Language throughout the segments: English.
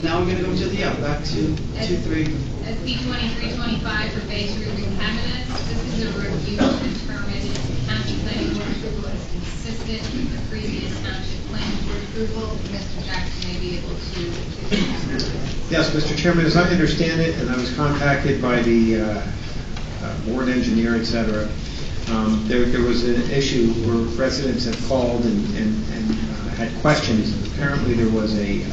Now we're going to go to the back to 2-3. SB 2325 for base roofing cabinets. This is a review to determine if the township planning board approval is consistent with the previous township planning board approval. Mr. Jackson may be able to. Yes, Mr. Chairman, as I understand it, and I was contacted by the board engineer, etc. There was an issue where residents had called and had questions. Apparently, there was a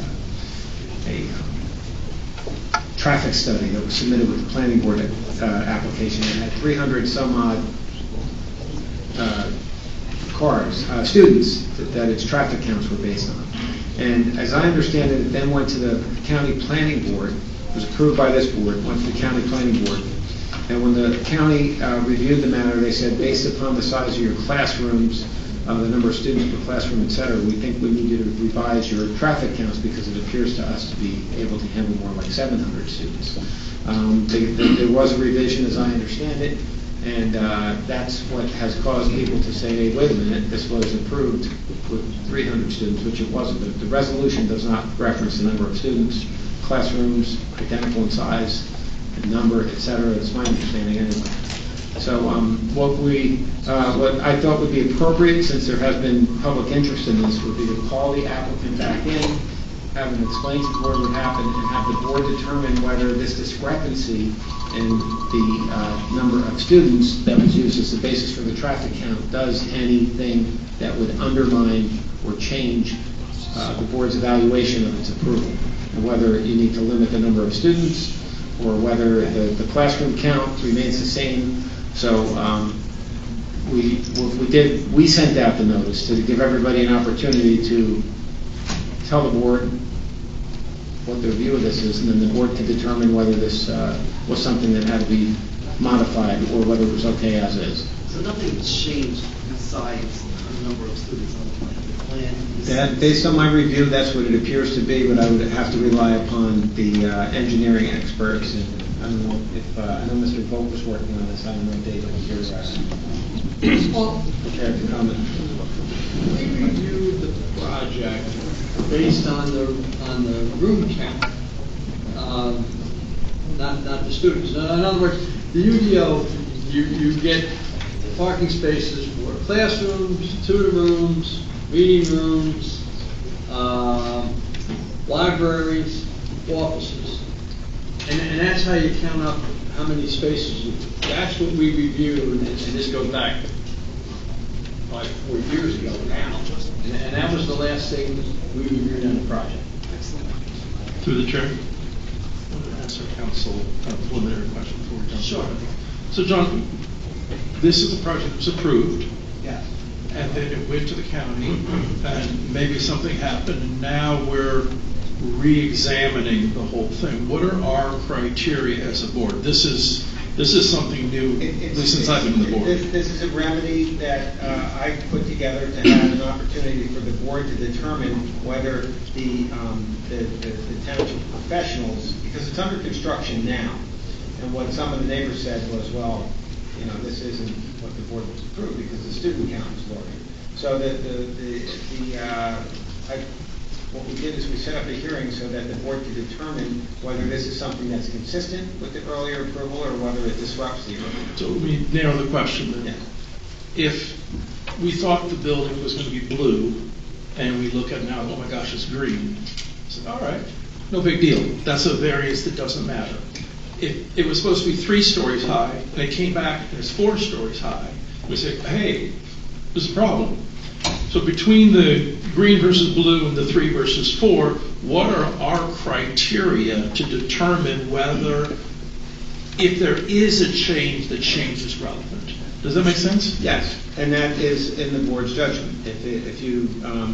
traffic study that was submitted with the planning board application. It had 300 some odd students that its traffic counts were based on. And as I understand it, it then went to the county planning board. It was approved by this board, went to the county planning board. And when the county reviewed the matter, they said, based upon the size of your classrooms, the number of students per classroom, et cetera, we think we need you to revise your traffic counts because it appears to us to be able to handle more like 700 students. There was a revision, as I understand it, and that's what has caused people to say, hey, wait a minute, this was approved with 300 students, which it wasn't. But the resolution does not reference the number of students, classrooms, identical in size, and number, et cetera. It's my understanding anyway. So what I thought would be appropriate, since there has been public interest in this, would be to call the applicant back in, have them explain to the board what happened, and have the board determine whether this discrepancy in the number of students that was used as the basis for the traffic count does anything that would undermine or change the board's evaluation of its approval, and whether you need to limit the number of students or whether the classroom count remains the same. So we sent out the notice to give everybody an opportunity to tell the board what their view of this is, and then the board can determine whether this was something that had to be modified or whether it was okay as is. So nothing changed besides the number of students on the plan? That, based on my review, that's what it appears to be, but I would have to rely upon the engineering experts. And I don't know if I know Mr. Vogt was working on this. I don't know if David was here. Prepared to comment. We reviewed the project based on the room count, not the students. In other words, the UDO, you get parking spaces for classrooms, tutor rooms, meeting rooms, libraries, offices. And that's how you count up how many spaces. That's what we reviewed, and this goes back like 4 years ago now. And that was the last thing we reviewed on the project. Through the chair, I want to answer council a preliminary question before we jump. Sure. So, John, this is a project that was approved. Yeah. And then it went to the county, and maybe something happened, and now we're re-examining the whole thing. What are our criteria as a board? This is something new, at least since I've been on the board. This is a remedy that I put together to have an opportunity for the board to determine whether the township professionals, because it's under construction now, and what some of the neighbors said was, well, you know, this isn't what the board was approved because the student count is lower. So what we did is we set up a hearing so that the board could determine whether this is something that's consistent with the earlier approval or whether it disrupts the earlier. So let me narrow the question then. Yeah. If we thought the building was going to be blue, and we look at it now, oh my gosh, it's green. I said, all right, no big deal. That's a variance that doesn't matter. If it was supposed to be 3 stories high, and it came back and it's 4 stories high, we say, hey, there's a problem. So between the green versus blue and the 3 versus 4, what are our criteria to determine whether, if there is a change, the change is relevant? Does that make sense? Yes, and that is in the board's judgment. If you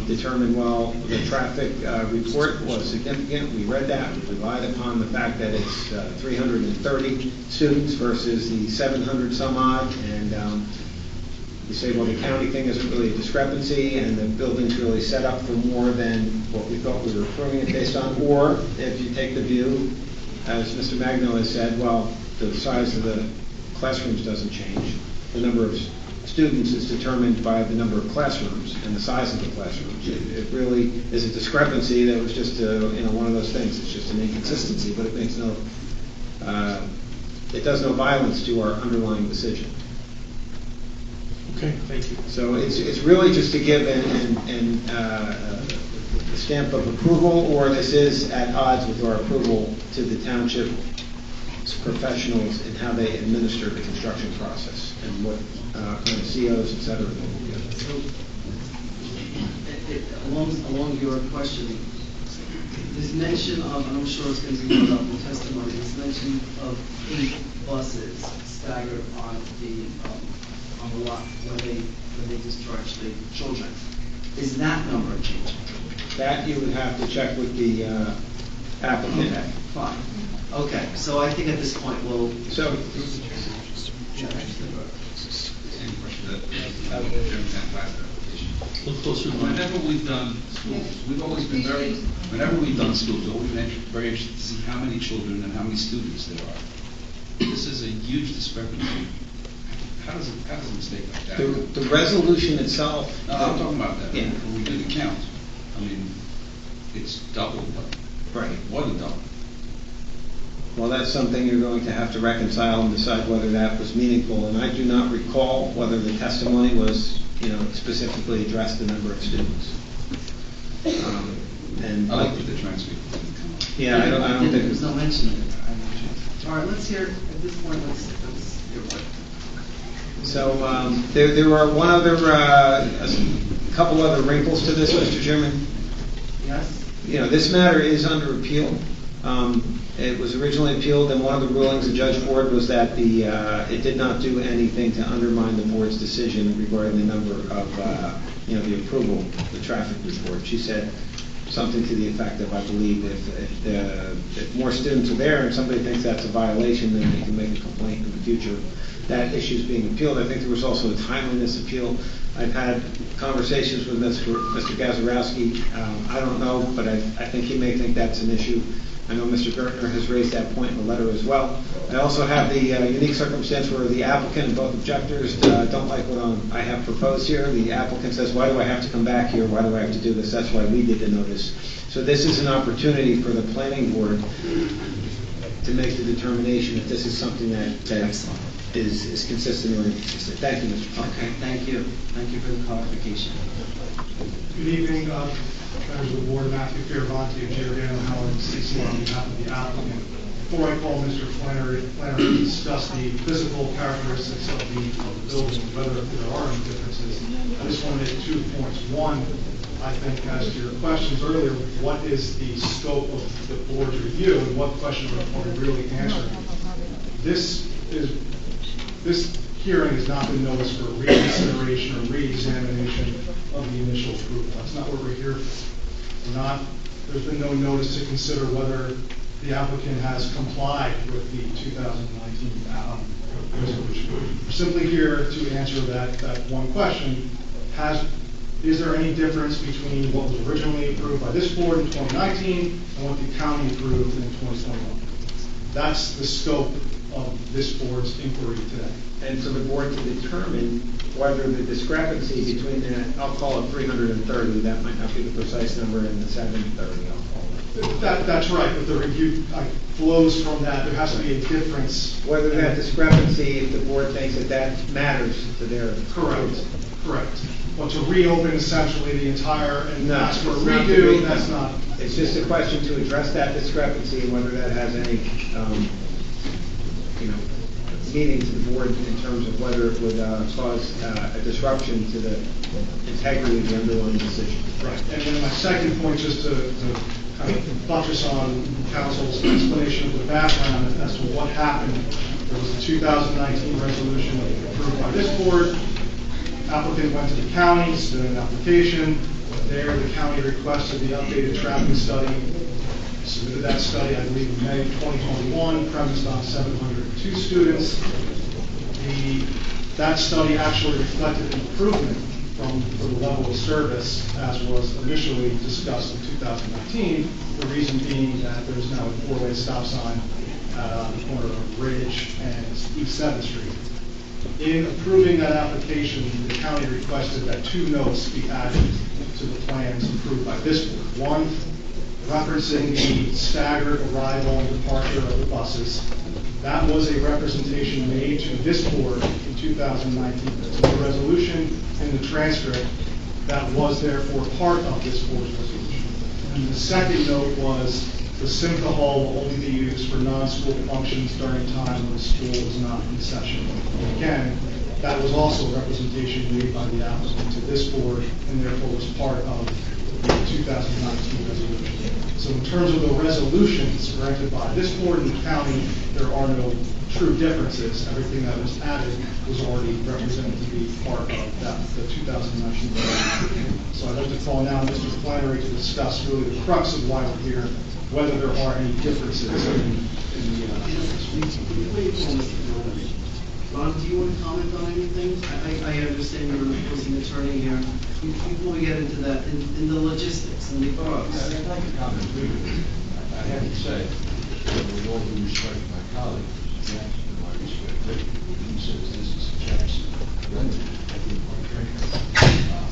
determine, well, the traffic report was significant, we read that, we relied upon the fact that it's 330 students versus the 700 some odd, and you say, well, the county thing isn't really a discrepancy, and the building's really set up for more than what we thought we were approving it based on. Or if you take the view, as Mr. Magno has said, well, the size of the classrooms doesn't change, the number of students is determined by the number of classrooms and the size of the classrooms. It really is a discrepancy that was just one of those things. It's just an inconsistency, but it makes it does no violence to our underlying decision. Okay, thank you. So it's really just to give a stamp of approval, or this is at odds with our approval to the township professionals in how they administer the construction process and what kind of COs, et cetera. So, along your questioning, there's mention of, and I'm sure it's going to be brought up in testimony, there's mention of 8 buses staggered on the lot when they discharge the children. Is that number changing? That you would have to check with the applicant. Okay, fine. Okay, so I think at this point we'll. So, Any question that Chairman's application? Look closer to the mic. Whenever we've done schools, we've always been whenever we've done schools, we've always been very interested to see how many children and how many students there are. This is a huge discrepancy. How does a mistake like that? the resolution itself. No, I'm talking about that. Yeah. When we do the count, I mean, it's double, Right. more than double. Well, that's something you're going to have to reconcile and decide whether that was meaningful. And I do not recall whether the testimony was, specifically addressed the number of students. And I looked at the transcript. It didn't come up. yeah, I don't think There's no mention of it. All right, let's hear, at this point, let's hear what. so. There were a couple other wrinkles to this, Mr. Chairman. Yes? This matter is under appeal. It was originally appealed, and one of the rulings of Judge Ford was that it did not do anything to undermine the board's decision regarding the number of, the approval of the traffic report. She said something to the effect of, I believe, if more students are there and somebody thinks that's a violation, then they can make a complaint in the future. That issue is being appealed. I think there was also a timeliness appeal. I've had conversations with Mr. Gazarovski. I don't know, but I think he may think that's an issue. I know Mr. Gertner has raised that point in the letter as well. I also have the unique circumstance where the applicant and both objectors don't like what I have proposed here. The applicant says, why do I have to come back here? Why do I have to do this? That's why we did the notice. So this is an opportunity for the planning board to make the determination if this is something that is consistent or inconsistent. Thank you, Mr. Parker. Okay, thank you. Thank you for the clarification. Good evening, members of the board. Matthew Fioravanti of Giordano Howard and CC on behalf of the applicant. Before I call Mr. Flannery to discuss the physical characteristics of the building, whether there are any differences, I just want to make 2 points. One, I think, as to your questions earlier, what is the scope of the board's review and what question are we really answering? This hearing has not been noticed for reconsideration or re-examination of the initial approval. That's not what we're here for. There's been no notice to consider whether the applicant has complied with the 2019 resolution. We're simply here to answer that one question. Is there any difference between what was originally approved by this board in 2019 and what the county approved in 2021? That's the scope of this board's inquiry today. And for the board to determine whether the discrepancy between that, I'll call it 330, that might not be the precise number, and the 730, I'll call it. That's right, but the review flows from that. There has to be a difference. Whether that discrepancy, if the board thinks that matters to their... Correct. Well, to reopen essentially the entire and ask for a it's not redo, that's not... It's just a question to address that discrepancy and whether that has any, meaning to the board in terms of whether it would cause a disruption to the integrity of the underlying decision. Right. And then my second point, just to kind of buttress on counsel's explanation of the background as to what happened. There was a 2019 resolution approved by this board. Applicant went to the county, submitted an application. There, the county requested the updated traffic study. Submitted that study, I believe, in May of 2021, premised on 702 students. That study actually reflected improvement for the level of service as was initially discussed in 2019. The reason being that there's now a 4-way stop sign on the corner of Ridge and East 7th Street. In approving that application, the county requested that 2 notes be added to the plans approved by this board. One, referencing the staggered arrival and departure of the buses. That was a representation made to this board in 2019. There's a resolution in the transcript that was therefore part of this board's resolution. And the second note was the Simcha Hall will only be used for non-school functions during time when the school is not in session. And again, that was also a representation made by the applicant to this board and therefore was part of the 2019 resolution. So in terms of the resolutions granted by this board and the county, there are no true differences. Everything that was added was already represented to be part of that, the 2019 resolution. So I'd like to call now Mr. Flannery to discuss really the crux of why we're here, whether there are any differences in the Ron, do you want to comment on anything? I understand you're an opposing attorney here. Before we get into that, in the logistics and the boroughs. I'd like to comment briefly. I have to say, with all due respect to my colleague, Jackson, and my respect, he says this is Jackson rendering. I think quite frankly,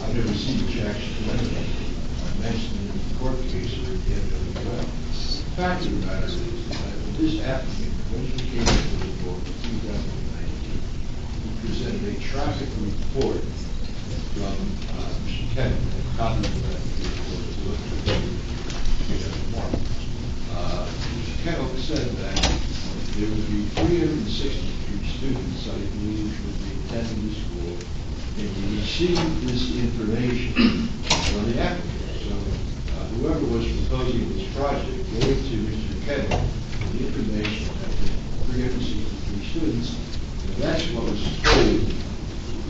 I've never seen a Jackson rendering. I mentioned it in the court case or at the end of the trial. The fact of the matter is that this applicant, when he came into the board in 2019, he presented a traffic report from Mr. Kennedy, a copy of that report to look at the tomorrow. Mr. Kennedy said that there would be 363 students, I believe, would be attending the school, and he received this information from the applicant. So whoever was proposing this project gave to Mr. Kennedy the information that the 363 students, and that's what was told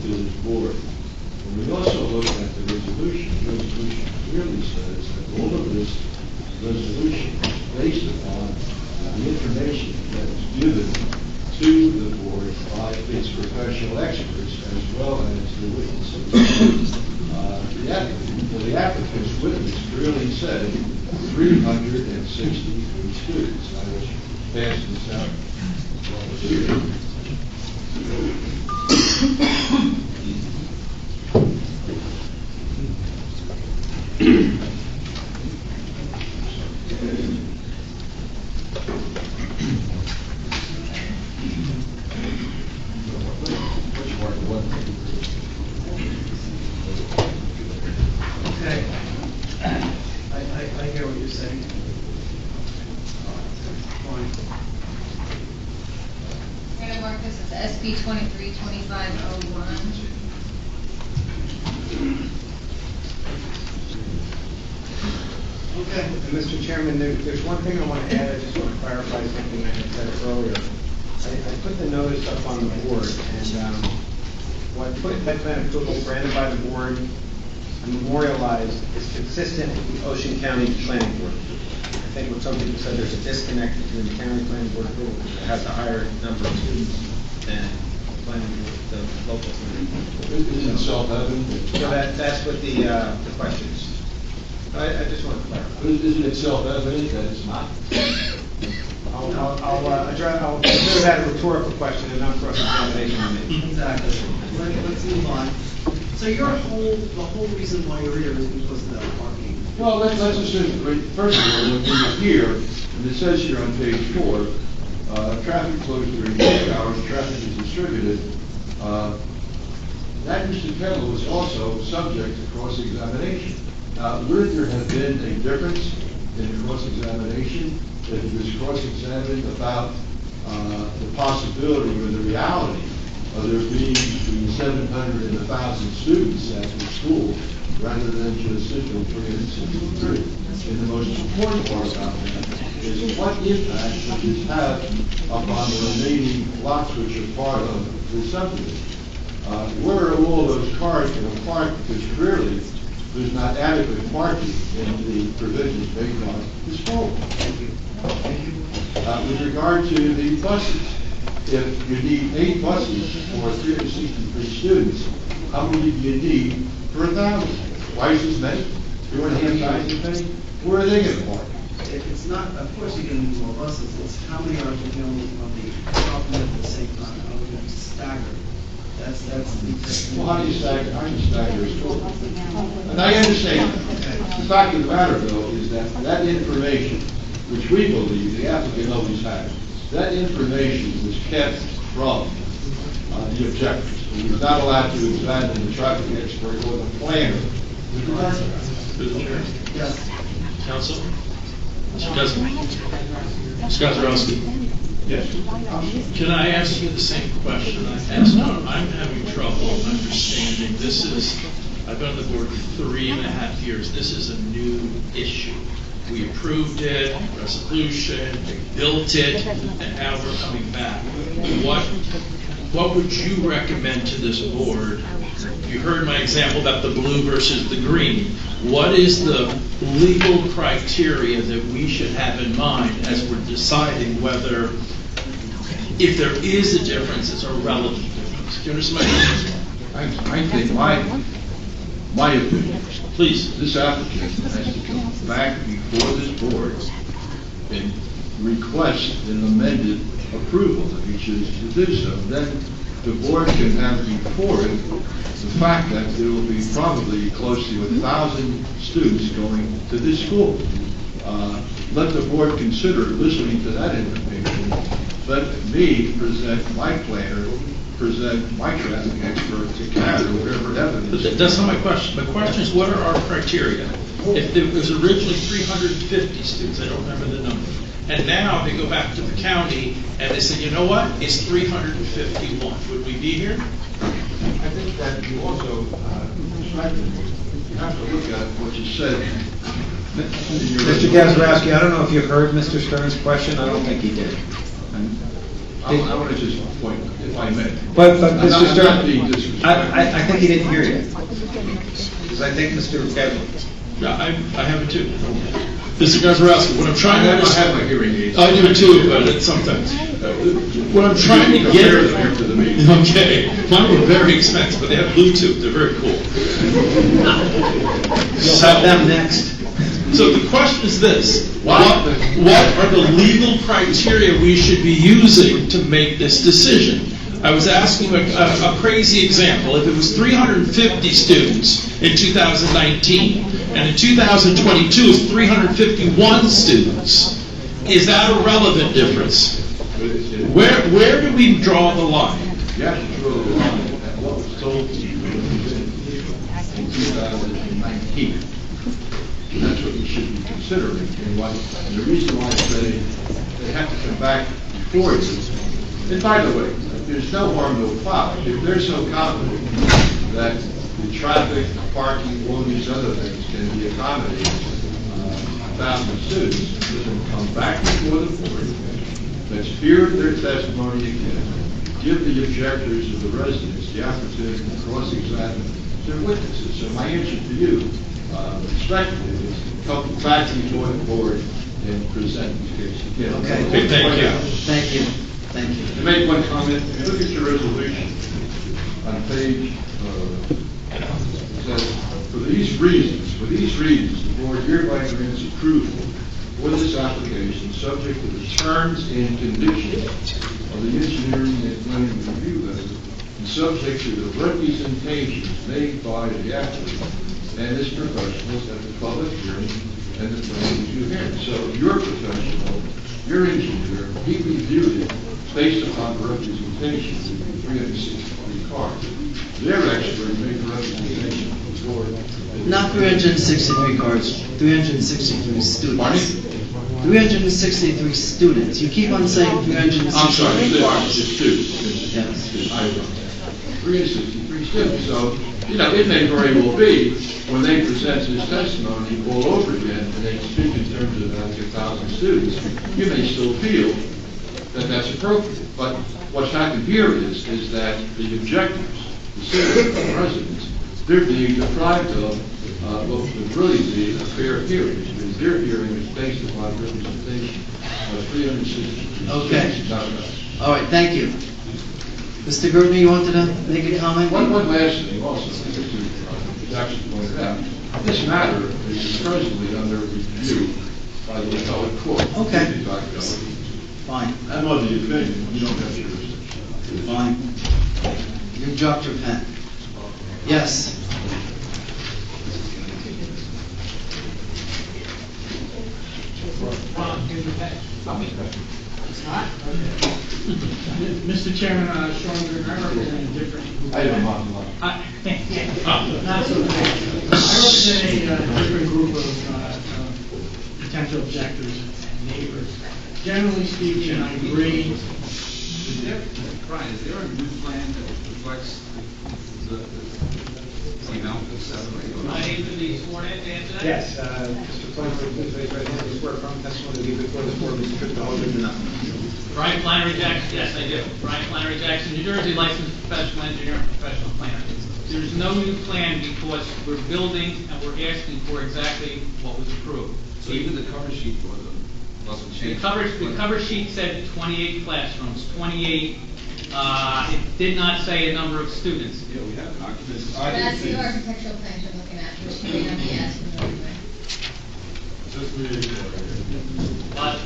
to this board. And we also look at the resolution. The resolution clearly says that all of this resolution is based upon the information that was given to the board by its professional experts as well as the witnesses. The applicant's witness clearly said 363 students. I will pass this out while it's here. Okay. I hear what you're saying. Fine. I'm going to mark this as SB 232501. Okay. And Mr. Chairman, there's one thing I want to add. I just want to clarify something I had said earlier. I put the notice up on the board, and what I put that plan approval granted by the board and memorialized is consistent with the Ocean County Planning Board. I think what some people said, there's a disconnect between the county planning board approval because it has a higher number of students than the planning board, the local planning board. Isn't it self-evident? So that's what the question is. I just want to clarify. Isn't it self-evident that it's not? I'll consider that a rhetorical question and not cross-examination on me. Exactly. Let's move on. So the whole reason why you're here is because of that parking. Well, let's assume, first of all, when we're here, and it says here on page 4, traffic flows during peak hours, traffic is distributed. That Mr. Kettle was also subject to cross-examination. Would there have been a difference in cross-examination if he was cross-examined about the possibility or the reality of there being between 700 and 1,000 students at the school rather than just simply 363? And the most important part about that is what impact would this have upon the remaining lots which are part of the subdivision? Where are all those cars going to park? Because clearly there's not adequate parking in the provisions made by the school. With regard to the buses, if you need 8 buses for 363 students, how many do you need for 1,000? Twice as many? 2.5 times as many? Where are they going to park? It's not, of course you're going to need more buses. It's how many are going to be on the property at the same time? How are we going to be staggered? That's the. Well, how do you stagger a school? And I understand that. The fact of the matter, though, is that information, which we believe the applicant always had, that information was kept from the objectors. He was not allowed to examine the traffic expert or the planner. With regard to that. Through the chair. Yes. Counsel? Mr. Gazarovski? Yes. Can I ask you the same question I asked? I'm having trouble understanding. I've been on the board for 3.5 years. This is a new issue. We approved it, resolution, we built it, and now we're coming back. What would you recommend to this board? You heard my example about the blue versus the green. What is the legal criteria that we should have in mind as we're deciding whether, if there is a difference, it's a relevant difference? Do you understand my question? I think my opinion, Please. this applicant has to come back before this board and request an amended approval if he chooses to do so. Then the board can have before it the fact that there will be probably close to 1,000 students going to this school. Let the board consider listening to that information. Let me present my planner, present my traffic expert to gather whatever evidence. But that's not my question. My question is, what are our criteria? If there was originally 350 students, I don't remember the number, and now they go back to the county and they say, you know what, it's 351. Would we be here? I think that you also you have to look at what you said. Mr. Gazarovski, I don't know if you heard Mr. Stern's question. I don't think he did. I want to just point, if I may. But I'm Mr. not Stern, being disrespectful. I think he didn't hear you. Because I think Mr. Gazarovski. Yeah, I have it too. Mr. Gazarovski, what I'm trying to I understand. have my hearing aids. I do too, but it's sometimes. What I'm trying to get Compare them after the meeting. Okay, mine were very expensive, but they have Bluetooth. They're very cool. You'll have them next. So the question is this: what are the legal criteria we should be using to make this decision? I was asking a crazy example. If it was 350 students in 2019, and in 2022 it's 351 students, is that a relevant difference? Where do we draw the line? You have to draw the line at what was told to you in 2019. And that's what you should be considering. And the reason why I say they have to come back before you. And by the way, there's no harm, no foul. If they're so confident that the traffic, parking, all these other things can be accommodated, 1,000 students, then come back before the board. Let's hear their testimony again. Give the objectors of the residents the opportunity to cross-examine their witnesses. So my answer to you, respectfully, is come back before the board and present the case again. Okay. Thank you. Thank you. Thank you. To make one comment, if you look at your resolution on page, it says, for these reasons, the board hereby grants approval for this application subject to the terms and conditions of the engineering and planning review letter and subject to the representations made by the applicant and his professionals at the public hearing and the planning review hearing. So your professional, your engineer, he reviewed it based upon the representations of the 363 cars. Their expert made the representation of the board. Not 363 cars, 363 students. Pardon? 363 students. You keep on saying 363 I'm sorry, cars. the students. Yes. I wrote that. 363 students. So, it may very well be when they present his testimony all over again and they speak in terms of 1,000 students, you may still feel that that's appropriate. But what's happened here is that the objectors, the citizens, the residents, they're being deprived of what would really be a fair hearing. Because their hearing is based upon representation of 363 Okay. students, not us. All right, thank you. Mr. Gertner, you wanted to make a comment? One last thing also, Mr. Jackson pointed out, this matter is presently under review by the appellate court. Okay. Fine. I'm of the opinion you don't have jurisdiction. Fine. You dropped your pen. Yes. Mr. Chairman, Sean Green, I represent a different group. I don't mind. Not so bad. I represent a different group of potential objectors and neighbors. Generally speaking, I agree. Brian, is there a new plan that reflects the amount of 7 or My name is Lee Sworn in to answer that. Yes, Mr. Flannery, please raise your right hand. You swear from testimony to give before this board, Mr. Tripp, the whole truth and nothing. Brian Flannery Jackson, yes, I do. Brian Flannery Jackson, New Jersey, licensed professional engineer and professional planner. There's no new plan because we're building and we're asking for exactly what was approved. So even the cover sheet wasn't The changed? cover sheet said 28 classrooms, 28, it did not say a number of students. Yeah, we have occupancy. That's the architectural plans you're looking at, which may not be asking for anyway. But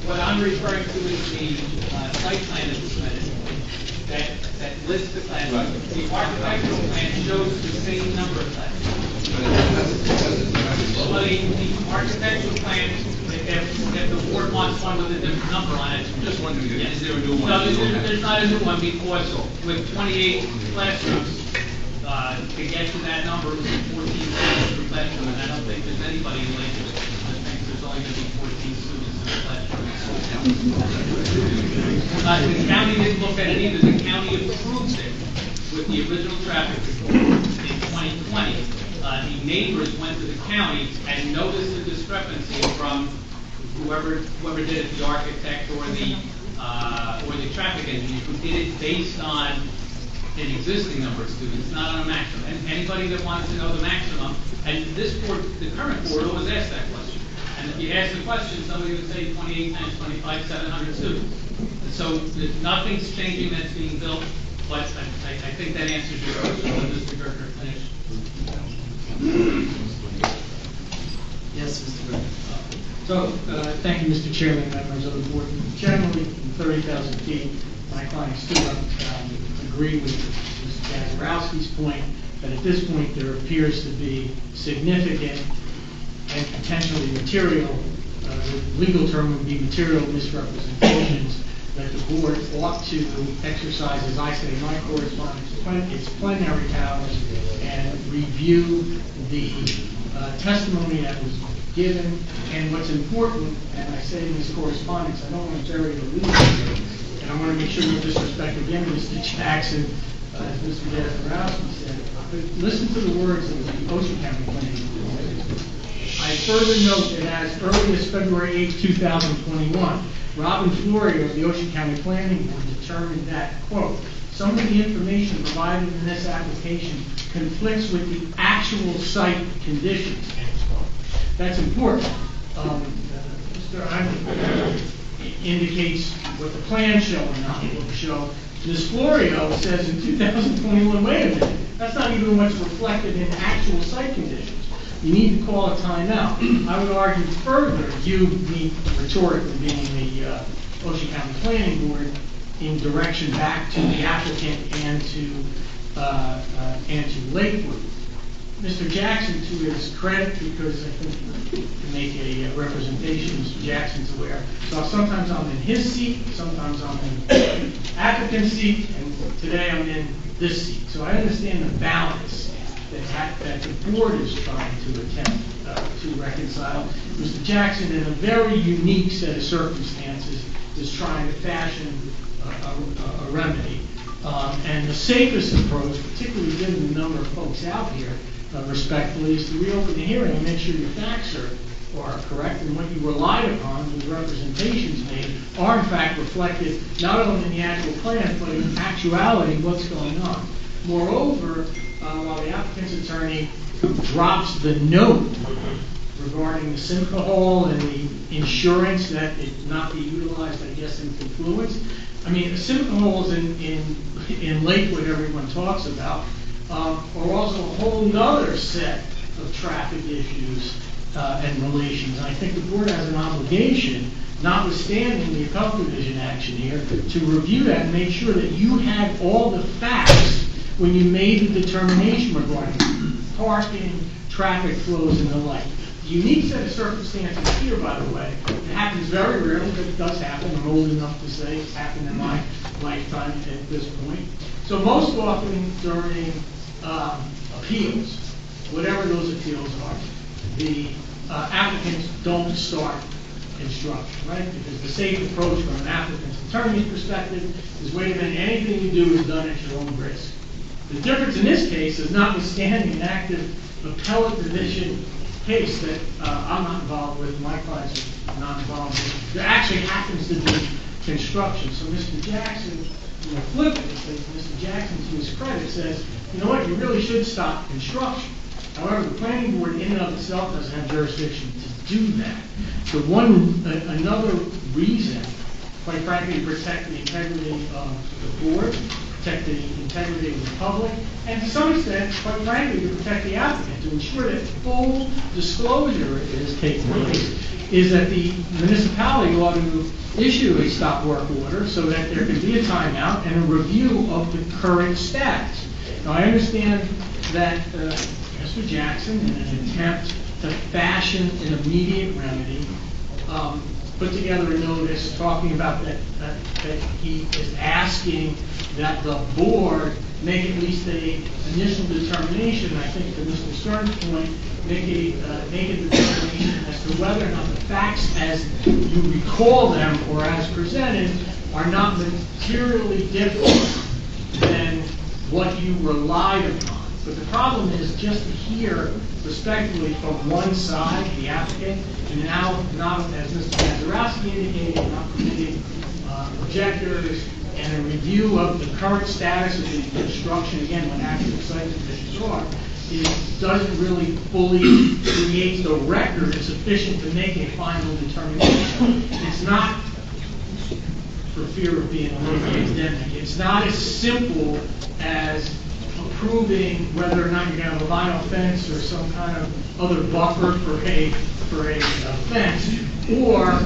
what I'm referring to is the site plan that was submitted, that lists the classrooms. The architectural plan shows the same number of classrooms. Well, the architectural plan, if the board wants one with a different number on it, Just wondering, is there a new one? no, there's not a new one because with 28 classrooms, to get to that number, it was 14 students per classroom, and I don't think there's anybody in Lakewood. I think there's only going to be 14 students in the classroom. The county didn't look at it either. The county approved it with the original traffic report in 2020. The neighbors went to the county and noticed the discrepancy from whoever did it, the architect or the traffic engineer, who did it based on an existing number of students, not on a maximum. And anybody that wants to know the maximum, and this board, the current board, always asked that question. And if you ask the question, somebody would say 28 times 25, 700 students. And so nothing's changing that's being built, but I think that answers your question. I'll let Mr. Gertner finish. Yes, Mr. Griffin. So, thank you, Mr. Chairman, members of the board. Generally, in 30,000 feet, my client stood up, agree with Mr. Gazarovski's point, that at this point there appears to be significant and potentially material, the legal term would be material misrepresentations, that the board ought to exercise, as I say in my correspondence, its plenary powers and review the testimony that was given. And what's important, and I say in this correspondence, I don't want to bury the lead here, and I want to make sure no disrespect again to Mr. Jackson, as Mr. Gazarovski said, but listen to the words of the Ocean County Planning Board. I further note that as early as February 8, 2021, Robin Florio of the Ocean County Planning Board determined that, quote, some of the information provided in this application conflicts with the actual site conditions, end quote. That's important. Mr. Hyman indicates what the plans show and not what show. Ms. Florio says in 2021, wait a minute, that's not even what's reflected in actual site conditions. You need to call a timeout. I would argue further, you need rhetorically being the Ocean County Planning Board in direction back to the applicant and to Lakewood. Mr. Jackson, to his credit, because I think to make a representation, Mr. Jackson's aware. So sometimes I'm in his seat, sometimes I'm in the applicant's seat, and today I'm in this seat. So I understand the balance that the board is trying to attempt to reconcile. Mr. Jackson, in a very unique set of circumstances, is trying to fashion a remedy. And the safest approach, particularly given the number of folks out here, respectfully, is to reopen the hearing and make sure your facts are correct, and what you relied upon, the representations made, are in fact reflected not only in the actual plan, but in actuality what's going on. Moreover, while the applicant's attorney drops the note regarding the Simcha Hall and the insurance that it not be utilized, I guess, in confluence. I mean, the Simcha Halls in Lakewood everyone talks about are also a whole other set of traffic issues and relations. And I think the board has an obligation notwithstanding the subdivision action here, to review that and make sure that you had all the facts when you made the determination regarding parking, traffic flows, and the like. The unique set of circumstances here, by the way, it happens very rarely, but it does happen. I'm old enough to say it's happened in my lifetime at this point. So most often during appeals, whatever those appeals are, the applicants don't start construction, right? Because the safe approach from an applicant's attorney's perspective is, wait a minute, anything you do is done at your own risk. The difference in this case is, notwithstanding an active appellate division case that I'm not involved with, my clients are not involved with, there actually happens to be construction. So Mr. Jackson, flip it, Mr. Jackson, to his credit, says, you know what, you really should stop construction. However, the planning board in and of itself doesn't have jurisdiction to do that. So another reason, quite frankly, to protect the integrity of the board, protect the integrity of the public, and to some extent, quite frankly, to protect the applicant, to ensure that full disclosure is taking place, is that the municipality ought to issue a stop work order so that there can be a timeout and a review of the current status. Now, I understand that Mr. Jackson, in an attempt to fashion an immediate remedy, put together a notice talking about that he is asking that the board make at least a initial determination. I think to Mr. Stern's point, make a determination as to whether or not the facts as you recall them or as presented are not materially different than what you relied upon. But the problem is just to hear respectfully from one side, the applicant, and now not, as Mr. Gazarovski indicated, not permitting objectors, and a review of the current status of the construction, again, when actual site conditions are, it doesn't really fully create the record sufficient to make a final determination. It's not, for fear of being a little academic, it's not as simple as approving whether or not you're going to have a vinyl fence or some kind of other buffer for a fence, or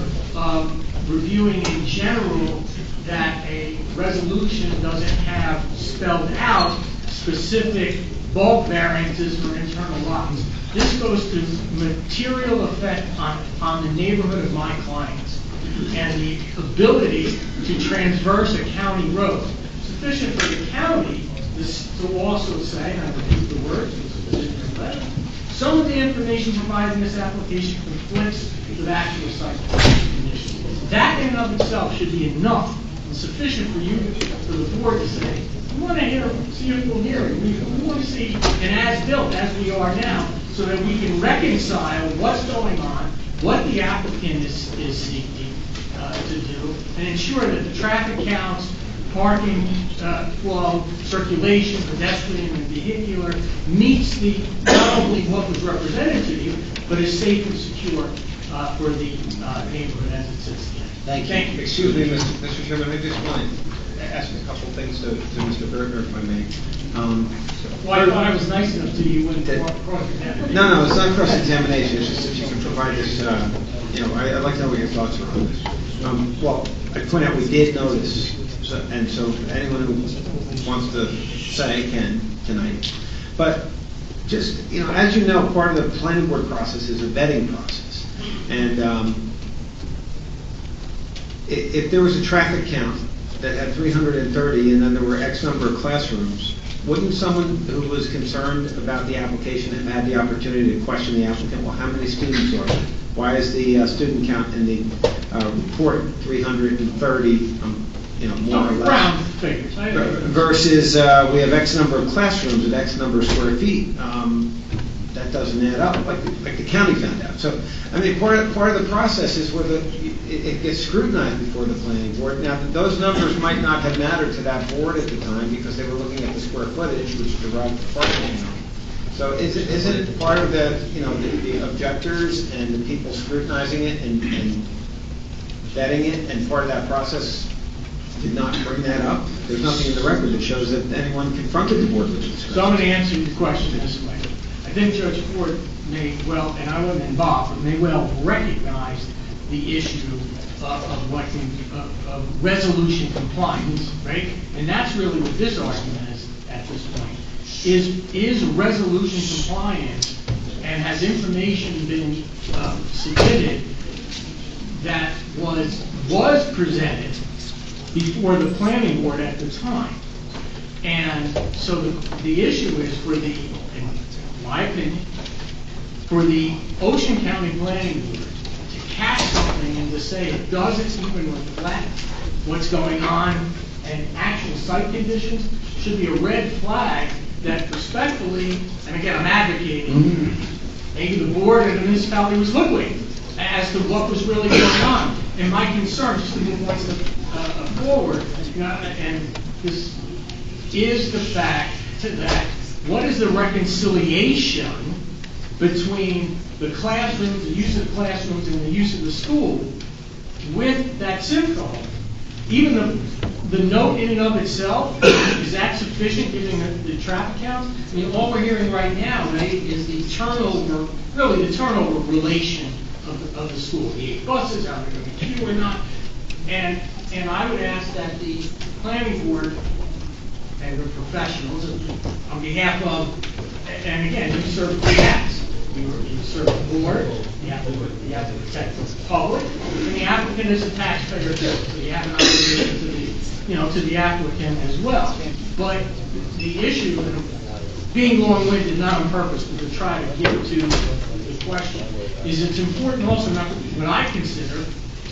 reviewing in general that a resolution doesn't have spelled out specific bulk variances for internal lots. This goes to material effect on the neighborhood of my clients and the ability to transverse a county road. Sufficient for the county to also say, and I repeat the words, some of the information provided in this application conflicts with actual site conditions. That in and of itself should be enough and sufficient for you, for the board to say, we want to see a full hearing. We want to see an as-built as we are now, so that we can reconcile what's going on, what the applicant is seeking to do, and ensure that the traffic counts, parking flow, circulation, pedestrian and vehicular meets the not only what was represented to you, but is safe and secure for the neighborhood as it sits here. Thank you. Excuse me, Mr. Chairman, I just want to ask a couple things to Mr. Berger, if I may. Well, I thought I was nice enough to you when cross-examination. No, it's not cross-examination. It's just if you can provide this, I'd like to know what your thoughts are on this. Well, I point out we did notice, and so anyone who wants to say can tonight. But just, as you know, part of the planning board process is a vetting process. And if there was a traffic count that had 330 and then there were X number of classrooms, wouldn't someone who was concerned about the application have had the opportunity to question the applicant? Well, how many students are there? Why is the student count in the report 330, more or less? Round figures. Versus we have X number of classrooms at X number of square feet. That doesn't add up, like the county found out. So, part of the process is where it gets scrutinized before the planning board. Now, those numbers might not have mattered to that board at the time because they were looking at the square footage, which derived the parking. So, isn't it part of the objectors and the people scrutinizing it and vetting it, and part of that process did not bring that up? There's nothing in the record that shows that anyone confronted the board with this. So I'm going to answer your question this way. I think Judge Ford may well, and I wasn't involved, but may well recognize the issue of resolution compliance, right? And that's really what this argument is at this point. Is resolution compliance, and has information been submitted that was presented before the planning board at the time? And so the issue is, in my opinion, for the Ocean County Planning Board to catch something and to say it doesn't even reflect what's going on and actual site conditions should be a red flag that respectfully, and again, I'm advocating, maybe the board and the municipality was hoodwinked as to what was really going on. And my concern, just to move one step forward, and this is the fact that what is the reconciliation between the classrooms, the use of the classrooms, and the use of the school with that Simcha Hall? Even the note in and of itself, is that sufficient given the traffic counts? I mean, all we're hearing right now, right, is the turnover, really the turnover relation of the school. The 8 buses, are they going to be queue or not? And I would ask that the planning board and the professionals, on behalf of, and again, you serve 3 hats. You serve the board, you have to protect the public, and the applicant is a taxpayer too. So you have an obligation to the applicant as well. But the issue, being long-winded, not on purpose, but to try to get to the question, is it's important also, not what I consider,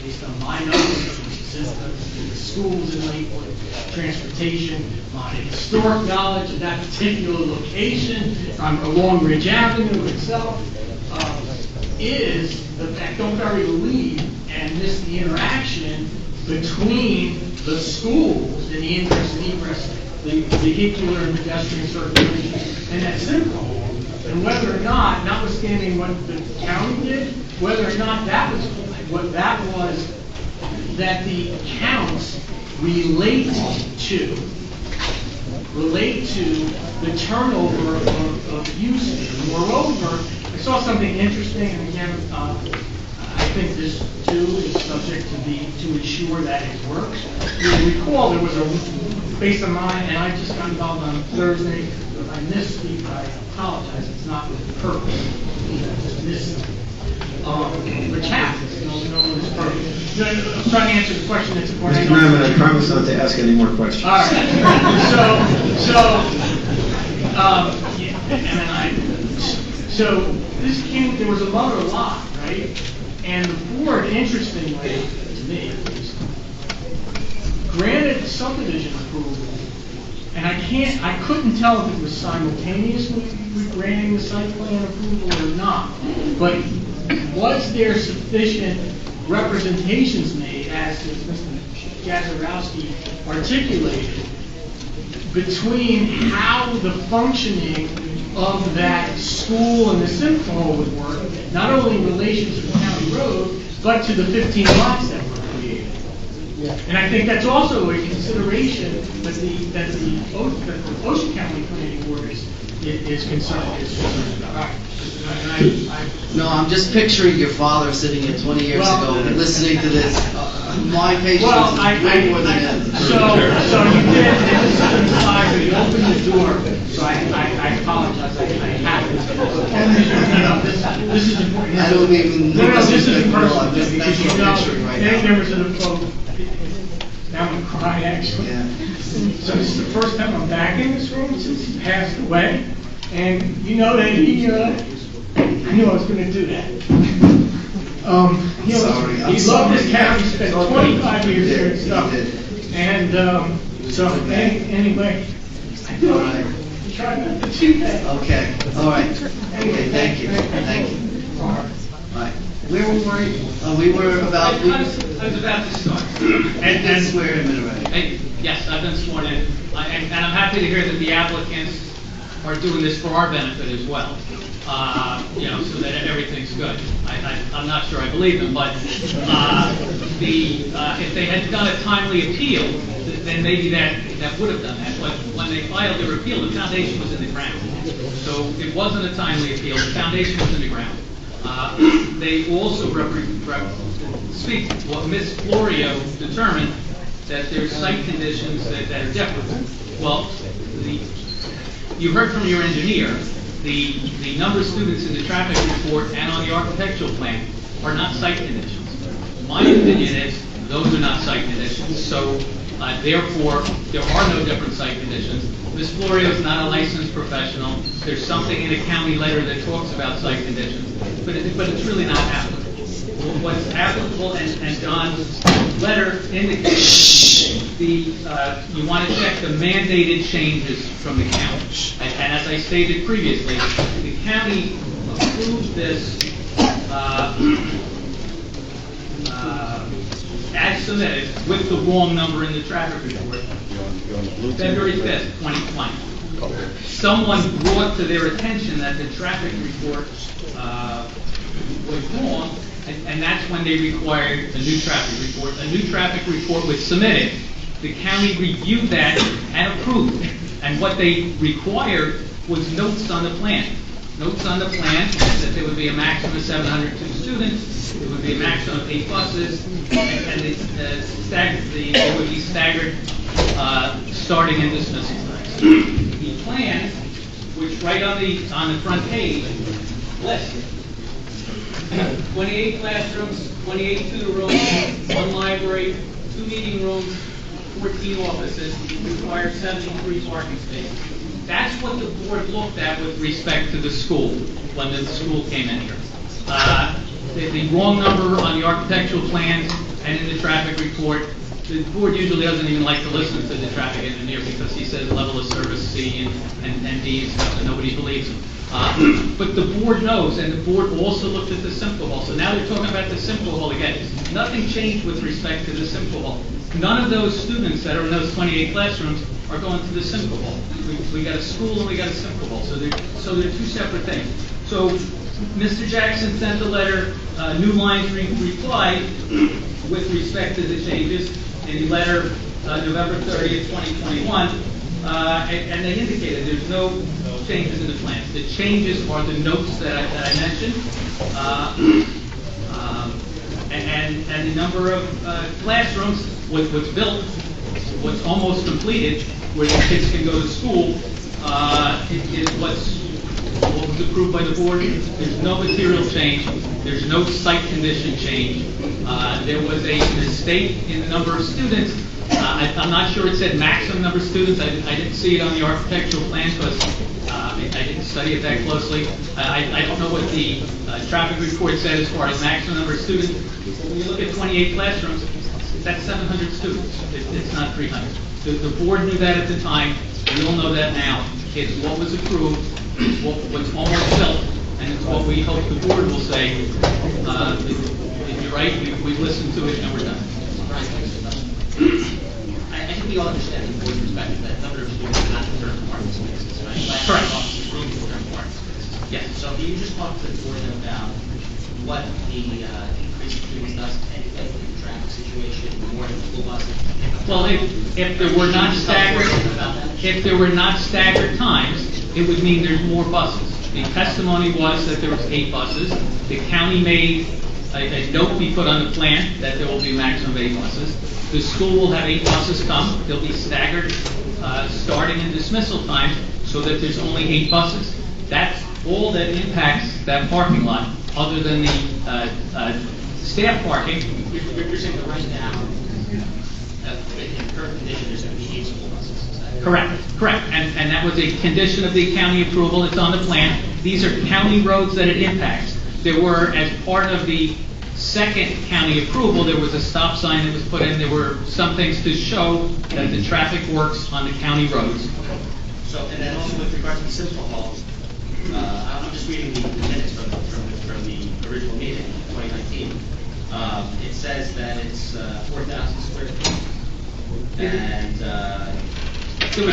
based on my knowledge of the system, the schools in Lakewood, transportation, my historic knowledge of that particular location, on Long Ridge Avenue itself, is the fact, don't bury the lead and miss the interaction between the schools and the ingress and egress, the vehicular and pedestrian circulation, and that Simcha Hall. And whether or not, notwithstanding what the county did, whether or not that was what that was, that the counts relate to the turnover of usage. Moreover, I saw something interesting, and again, I think this too is subject to ensure that it works. You'll recall there was based on mine, and I just got involved on Thursday. If I misspeak, I apologize. It's not with purpose. I just missed which happens. No one is perfect. I'm trying to answer the question that's important. Mr. Nyman, I promise not to ask any more questions. All right. So this came. There was a mother lot, right? And the board, interestingly to me, granted subdivision approval, and I couldn't tell if it was simultaneous with granting the site plan approval or not. But was there sufficient representations made, as Mr. Gazarovski articulated, between how the functioning of that school and the Simcha Hall would work, not only in relation to the county road, but to the 15 lots that were created? And I think that's also a consideration that the Ocean County Planning Board is concerned about. No, I'm just picturing your father sitting here 20 years ago listening to this. My patience is way more than that. So you did, and this is an aside, but you opened the door, so I apologize. I have to. This is important. I don't even know. No, this is personal, That's because what I'm picturing right now. there was a quote, now I'm going to cry actually. Yeah. So this is the first time I'm back in this room since he passed away, and you know that I knew I was going to do that. He loved this town. He spent 25 years here and stuff. And anyway, I tried not to do that. Okay. All right. Okay. Thank you. Thank you. All right. Where were we? We were about. I was about to start. And swear in already. Yes, I've been sworn in. And I'm happy to hear that the applicants are doing this for our benefit as well. So that everything's good. I'm not sure I believe them, but if they had done a timely appeal, then maybe that would have done that. But when they filed their appeal, the foundation was in the ground. So it wasn't a timely appeal. The foundation was in the ground. They also speak, what Ms. Florio determined, that there's site conditions that are different. Well, you heard from your engineer, the number of students in the traffic report and on the architectural plan are not site conditions. My opinion is those are not site conditions, so therefore there are no different site conditions. Ms. Florio is not a licensed professional. There's something in a county letter that talks about site conditions, but it's really not applicable. What's applicable, and John's letter indicates you want to check the mandated changes from the county. And as I stated previously, the county approved this as submitted with the wrong number in the traffic report, February 5th, 2020. Someone brought to their attention that the traffic report was wrong, and that's when they required a new traffic report. A new traffic report was submitted. The county reviewed that and approved it. And what they required was notes on the plan. Notes on the plan that there would be a maximum of 702 students, there would be a maximum of 8 buses, and they would be staggered starting and dismissal times. The plan, which right on the front page, lists 28 classrooms, 28 tutor rooms, 1 library, 2 meeting rooms, 14 offices, require 73 parking spaces. That's what the board looked at with respect to the school when the school came in here. The wrong number on the architectural plans and in the traffic report. The board usually doesn't even like to listen to the traffic engineer because he says level of service C and D and stuff, and nobody believes him. But the board knows, and the board also looked at the Simcha Hall. So now they're talking about the Simcha Hall again. Nothing changed with respect to the Simcha Hall. None of those students that are in those 28 classrooms are going to the Simcha Hall. We got a school and we got a Simcha Hall. So they're two separate things. So Mr. Jackson sent a letter, New Lines replied with respect to the changes in the letter November 30th, 2021, and they indicated there's no changes in the plans. The changes are the notes that I mentioned, and the number of classrooms, what's built, what's almost completed, where the kids can go to school, is what was approved by the board. There's no material change. There's no site condition change. There was a mistake in the number of students. I'm not sure it said maximum number of students. I didn't see it on the architectural plan because I didn't study it that closely. I don't know what the traffic report said as far as maximum number of students. When you look at 28 classrooms, that's 700 students. It's not 300. The board knew that at the time. We all know that now. It's what was approved, it's what's almost built, and it's what we hope the board will say. If you're right, we've listened to it and we're done. I think we all understand the board's perspective that number of students are not determined parking spaces, right? Correct. Room to determine parking spaces. Yes. So can you just talk to the board about what the increase in students does to anything in the traffic situation, more in the school buses? Well, if there were not staggered times, it would mean there's more buses. The testimony was that there was 8 buses. The county made a note be put on the plan that there will be a maximum of 8 buses. The school will have 8 buses come. They'll be staggered starting and dismissal times so that there's only 8 buses. That's all that impacts that parking lot, other than the staff parking. You're saying that right now, in current condition, there's going to be 8 school buses. Correct. And that was a condition of the county approval. It's on the plan. These are county roads that it impacts. There were, as part of the second county approval, there was a stop sign that was put in. There were some things to show that the traffic works on the county roads. So, and then also with regards to the Simcha Hall, I'm just reading the minutes from the original meeting in 2019. It says that it's 4,000 square feet. And you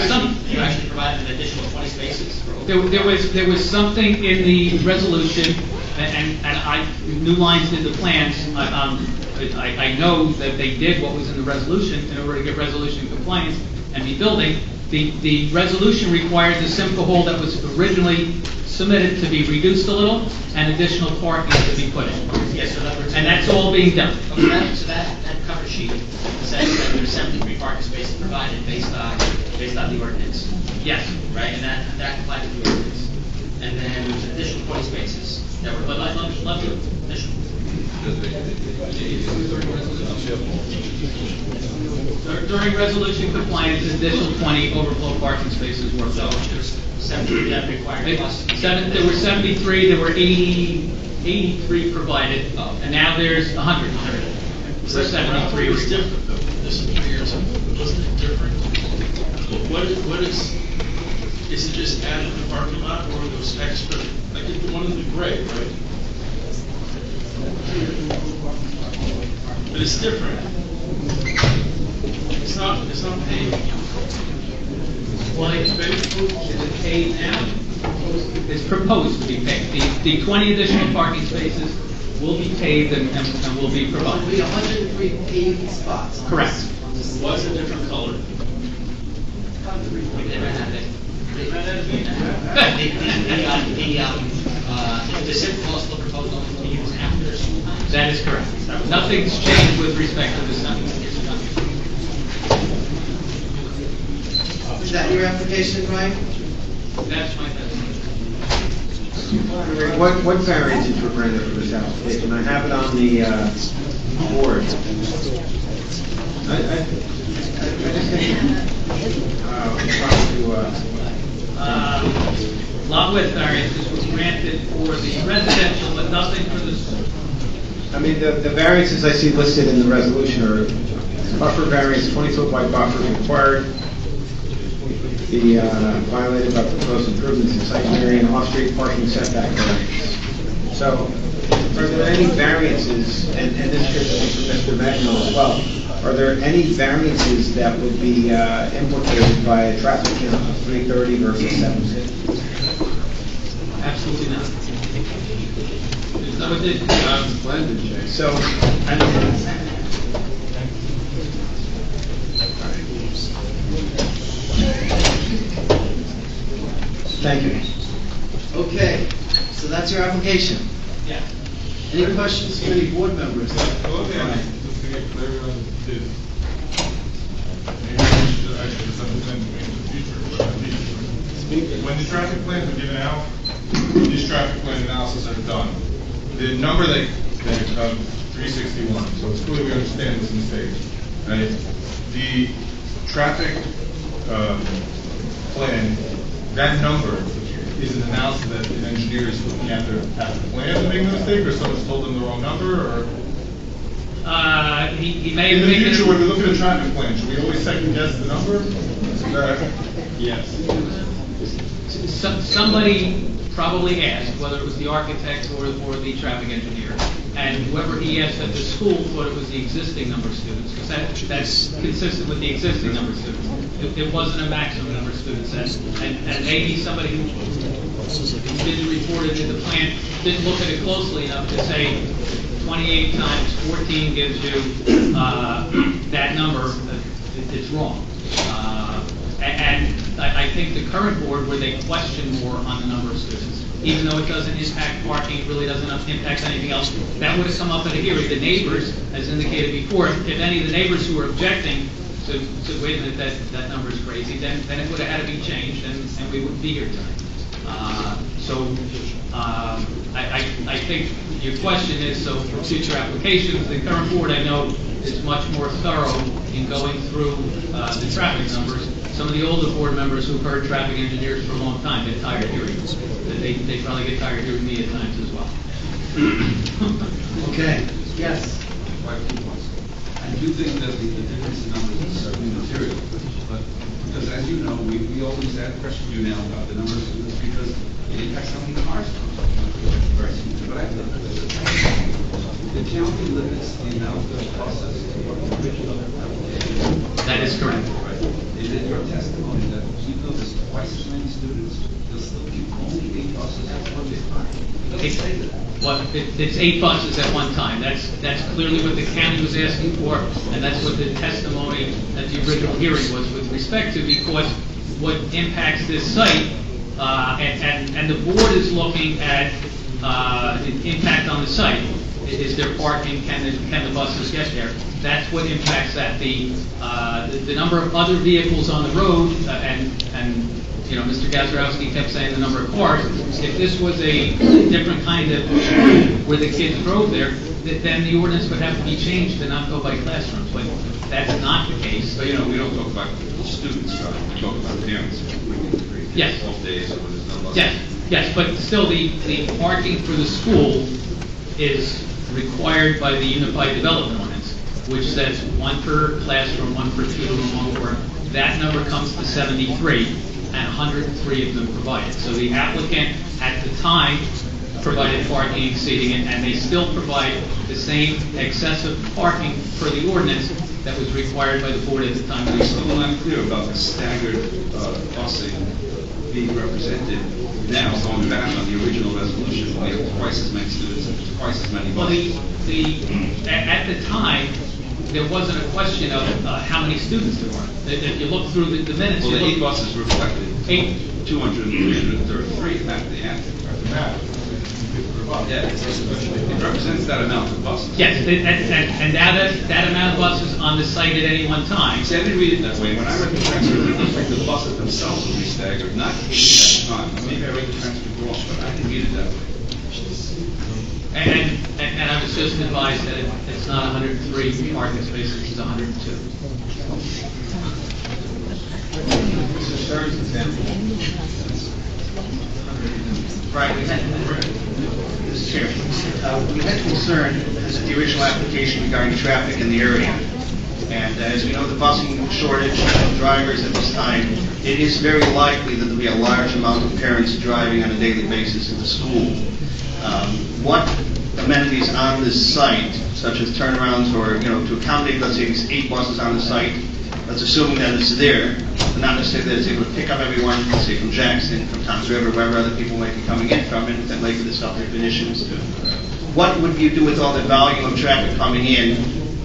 actually provided an additional 20 spaces for There was something in the resolution, and New Lines did the plans. I know that they did what was in the resolution in order to get resolution compliance, and be building, the resolution required the Simcha Hall that was originally submitted to be reduced a little, and additional parking to be put in. Yes, so in other words. And that's all being done. Okay, so that cover sheet says that there's 73 parking spaces provided based on the ordinance, Yes. right? And that complied with the ordinance. And then there's an additional 20 spaces that were, but let me additional. During resolution compliance, additional 20 overflow parking spaces were So built. there's 73 that required plus. There were 73, there were 83 provided, and now there's 100. So 73 It's were different though. This is 3 years ago. Wasn't it different? What is it just added to the parking lot or those extra, like the one in the gray, right? But it's different. It's not paved. Well, is it paid now? It's proposed to be paid. The 20 additional parking spaces will be paved and will be There'll provided. be 103 paved spots. on Correct. this- on this- What's a different color? They ran out of it. The Simcha Hall still proposed only to be used after school times. That is correct. Nothing's changed with respect to this. Is that your application, Ryan? That's my testimony. What variances were granted for this application? I have it on the board. I just think, Lot width variances were granted for the residential, but nothing for the school. I mean, the variances I see listed in the resolution are buffer variance, 20-foot wide buffer required, the violated by proposed improvements in site area and off-street parking setback variance. So, are there any variances, and this should be for Mr. Magno as well, are there any variances that would be implicated by a traffic count of 330 versus 750? Absolutely not. There's no addition. So, thank you. Okay, so that's your application. Yeah. Any questions from any board members? Okay, just to get clarity on this. Maybe we should actually understand in the future. When the traffic plans are given out, these traffic plan analysis are done. The number that 361, so it's clear we understand this mistake. Right? The traffic plan, that number is an analysis that the engineer is looking at the plan to make the mistake, or someone's told them the wrong number, or? He may In have the taken. future, when we look at a traffic plan, should we always second guess the number? Yes. Somebody probably asked, whether it was the architect or the traffic engineer, and whoever he asked at the school thought it was the existing number of students, because that's consistent with the existing number of students. It wasn't a maximum number of students, and maybe somebody who didn't report it in the plan didn't look at it closely enough to say 28 times 14 gives you that number. It's wrong. And I think the current board, where they question more on the number of students, even though it doesn't impact parking, it really doesn't impact anything else, that would have come up at a hearing. The neighbors, as indicated before, if any of the neighbors who were objecting said, wait a minute, that number is crazy, then it would have had to be changed, and we wouldn't be here tonight. I think your question is, so for future applications, the current board, I know, is much more thorough in going through the traffic numbers. Some of the older board members who've heard traffic engineers for a long time get tired hearing them. They probably get tired hearing me at times as well. Okay, yes. I do think that the difference in numbers is certainly material, but because as you know, we always question you now about the numbers of students because it impacts how many cars come. Very simple. But I think the county limits the amount of process. That is correct. Right. It it your testimony that even though there's twice as many students, there'll still be only 8 buses at one time? It doesn't say that. Well, it's 8 buses at one time. That's clearly what the county was asking for, and that's what the testimony at the original hearing was with respect to, because what impacts this site, and the board is looking at the impact on the site. Is there parking? Can the buses get there? That's what impacts that. The number of other vehicles on the road, and you know, Mr. Gazarovski kept saying the number of cars. If this was a different kind of where the kids drove there, then the ordinance would have to be changed to not go by classrooms. But that's not the case. But you know, we don't talk about students driving, we talk about parents. Yes. Off days or when there's no buses. Yes, but still the parking for the school is required by the Unified Development Ordinance, which says 1 per classroom, 1 per tutoring, 1 per. That number comes to 73, and 103 of them provided. So the applicant at the time provided parking exceeding it, and they still provide the same excessive parking for the ordinance that was required by the board at the time. I'm still not clear about the staggered busing being represented now, going back on the original resolution, we have twice as many students and twice as many Well, buses. at the time, there wasn't a question of how many students there were. If you look through the minutes, Well, you the 8 look, buses reflected 200 and 333 at the end. Yeah, it represents that amount of buses. yes, and that amount of buses on the site at any one time. See, I didn't read it that way. When I read the transcript, it looked like the buses themselves would be staggered, not 8 at a time. Maybe I read the transcript wrong, but I didn't read it that way. And I was just advised that it's not 103 parking spaces, it's 102. Mr. Stern's example. Right, Mr. Chairman, we had concern because of the original application regarding traffic in the area. And as we know, the busing shortage of drivers at this time, it is very likely that there will be a large amount of parents driving on a daily basis to the school. What amenities on this site, such as turnarounds or, to accommodate, let's say, these 8 buses on the site, that's assuming that it's there, but not necessarily that it's able to pick up everyone, let's say, from Jackson, from Toms River, wherever other people might be coming in from, and within Lakewood itself, there have been issues. What would you do with all the volume of traffic coming in,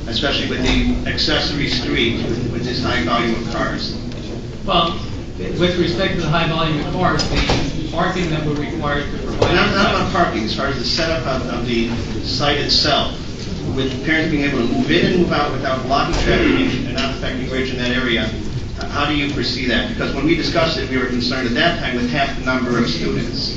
especially with the accessory street, with this high volume of cars? Well, with respect to the high volume of cars, the parking that we're required to provide. Not about parking, as far as the setup of the site itself, with parents being able to move in and move out without blocking traffic and not affecting grades in that area. How do you foresee that? Because when we discussed it, we were concerned at that time with half the number of students.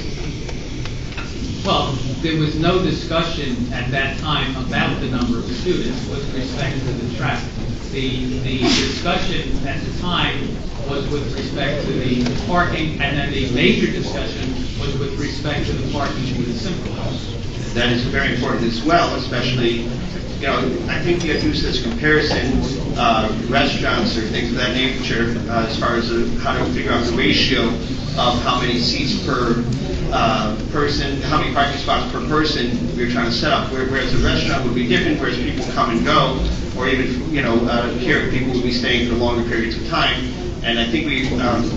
Well, there was no discussion at that time about the number of students with respect to the traffic. The discussion at the time was with respect to the parking, and then the major discussion was with respect to the parking with the Simcha Hall. That is very important as well, especially, I think we have used this comparison, restaurants or things of that nature, as far as how to figure out the ratio of how many seats per person, how many parking spots per person we're trying to set up. Whereas a restaurant would be different, whereas people come and go, or even, here people would be staying for longer periods of time. And I think we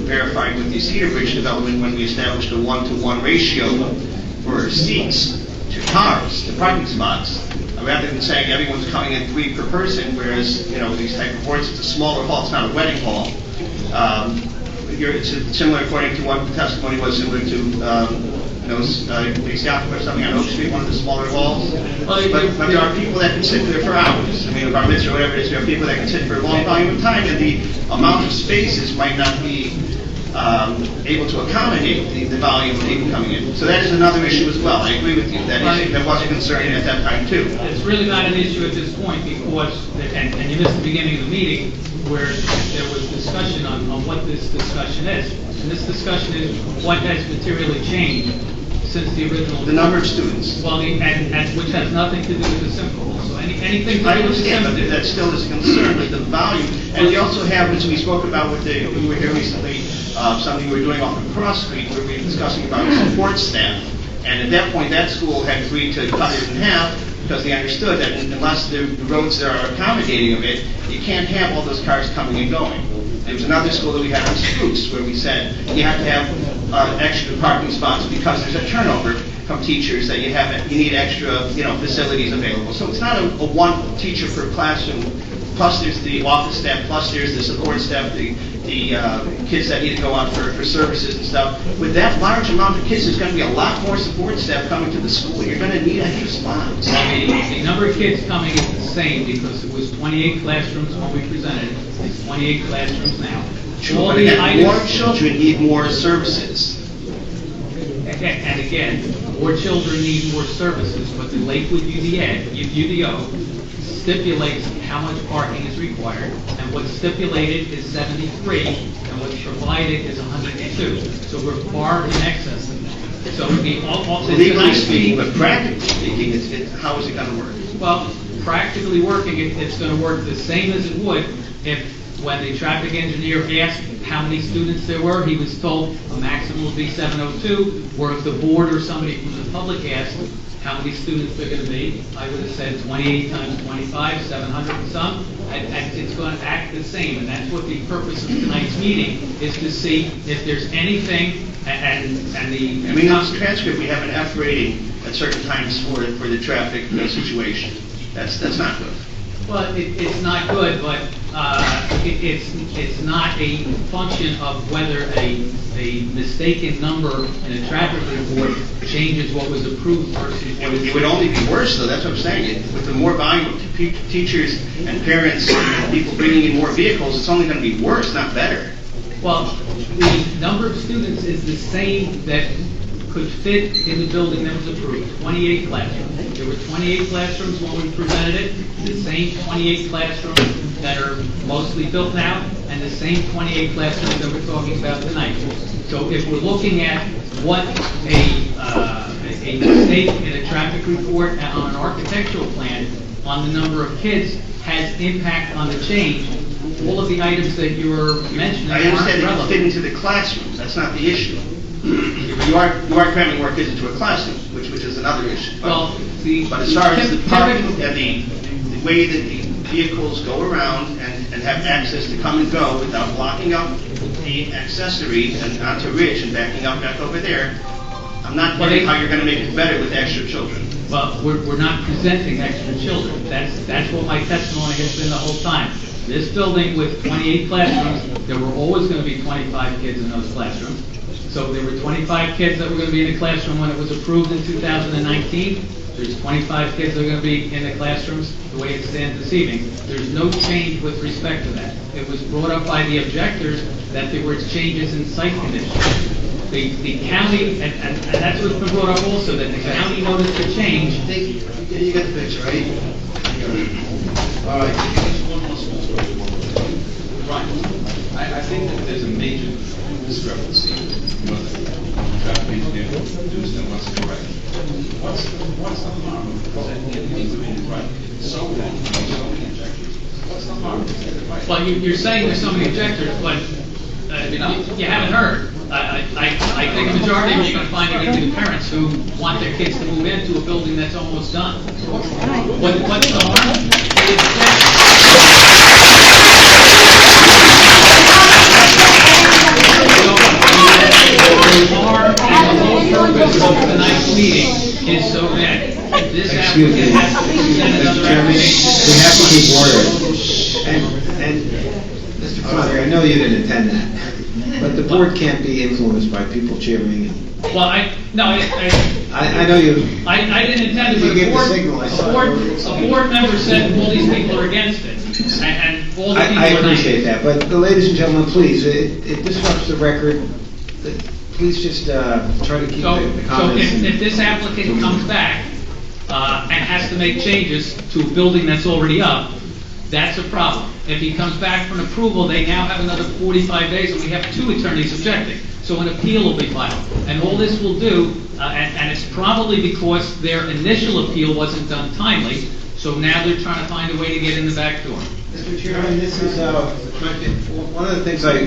verified with the Cedar Bridge development when we established a 1-to-1 ratio for seats to cars, to parking spots, rather than saying everyone's coming in 3 per person, whereas, these type of boards, it's a smaller hall, it's not a wedding hall. It's similar, according to what the testimony was, similar to, the South or something on Oak Street, one of the smaller halls. But there are people that can sit there for hours. I mean, bar mitzvah or whatever it is, there are people that can sit for a long volume of time, and the amount of spaces might not be able to accommodate the volume of people coming in. So that is another issue as well. I agree with you. That was a concern at that time too. It's really not an issue at this point because, and you missed the beginning of the meeting, where there was discussion on what this discussion is. And this discussion is what has materially changed since the original. The number of students. Well, and which has nothing to do with the Simcha Hall. So anything to do I with the understand, Simcha. but that still is a concern with the volume. And we also have, which we spoke about when we were here recently, something we were doing off of Cross Street, where we were discussing about support staff. And at that point, that school had agreed to cut it in half, because they understood that unless the roads there are accommodating of it, you can't have all those cars coming and going. There was another school that we had on Spruce where we said you have to have extra parking spots because there's a turnover from teachers that you need extra, facilities available. So it's not a one teacher per classroom. Plus there's the office staff, plus there's the support staff, the kids that need to go out for services and stuff. With that large amount of kids, there's going to be a lot more support staff coming to the school. You're going to need extra spots. The number of kids coming is the same because it was 28 classrooms when we presented it. It's 28 classrooms now. True, but again, more children need more services. And again, more children need more services, but the Lakewood UDO stipulates how much parking is required, and what's stipulated is 73, and what's provided is 102. So we're far in excess of that. So legally speaking, but practically speaking, how is it going to work? Well, practically working, it's going to work the same as it would if when the traffic engineer asked how many students there were, he was told a maximum would be 702, or if the board or somebody from the public asked how many students they're going to be, I would have said 28 times 25, 700 and some, and it's going to act the same, and that's what the purpose of tonight's meeting is, to see if there's anything, and the... I mean, in this transcript, we have an F rating at certain times for the traffic situation. That's not good. Well, it's not good, but it's not a function of whether a mistaken number in a traffic report changes what was approved versus what It would only be worse, though. That's what I'm saying. With the more volume of teachers and parents and people bringing in more vehicles, it's only going to be worse, not better. Well, the number of students is the same that could fit in the building that was approved, 28 classrooms. There were 28 classrooms when we presented it, the same 28 classrooms that are mostly built now, and the same 28 classrooms that we're talking about tonight. So if we're looking at what a mistake in a traffic report and on an architectural plan on the number of kids has impact on the change, all of the items that you were mentioning I aren't understand that relevant. you fit into the classrooms. That's not the issue. You are cramming more kids into a classroom, which is another issue. But as far as the parking and the way that the vehicles go around and have access to come and go without blocking up the accessory and onto Ridge and backing up back over there, I'm not getting how you're going to make it better with extra children. Well, we're not presenting extra children. That's what my testimony has been the whole time. This building with 28 classrooms, there were always going to be 25 kids in those classrooms. So there were 25 kids that were going to be in the classroom when it was approved in 2019. There's 25 kids that are going to be in the classrooms the way it stands this evening. There's no change with respect to that. It was brought up by the objectors that there were changes in site conditions. The county, and that's what's been brought up also, that the county noticed a change. You got the picture, right? All right. Right. I think that there's a major discrepancy in what the traffic engineer does and what's correct. What's the harm of presenting it doing it right? So many objectors. What's the harm of doing it right? Well, you're saying there's so many objectors, but you haven't heard. I think the majority of you are going to find it going to be the parents who want their kids to move into a building that's almost done. What's the harm? The harm and the whole purpose of tonight's meeting is so that this applicant has to present another application. We have to keep order. And Mr. Connery, I know you didn't intend that, but the board can't be influenced by people cheering. Well, I know you. I didn't intend it, but a board member said all these people are against it, and all the people I are appreciate that, but ladies and gentlemen, please, it disrupts the record. Please just try to keep the comments. So if this applicant comes back and has to make changes to a building that's already up, that's a problem. If he comes back for an approval, they now have another 45 days, and we have 2 attorneys objecting. So an appeal will be filed. And all this will do, and it's probably because their initial appeal wasn't done timely, so now they're trying to find a way to get in the back door. Mr. Chairman, this is one of the things I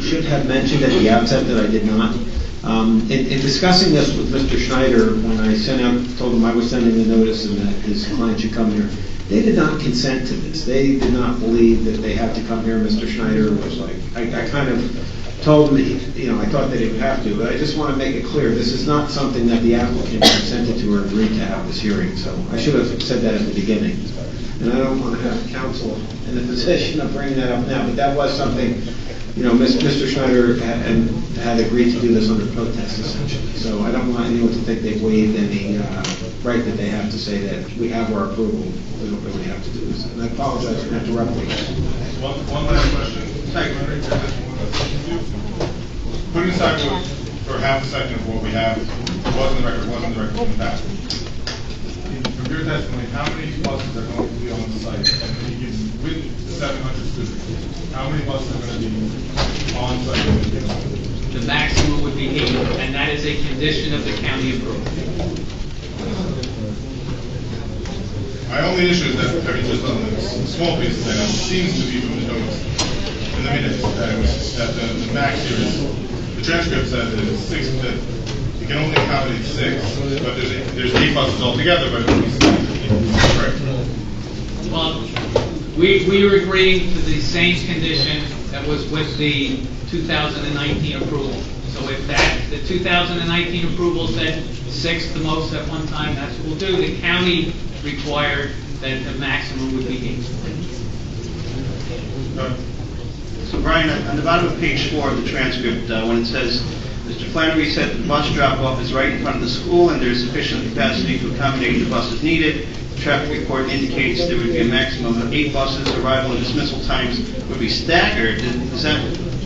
should have mentioned at the outset that I did not. In discussing this with Mr. Schneider, when I told him I was sending the notice and that his client should come here, they did not consent to this. They did not believe that they had to come here. Mr. Schneider was like, I kind of told him, I thought that he would have to, but I just want to make it clear, this is not something that the applicant consented to or agreed to have this hearing, so I should have said that at the beginning. And I don't want to have counsel in the position of bringing that up now, but that was something, Mr. Schneider had agreed to do this under protest, essentially. So I don't want anyone to think they've waived any right that they have to say that we have our approval. We don't really have to do this. And I apologize for interrupting. One last question. Putting aside for half a second of what we have, wasn't in the record in the past. From your testimony, how many buses are going to be on the site? And with the 700 students, how many buses are going to be on site? The maximum would be 8, and that is a condition of the county approval. My only issue is that, just on the small piece of that, it seems to be from the notes in the minutes that the max here is, the transcript says that it's 6, that you can only accommodate 6, but there's 8 buses altogether, but it's correct. Well, we are agreeing to the same condition that was with the 2019 approval. So if the 2019 approval said 6 the most at one time, that's what we'll do. The county required that the maximum would be 8. So Brian, on the bottom of page 4 of the transcript, when it says, Mr. Flannery said the bus drop-off is right in front of the school and there is sufficient capacity to accommodate the buses needed. The traffic report indicates there would be a maximum of 8 buses. Arrival and dismissal times would be staggered. Is that,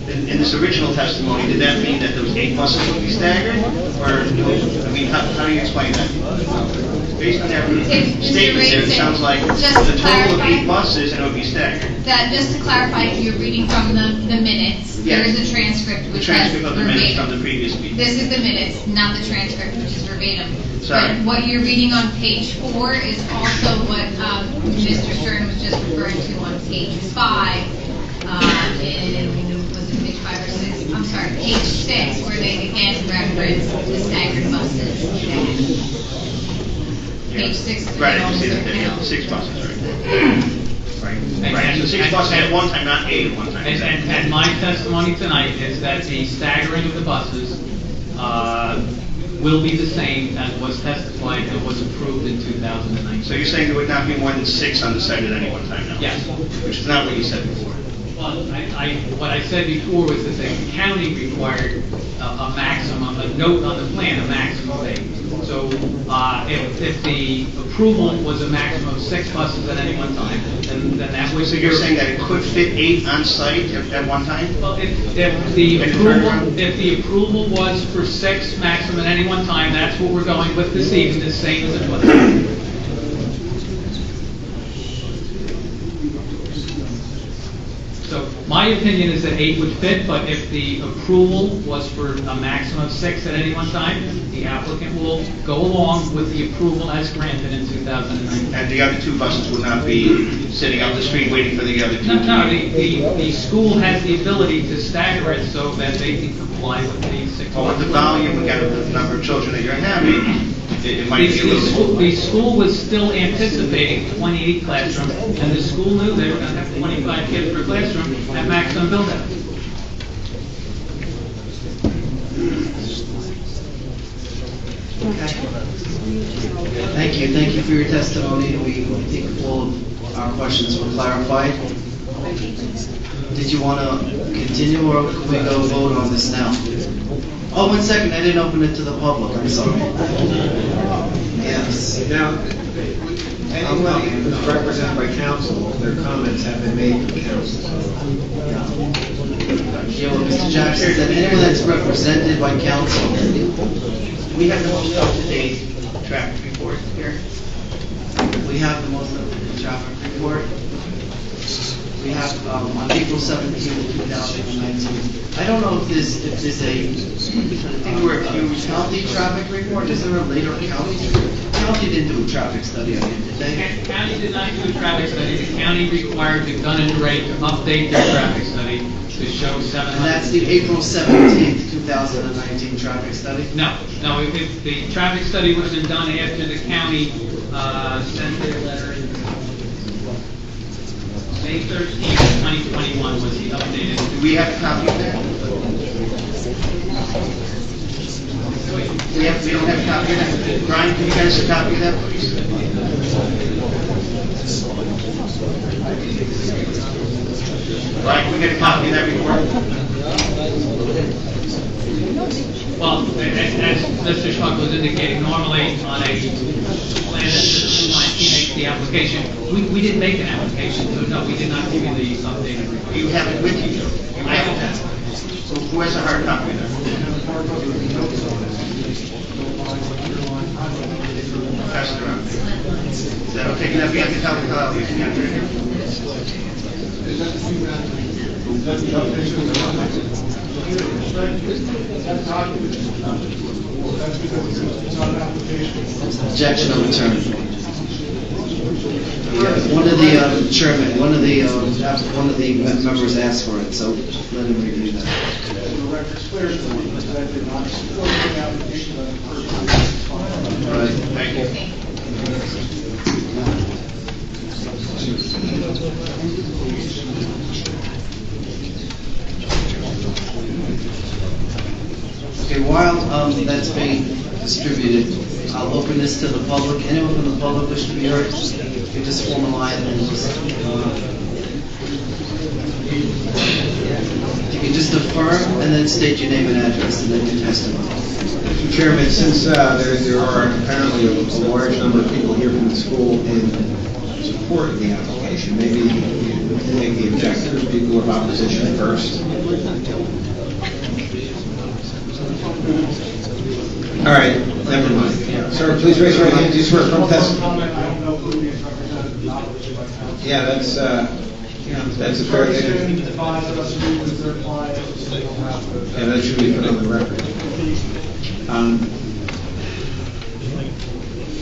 in this original testimony, did that mean that those 8 buses would be staggered? Or, how do you explain that? Based on that statement there, it sounds like a total of 8 buses and it would be staggered. That, just to clarify, if you're reading from the minutes, there is a transcript which has transcript of the minutes from the previous meeting. This is the minutes, not the transcript, which is verbatim. Sorry. But what you're reading on page 4 is also what Mr. Stern was just referring to on page 5. Was it page 5 or 6? I'm sorry, page 6, where they again reference the staggered buses. Page 6 of the Right, minutes. you see that there, 6 buses, right. So 6 buses at one time, not 8 at one time. And my testimony tonight is that the staggering of the buses will be the same as was testified and was approved in 2009. So you're saying there would not be more than 6 on the site at any one time now? Yes. Which is not what you said before. Well, what I said before was that the county required a maximum, a note on the plan, a maximum of 8. So if the approval was a maximum of 6 buses at any one time, then that was... So you're saying that it could fit 8 on site at one time? Well, if the approval was for 6 maximum at any one time, that's what we're going with this evening, the same as it was. So my opinion is that 8 would fit, but if the approval was for a maximum of 6 at any one time, the applicant will go along with the approval as granted in 2009. And the other 2 buses would not be sitting up the street waiting for the other 2? No, the school has the ability to stagger it so that they can comply with the 6 Well, with the volume, again, of the number of children that you're having, it might be a little... The school was still anticipating 28 classrooms, and the school knew they were going to have 25 kids per classroom at maximum build-out. Thank you for your testimony. We think all of our questions were clarified. Did you want to continue, or can we go vote on this now? Oh, 1 second, I didn't open it to the public, I'm sorry. Yes. Now, anyone who's represented by council, their comments have been made to council. Yeah, well, Mr. Jackson said anyone that's represented by council. We have the most up-to-date traffic report here. We have the most up-to-date traffic report. We have on April 17, 2019. I don't know if there's a county traffic report. Is there a later county? County didn't do a traffic study on it, did they? County did not do a traffic study. The county required the Gun and Ray to update their traffic study to show 700. And that's the April 17th, 2019 traffic study? No, if the traffic study would have been done after the county sent their letter in May 13th, 2021 was the updated. Do we have a copy of that? We don't have a copy of that. Brian, can you guys have a copy of that, please? Brian, can we get a copy of that report? Well, as Mr. Schmuck was indicating, normally on a plan that the client makes the application, we didn't make an application, so no, we did not give you the updated report. You have it with you? I have that. So who has a hard copy of that? Pass it around. Is that okay? Can I be at the top of the call? Objection overturned. One of the chairman, one of the members asked for it, so let him review that. The record's clear to me that I did not support the application of the person. Right. Thank you. Okay, while that's being distributed, I'll open this to the public. Anyone from the public wish to be heard? You just form a line and just... You can just affirm and then state your name and address and then your testimony. Mr. Chairman, since there are apparently a large number of people here from the school in support of the application, maybe you take the objectors, people of opposition first. All right, never mind. Sir, please raise your hand. Do you swear to affirm testimony? I don't know who is represented in opposition by counsel. Yeah, that's a fair thing. Advise us who is their client, so they don't have to. Yeah, that should be put on the record.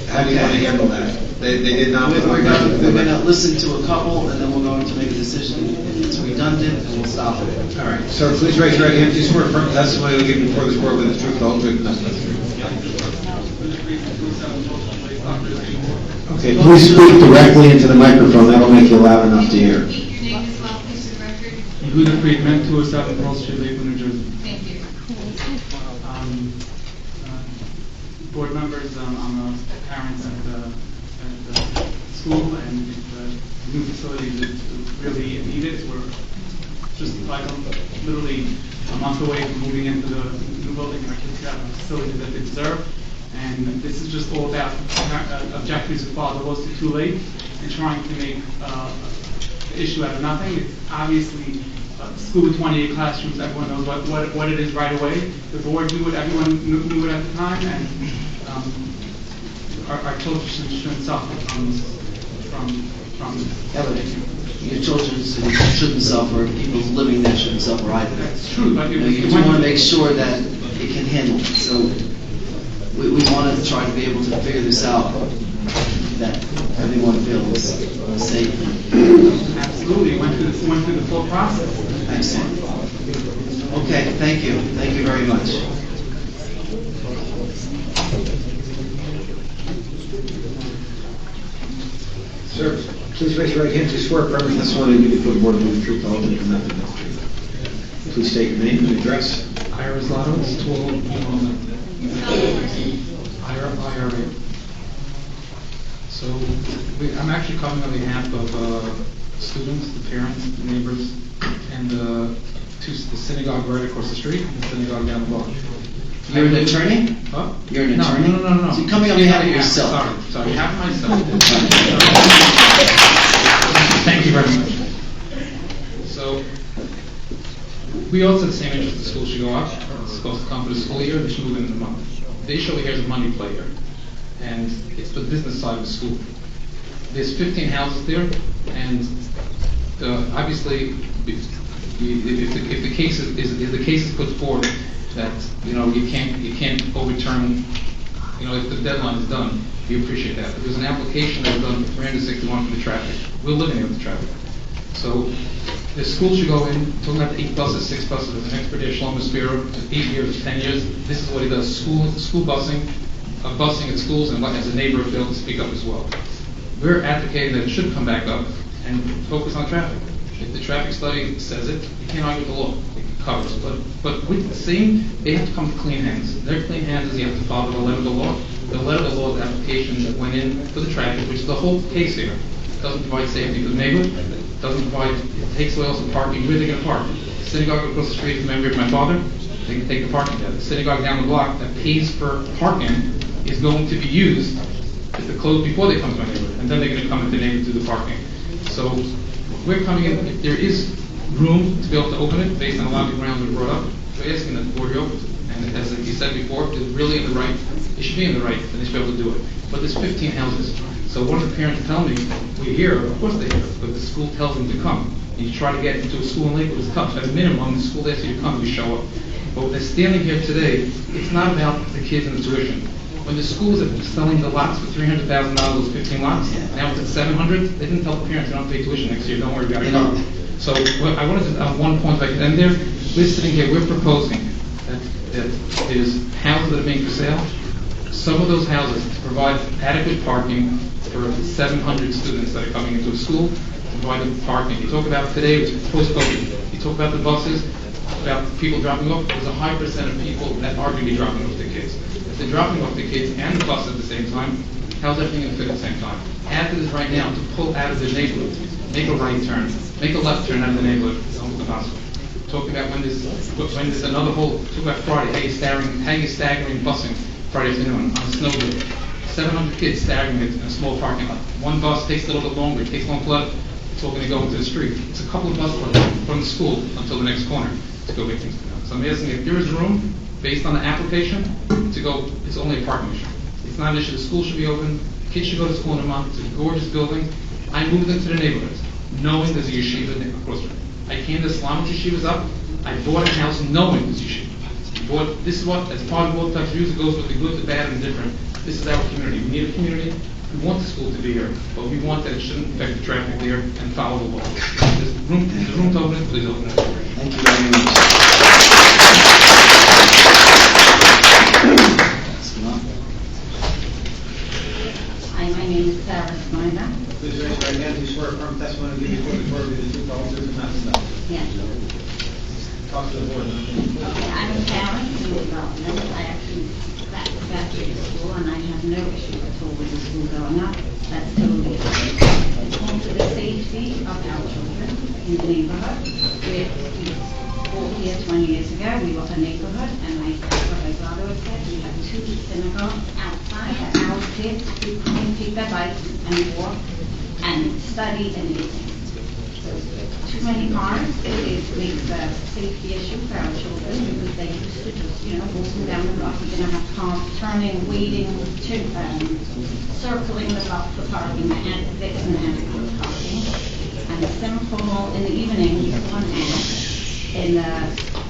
How do you want to handle that? They did not. We're going to listen to a couple and then we're going to make a decision. If it's redundant, and we'll stop it. All right. Sir, please raise your right hand. Do you swear to affirm testimony you'll give before this board with the truth, the whole truth, and nothing but the truth? Okay, please speak directly into the microphone. That'll make you loud enough to hear. Your name as well, please, for the record. Yehuda Friedman, 207 Pearl Street, Lakewood, New Jersey. Thank you. Board members, I'm a parent at the school, and the new facility is really needed. We're just like literally a month away from moving into the new building. Our kids have a facility that they deserve. And this is just all about objectives of father was too late and trying to make the issue out of nothing. It's obviously a school with 28 classrooms. Everyone knows what it is right away. The board knew it. Everyone knew it at the time. And our children shouldn't suffer from Your children shouldn't suffer, people living there shouldn't suffer either. That's true, but You do want to make sure that it can handle it. So we want to try to be able to figure this out, that everyone feels safe. Absolutely, went through the full process. Excellent. Okay, thank you. Thank you very much. Sir, please raise your right hand. Do you swear affirm testimony you give before the board with the truth, the whole truth, and nothing but the truth? Please state your name and address. Iris Lados, 12, IRA. So I'm actually coming on behalf of students, the parents, the neighbors, and the synagogue right across the street, and the synagogue down the block. You're an attorney? Huh? You're an attorney? No. So you're coming on behalf of yourself. Sorry, behalf of myself. Thank you very much. So, we all said the same age as the school should go up. It's supposed to come for the school year, they should move in a month. The issue over here is a money play here, and it's the business side of the school. There's 15 houses there, and obviously, if the case is put forward that you can't overturn, if the deadline is done, we appreciate that. But there's an application that was done for 361 for the traffic. We're living with the traffic, so The school should go in, talking about 8 buses, 6 buses, an expert there, Shlomo Spiro, 8 years, 10 years. This is what he does, school busing, busing at schools, and as a neighbor, be able to speak up as well. We're advocating that it should come back up and focus on traffic. If the traffic study says it, you can't argue with the law. It covers. But with the same, they have to come to clean hands. Their clean hands is you have to follow the letter of the law. The letter of the law is the application that went in for the traffic, which is the whole case here. It doesn't provide safety for the neighborhood. It doesn't provide, it takes away also parking. Where are they going to park? The synagogue across the street from the memory of my father, they can take the parking there. The synagogue down the block that pays for parking is going to be used if they're closed before they come to my neighborhood, and then they're going to come into the neighborhood to do the parking. So we're coming in, if there is room to be able to open it, based on a lot of the grounds that were brought up, we're asking that the board be open. And as you said before, if they're really in the right, it should be in the right, and they should be able to do it. But there's 15 houses. So one of the parents tell me, we're here, of course they're here, but the school tells them to come. And you try to get into a school in Lakewood, it's tough. At a minimum, the school asks you to come, you show up. But when they're standing here today, it's not about the kids and the tuition. When the schools are selling the lots for $300,000, those 15 lots, now it's at 700, they didn't tell the parents they don't pay tuition next year, don't worry about it. So I wanted to, one point if I could end there, we're sitting here, we're proposing that there's houses that are being for sale. Some of those houses provide adequate parking for 700 students that are coming into a school, provide them parking. You talk about today, which is post-COVID, you talk about the buses, about people dropping off, there's a high percent of people that are going to be dropping off their kids. If they're dropping off the kids and the bus at the same time, how's everything going to fit at the same time? Add to this right now to pull out of the neighborhood, make a right turn, make a left turn out of the neighborhood, it's almost impossible. Talk about when there's another whole, talk about Friday, how you staggering busing Friday afternoon on a snow day. 700 kids staggering it in a small parking lot. One bus takes a little bit longer, it takes long flood, it's all going to go into the street. It's a couple of buses from the school until the next corner to go make things done. So I'm asking if there is room, based on the application, to go, it's only a parking issue. It's not an issue, the school should be open, kids should go to school in a month, it's a gorgeous building. I moved into the neighborhood, knowing there's a yeshiva across the street. I came to Islamic yeshivas up, I bought a house knowing there's a yeshiva. This is what, as part of both types of views, it goes with the good, the bad, and the different. This is our community. We need a community. We want the school to be here, but we want that it shouldn't affect the traffic there and follow the law. There's room to open it, please open it. Thank you very much. Hi, my name is Sarah Snyder. Please raise your right hand. Do you swear affirm testimony to give before the board will be the truth, the whole truth, and nothing but the truth? Yes. Talk to the board. Okay, I'm a parent in development. I actually back to the school, and I have no issue at all with the school going up. That's totally fine. It's home to the safety of our children in the neighborhood. We bought here 20 years ago. We were a neighborhood, and like what my father would say, we had 2 synagogues outside that our kids could come and take their bikes and walk and study and everything. Too many cars, it makes a safety issue for our children because they used to just, walking down the block, you're going to have cars turning, waiting, circling the block for parking, and there isn't adequate parking. And simple, in the evening, you saw an ad in the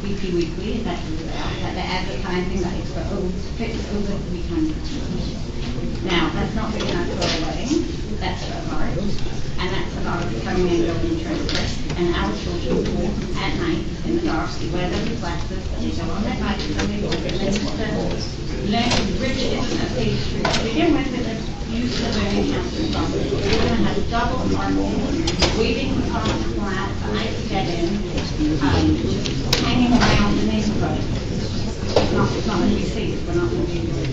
BP Weekly that was out, that they're advertising that it's for fits over 300 children. Now, that's not big enough for a wedding, that's for a bar, and that's a lot of coming and going transit. And our children walk at night in the dark, they wear those glasses, they go on their bikes, and they walk, and then Rich isn't a safe street. To begin with, it used to learning how to cross. We're going to have double parking, waiting for cars to pull out, for ice to get in, hanging around the neighborhood. It's not going to be safe. We're not going to be able to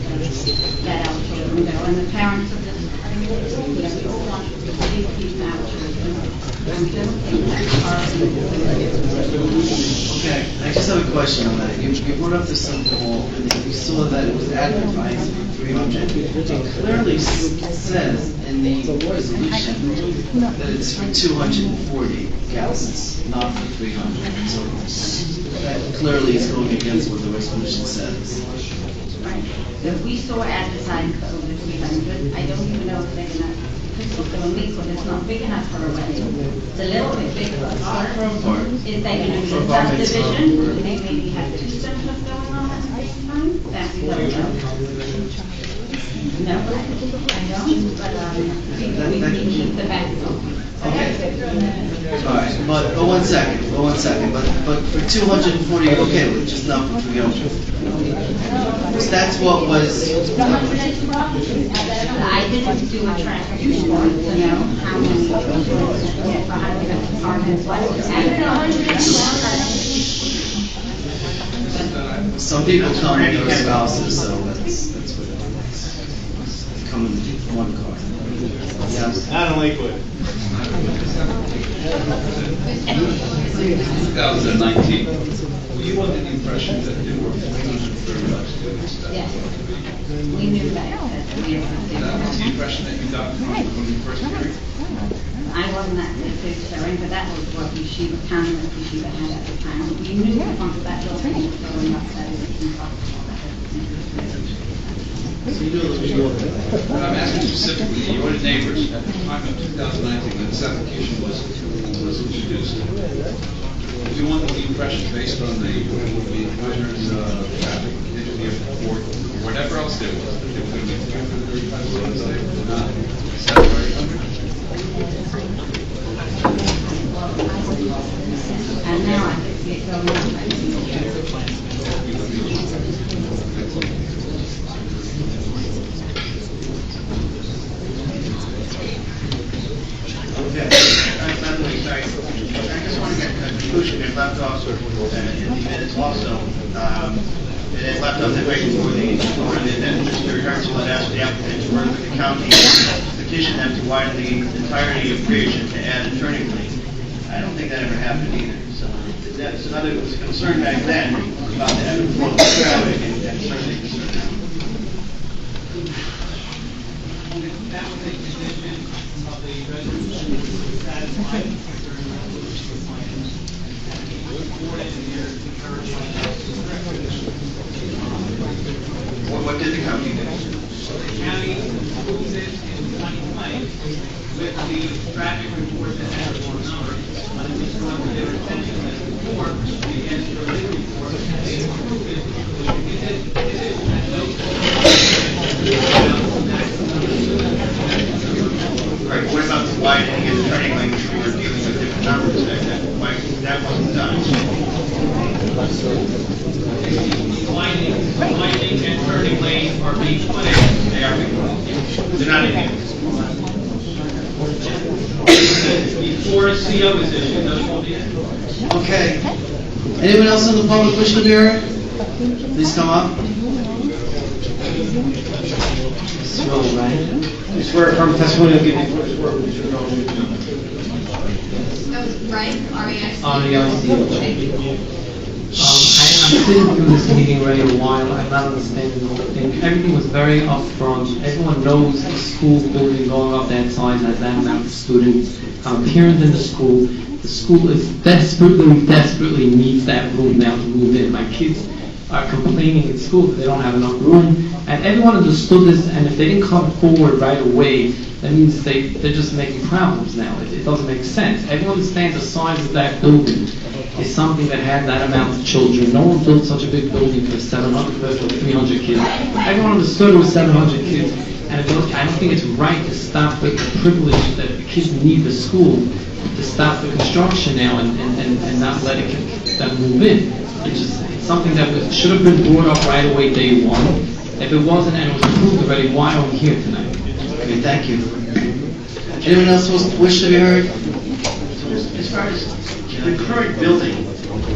let our children go. And the parents of this, we all want to safety our children. And we don't think Okay, I just have a question on that. You brought up the Simcha Hall, and you saw that it was advertised for 300. It clearly says in the resolution that it's for 240 gallons, not for 300. So that clearly is going against what the resolution says. Right. So we saw advertising for over 300. I don't even know if they're going to. It's not big enough for a wedding. It's a little bit big for a bar. Is they going to be a subdivision? Do they maybe have 2 symptoms going on at the same time? That we don't know. No, I don't. But we keep the back open. Okay. All right, but one second, but for 240, you're okay with just not for 300? Because that's what was. I didn't do a traffic report to know how many for how apartments, Some people come with their spouses, so that's what it is. Come in one car. Yes. Not in Lakewood. 2019, were you under the impression that there were 435 students? Yes. We knew that. That was the impression that you got from the first hearing? I wasn't at the fifth hearing, but that was what Yeshiva, Township Yeshiva had at the time. We knew that once that building was going up, that it was impossible. But I'm asking specifically, your neighbors at the time of 2019, when this application was introduced, do you want the impression based on the advisor's traffic engineer report, or whatever else there was, that there were going to be 335 students there, not 700 or 800? And now I see it going up. Okay, by the way, sorry, I just want to get a conclusion. It left off in the minutes also. It left off that right before then Mr. Herzl had asked the applicant to work with the county to petition them to widen the entirety of Bridge and to add a turning lane. I don't think that ever happened either. So that's another was a concern back then about the ebb and flow of traffic, and certainly a concern now. That was a condition of the resolution which was satisfied during the resolution plans. And he reported in there What did the county do? The county approved it in 2020 with the traffic report that had a more number. But it was brought to their attention that before we get to the report, they approved it, it is no. Right, what about the widening and the turning lane, which we were dealing with different numbers back then? Why that wasn't done? Widening and turning lane are being put in. They are being put in. They're not in here. Before a CO is issued, those will be in. Okay. Anyone else in the public wish to be heard? Please come up. Swell, right? I swear from testimony I'll give you first word. That was right, R-E-I-C. I'm sitting through this meeting already a while. I'm not understanding the whole thing. Everything was very upfront. Everyone knows the school building going up that size has that amount of students. Parents in the school. The school is desperately needs that room now to move in. My kids are complaining at school that they don't have enough room. And everyone understood this, and if they didn't come forward right away, that means they're just making problems now. It doesn't make sense. Everyone understands the size of that building is something that had that amount of children. No one built such a big building for 700 or 300 kids. Everyone understood it was 700 kids. And I don't think it's right to stop the privilege that the kids need the school to stop the construction now and not let them move in. It's something that should have been brought up right away day one. If it wasn't and it was approved already, why are we here tonight? Okay, thank you. Anyone else wish to be heard? As far as the current building,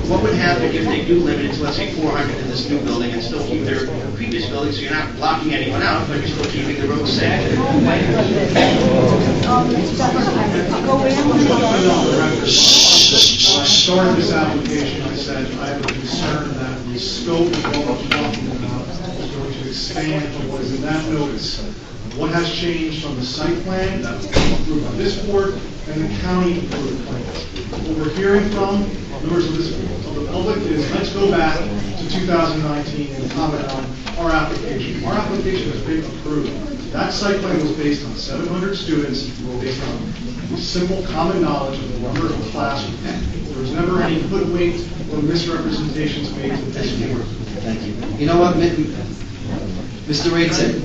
what would happen if they do limit it to, let's say, 400 in this new building and still keep their previous building, so you're not blocking anyone out, but you're still keeping the road safe? I started this application, I said, I have a concern that the scope of what we're talking about is going to expand from what is in that notice. What has changed from the site plan that was approved by this board and the county approved plans. What we're hearing from members of the public is, let's go back to 2019 and comment on our application. Our application has been approved. That site plan was based on 700 students, based on simple common knowledge of the number of classrooms. There was never any hoodwinked or misrepresentations made to this board. Thank you. You know what, Mr. Raitzig?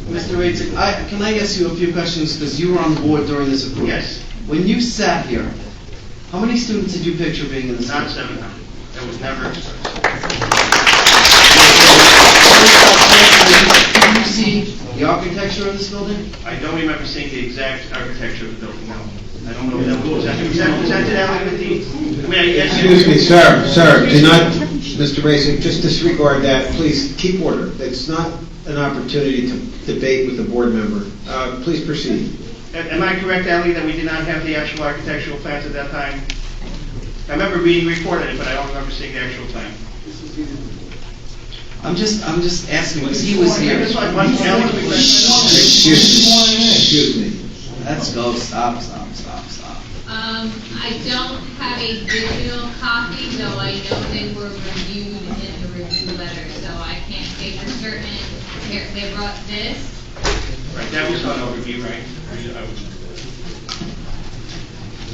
Mr. Raitzig, can I ask you a few questions, because you were on the board during this approval? Yes. When you sat here, how many students did you picture being in the school? Not 700. That was never expressed. Did you see the architecture of this building? I don't remember seeing the exact architecture of the building, no. I don't know if that was presented out with the, Excuse me, sir, do not, Mr. Mason, just disregard that. Please keep order. It's not an opportunity to debate with a board member. Please proceed. Am I correct, Ali, that we did not have the actual architectural plans at that time? I remember reading a report on it, but I don't remember seeing the actual plan. I'm just asking because he was here. Excuse me. Let's go. Stop. I don't have a digital copy, though I know they were reviewed in the review letter, so I can't say for certain. Here, they brought this. Right, that was on overview, right?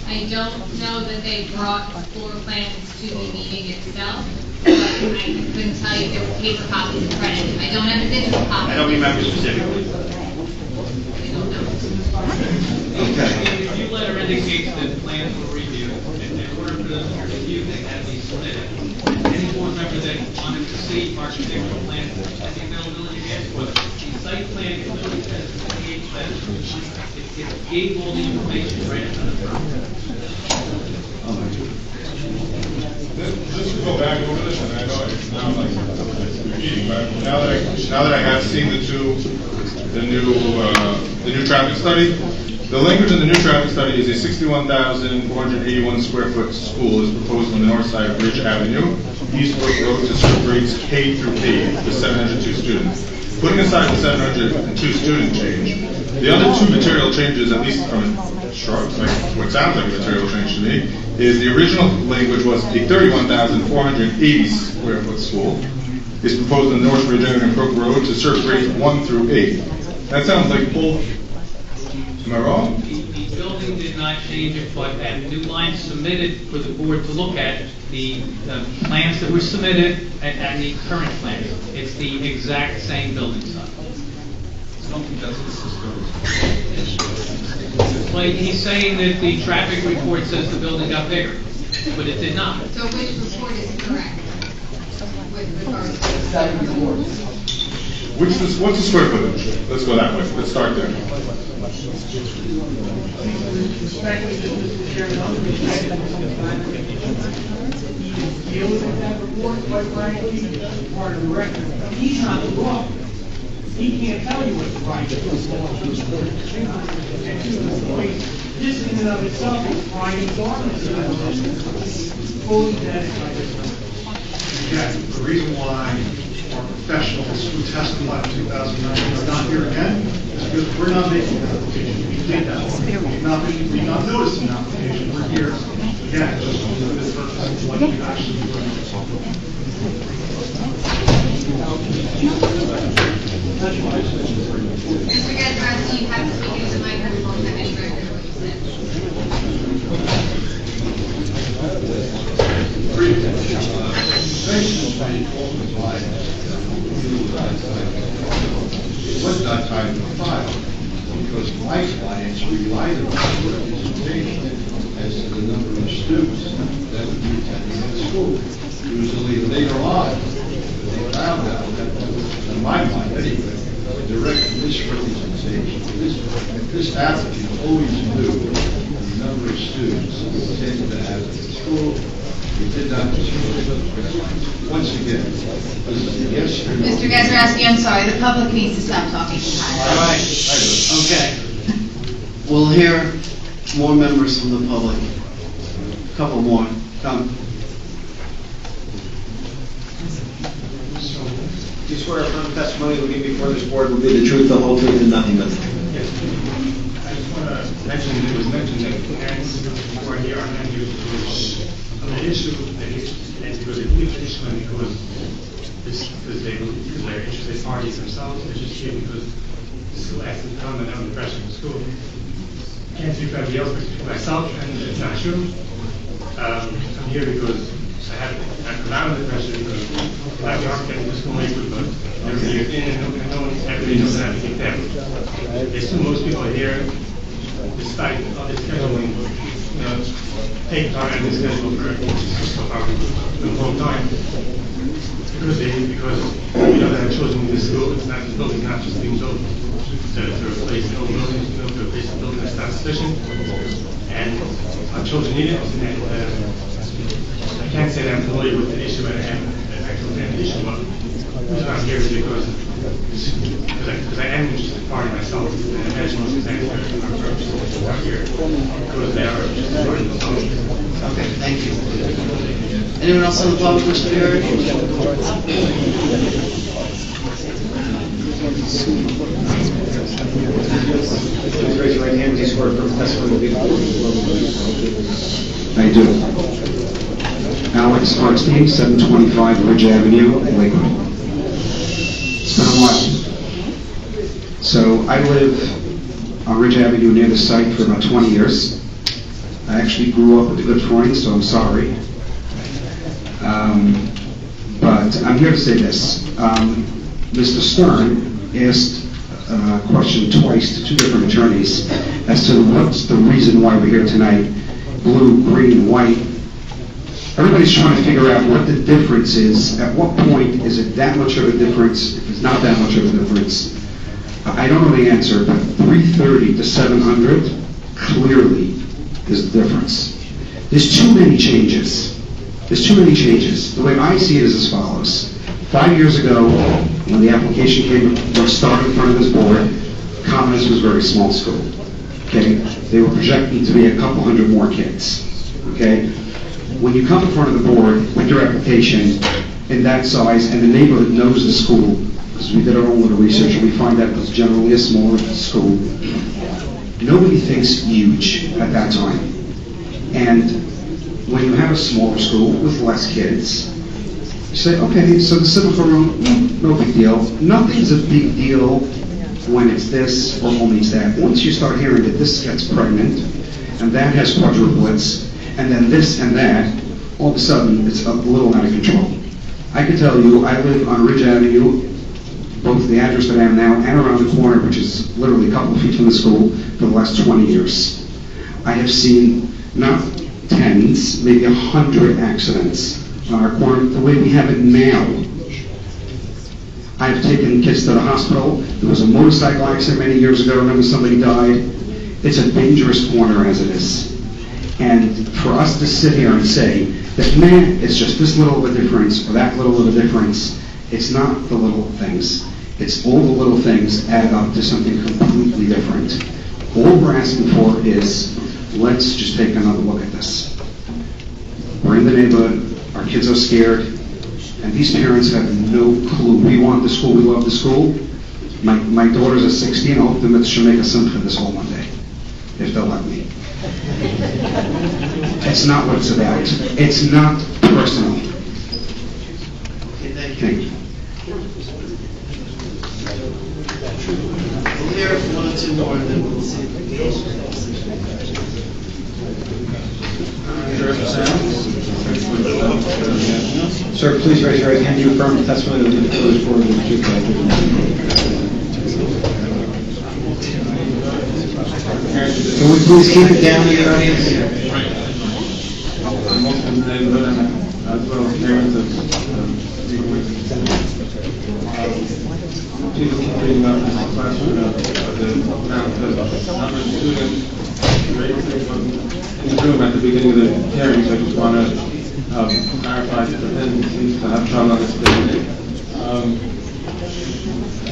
I don't know that they brought floor plans to the meeting itself, but I couldn't tell you if there were paper copies in front of me. I don't have a digital copy. I don't remember specifically. I don't know. Okay. The review letter indicates that plans were reviewed, and in order for them to be reviewed, they had to be submitted. Any board member that wanted to see architectural plans had the availability to ask for them. The site plan clearly says 28 bedrooms. It gave all the information right in front of them. Just to go back over this, and I know it's now like repeating, but now that I have seen the new traffic study, the language in the new traffic study is a 61,481 square foot school is proposed on the north side of Ridge Avenue, East Brook Road to serve grades K through 8 with 702 students. Putting aside the 702 student change, the other two material changes, at least from what sounds like a material change to me, is the original language was a 31,480 square foot school is proposed on the North Ridge Avenue and Brook Road to serve grades 1 through 8. That sounds like both. Am I wrong? The building did not change it, but at new lines submitted for the board to look at, the plans that were submitted and the current plans, it's the exact same building size. Like he's saying that the traffic report says the building got bigger, but it did not. So which report is correct? With regards to What's the square footage? Let's go that way. Let's start there. Deal with that report, quite frankly, part of the record. He's not the law. He can't tell you what the right is. And to the point, this in and of itself is Brian Dartmouth. Fully dedicated. Again, the reason why our professionals who testified in 2009 are not here again is because we're not making an application. We did that. We've not noticed an application. We're here again just for this purpose of what we actually do. Mr. Gazarovski, you have to speak into the microphone, have any record of what you said. It was not tied to the file, because my clients relied on presentation as to the number of students that would be attending that school. Usually later on, they found out that, in my mind anyway, direct misrepresentation. This applicant always knew the number of students who attended that school. We did not disclose those. Once again, this is a yes or no. Mr. Gazarovski, I'm sorry, the public needs to stop talking. All right. Okay. We'll hear more members from the public. A couple more. Come. Do you swear affirm the testimony you'll give before this board will be the truth, the whole truth, and nothing but the truth? Yes. I just want to mention, it was mentioned that parents who are here are not here on the issue, and it was a huge issue because they're interested parties themselves. They're just here because the school asked them to come and they're under pressure from the school. I can't speak for everybody else, but for myself, and it's not true. I'm here because I'm under pressure because I'm the architect of the school in Lakewood, but everybody in and no one, everybody knows that I think that. They assume most people are here despite of the scheduling, take time and the schedule for so far a long time. Because we know that our children in this school, it's not, the building's not just being built to replace the old buildings, to replace the building that's not sufficient. And our children need it, and I can't say that I'm familiar with the issue at hand, the issue of the reason I'm here is because I am interested in party myself, and I imagine most of the things are here because they are just part of the song. Okay, thank you. Anyone else on the public wish to be heard? Please raise your right hand. Do you swear affirm the testimony will be the truth? I do. Alex Hartstein, 725 Ridge Avenue, Lakewood. It's been a while. So I live on Ridge Avenue near the site for about 20 years. I actually grew up with a good friend, so I'm sorry. But I'm here to say this. Mr. Stern asked a question twice to two different attorneys as to what's the reason why we're here tonight. Blue, green, white. Everybody's trying to figure out what the difference is. At what point is it that much of a difference? If it's not that much of a difference, I don't know the answer, but 330 to 700, clearly there's a difference. There's too many changes. There's too many changes. The way I see it is as follows. 5 years ago, when the application started in front of this board, Commons was a very small school. Okay? They were projecting to be a couple hundred more kids. Okay? When you come in front of the board with your application in that size, and the neighborhood knows the school, because we did our own little research, and we find that it's generally a smaller school, nobody thinks huge at that time. And when you have a smaller school with less kids, you say, okay, so the Simcha room, no big deal. Nothing's a big deal when it's this or only it's that. Once you start hearing that this gets pregnant, and that has quadruplets, and then this and that, all of a sudden it's a little out of control. I can tell you, I live on Ridge Avenue, both the address that I am now and around the corner, which is literally a couple of feet from the school, for the last 20 years. I have seen not tens, maybe 100 accidents on our corner, the way we have it now. I've taken kids to the hospital. There was a motorcycle accident many years ago. I remember somebody died. It's a dangerous corner as it is. And for us to sit here and say that, man, it's just this little of a difference or that little of a difference, it's not the little things. It's all the little things add up to something completely different. All we're asking for is, let's just take another look at this. We're in the neighborhood, our kids are scared, and these parents have no clue. We want the school, we love the school. My daughters are 16, I hope the Mitzvah should make a Simcha this whole one day, if they'll let me. It's not what it's about. It's not personal. Okay, thank you. We'll hear one or two more, and then we'll see if we can Sir, please raise your right hand. You affirm the testimony that will be the truth for the truth. Can we please keep it down in the audience? I'm also in the neighborhood, and as well as parents of people keep bringing up this question of the amount of number of students. It wasn't in the room at the beginning of the hearing, so I just want to clarify for him. He seems to have trouble understanding.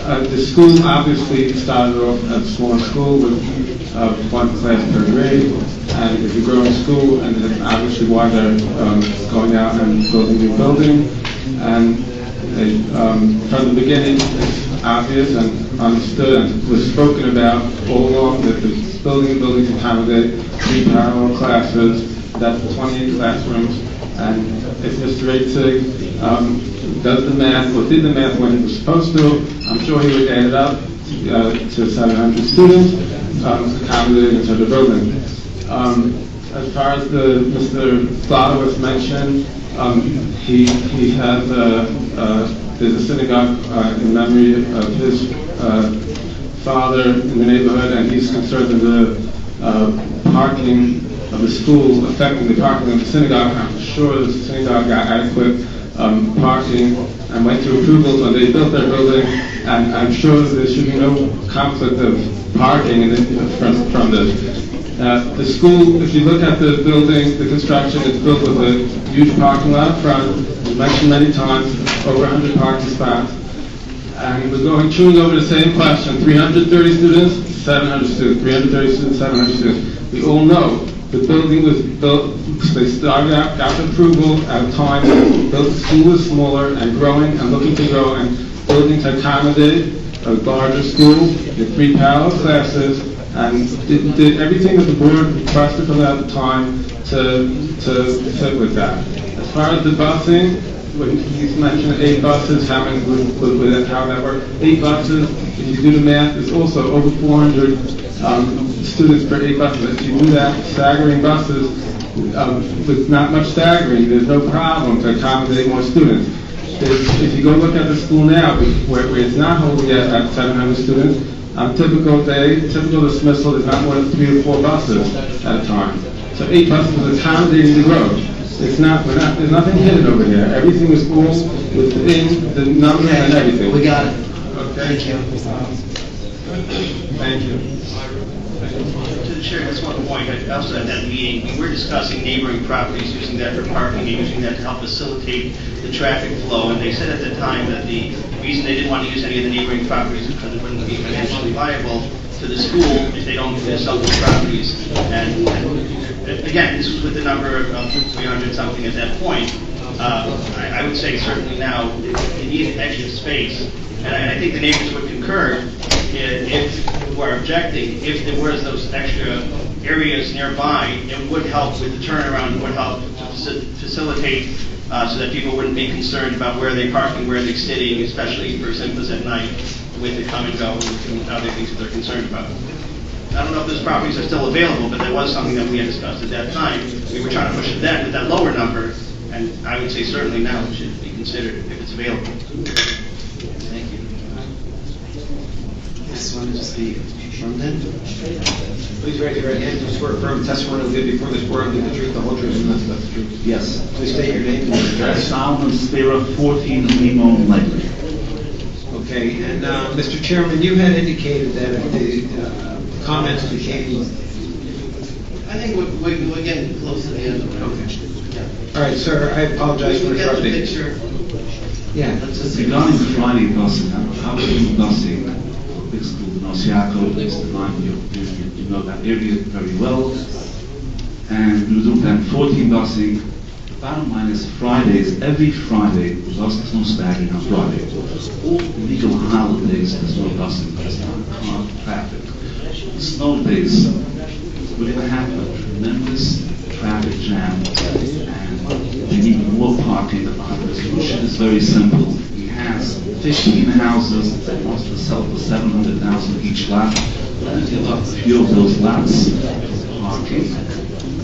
The school obviously started off as a small school with one class per grade, and if you grow in school, and that's obviously why they're going out and building a new building. And from the beginning, it's obvious and understood and was spoken about all along that the building to accommodate 3 parallel classes, that's 28 classrooms, and if Mr. Reitzig does the math, or did the math when he was supposed to, I'm sure he would add it up to 700 students, accommodated into the building. As far as Mr. Slaughter was mentioned, he has there's a synagogue in memory of his father in the neighborhood, and he's concerned that parking of the school affecting the parking of the synagogue. I'm sure the synagogue got adequate parking and went through approvals when they built their building, and I'm sure there should be no conflict of parking from this. The school, if you look at the building, the construction, it's built with a huge parking lot up front. We mentioned many times, over 100 parking spots. And we're chewing over the same question, 330 students, 700 students, 330 students, 700 students. We all know the building was built, they started out, got the approval at a time when the school was smaller and growing and looking to grow, and building to accommodate a larger school with 3 parallel classes, and did everything that the board requested from them at the time to fit with that. As far as the busing, when he's mentioned 8 buses, how that works. 8 buses, if you do the math, is also over 400 students per 8 buses. If you do that, staggering buses, with not much staggering, there's no problem to accommodate more students. If you go look at the school now, where it's not holding at 700 students, typical dismissal, there's not more than 3 or 4 buses at a time. So 8 buses is accommodating the growth. There's nothing hidden over here. Everything is all within the numbers and everything. We got it. Okay. Thank you. To the chair, just one point. Also at that meeting, we were discussing neighboring properties, using that for parking and using that to help facilitate the traffic flow. And they said at the time that the reason they didn't want to use any of the neighboring properties is because it wouldn't be financially viable to the school if they don't sell those properties. And again, this was with the number of 300 something at that point. I would say certainly now it needed extra space. And I think the neighbors would concur if we're objecting, if there was those extra areas nearby, it would help with the turnaround, it would help to facilitate so that people wouldn't be concerned about where they're parking, where they're sitting, especially for Simchas at night with the come and go and other things that they're concerned about. I don't know if those properties are still available, but that was something that we had discussed at that time. We were trying to push it then with that lower number, and I would say certainly now it should be considered if it's available. Thank you. This one just be confirmed in. Please raise your right hand. Do you swear affirm testimony will give before this board and the truth, the whole truth, and nothing but the truth? Yes. Please state your name and your address. Solomon Spira, 14 Limon Lake. Okay, and Mr. Chairman, you had indicated that if the comments became... I think we're getting close to the end of it. Okay. Yeah. All right, sir, I apologize for We get the interrupting. picture. Yeah. Let's just Regarding the Friday busing, how we do busing, big school, Nosiako, next to mine, you know that area very well. And we do plan 14 busing. The bottom line is Fridays, every Friday, there's no staggering on Friday. All legal holidays, there's no busing, there's not car traffic. Snow days, we're going to have a tremendous traffic jam, and we need more parking. The solution is very simple. He has 15 houses that wants to sell for $700,000 each lot. We're going to give up a few of those lots for parking,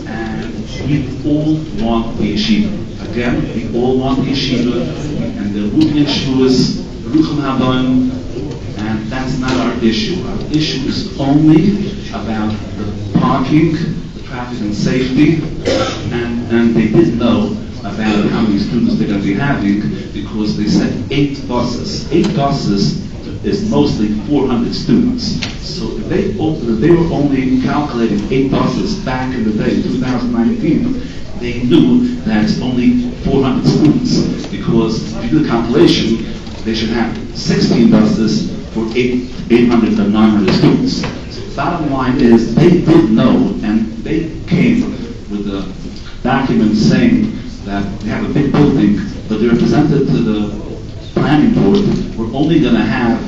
and we all want the yeshiva. Again, we all want the yeshiva, and the Ruben Shuas, Rucham Habayim, and that's not our issue. Our issue is only about the parking, the traffic and safety, and they didn't know about how many students they're going to be having because they said 8 buses. 8 buses is mostly 400 students. So if they were only calculating 8 buses back in the day, 2019, they knew that it's only 400 students because if you do the calculation, they should have 16 buses for 800 to 900 students. So the bottom line is they did know, and they came with a document saying that they have a big building, but they're presented to the planning board, we're only going to have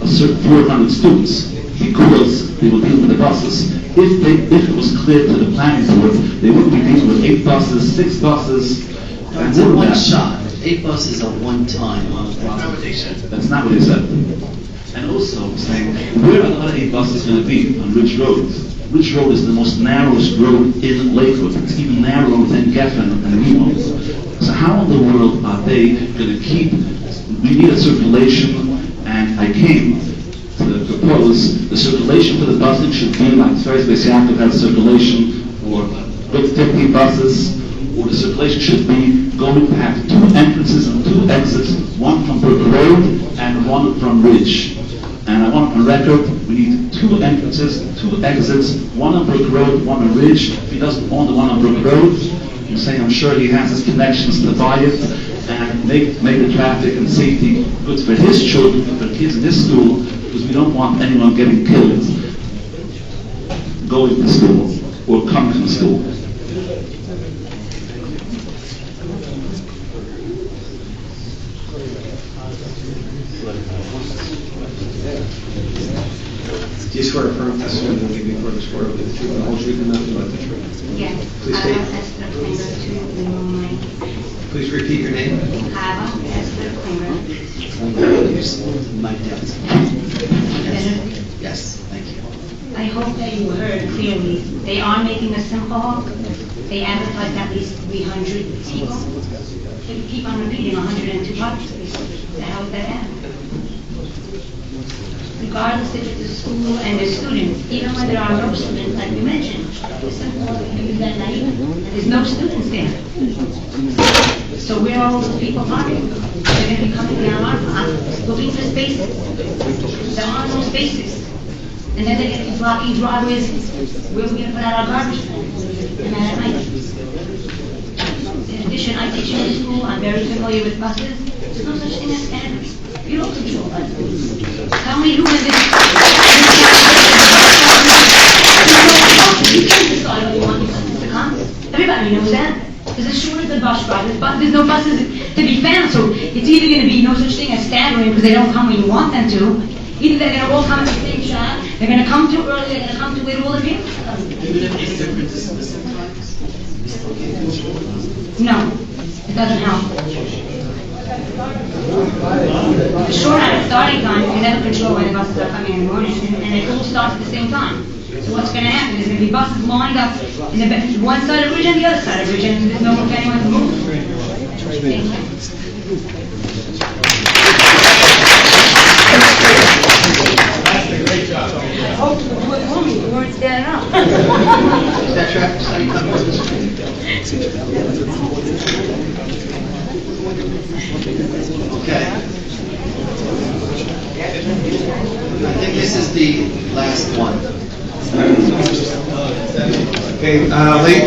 a certain 400 students because they were dealing with the buses. If it was clear to the planning board, they wouldn't be dealing with 8 buses, 6 buses. That's a one shot. 8 buses at one time on the That's not what they said. That's not what they said. And also saying, where are the other 8 buses going to be? On Ridge Road. Ridge Road is the most narrowest road in Lakewood. It's even narrower than Geffen and Remo. So how in the world are they going to keep, we need a circulation, and I came to propose, the circulation for the busing should be like Ferris Yaakov has circulation for with 50 buses, or the circulation should be going to have 2 entrances and 2 exits, one from Brook Road and one from Ridge. And I want on record, we need 2 entrances, 2 exits, one on Brook Road, one on Ridge. If he doesn't own the one on Brook Road, I'm saying I'm sure he has his connections to buy it and make the traffic and safety good for his children, for the kids in his school, because we don't want anyone getting killed going to school or coming from school. Do you swear a firm testimony you will give before this board will be the truth, the whole truth, and nothing but the truth? Yes. Please state. Esther Klinger, 2 Illinois. Please repeat your name. Esther Klinger. Mike Downs. Yes, thank you. I hope that you heard clearly. They are making a Simcha Hall. They advertised at least 300 people. They keep on repeating 102 bucks. The hell is that at? Regardless if it's a school and there's students, even when there are no students, like we mentioned, the Simcha Hall can use that night, and there's no students there. So where are all those people parking? They're going to be coming down our block, looking for spaces. There are no spaces. And then they're going to be blocking driveways where we're going to put out our garbage. And then at night. In addition, I teach in a school, I'm very familiar with buses. There's no such thing as standards. You don't control buses. Tell me who in this... You can't decide whether you want your buses to come. Everybody knows that. There's a shortage of bus drivers, but there's no buses to be found, so it's either going to be no such thing as staggering because they don't come when you want them to, either they're going to all come at the same shot, they're going to come too early, they're going to come too late, all the people. Even if it's different dismissal times? No, it doesn't help. The short starting time, you never control when the buses are coming in the morning, and it all starts at the same time. So what's going to happen? There's going to be buses lined up in the one side of the bridge and the other side of the bridge, and there's no one for anyone to move. Thank you. That's a great job. I hope you would for me. You weren't standing up. Is that traffic study coming? Okay. I think this is the last one. Okay,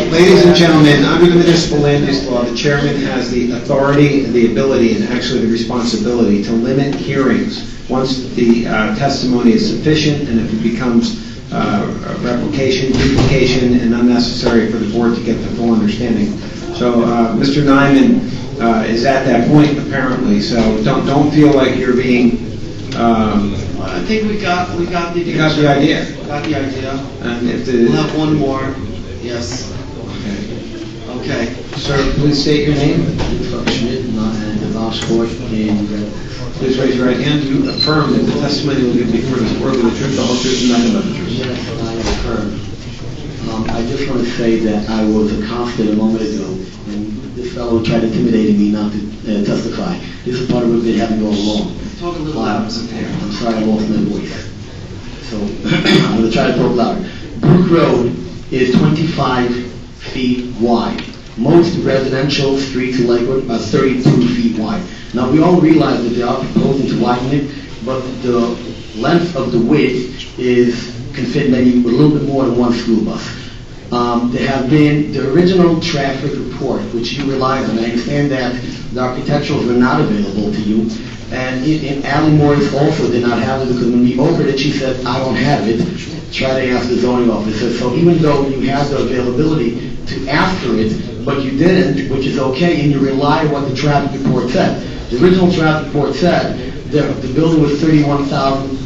ladies and gentlemen, under the municipal land use law, the chairman has the authority, the ability, and actually the responsibility to limit hearings once the testimony is sufficient and if it becomes replication, duplication, and unnecessary for the board to get the full understanding. So Mr. Nyman is at that point apparently. So don't feel like you're being. I think we got the You got the idea. Got the idea. And if We'll have one more. Yes. Okay. Sir, please state your name. Schmidt, and the last court in. Please raise your right hand. Do you affirm that the testimony will give before this board the truth, the whole truth, and nothing but the truth? Yes, I affirm. I just want to say that I was accosted a moment ago, and this fellow tried intimidating me not to testify. This is part of what we've been having all along. Talk a little louder. I'm sorry, I lost my voice. So I'm going to try to talk louder. Brook Road is 25 feet wide. Most residential streets in Lakewood are 32 feet wide. Now, we all realize that they are proposing to widen it, but the length of the width can fit maybe a little bit more than one school bus. There have been the original traffic report, which you relied on. I understand that the architecturals were not available to you. And Allie Morris also did not have it because when we opened it, she said, I don't have it. Try to ask the zoning officer. So even though you have the availability to ask for it, but you didn't, which is okay, and you rely on what the traffic report said. The original traffic report said that the building was 31,000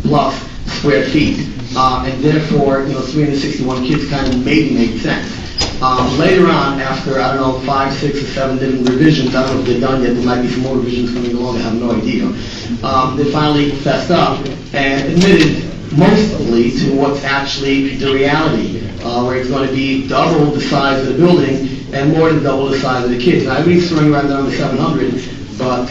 plus square feet. And therefore, 361 kids kind of maybe made sense. Later on, after, 5, 6, or 7 different revisions, I don't know if they're done yet, there might be some more revisions coming along, I have no idea. They finally fessed up and admitted mostly to what's actually the reality, where it's going to be double the size of the building and more than double the size of the kids. Now, everybody's throwing around down to 700, but but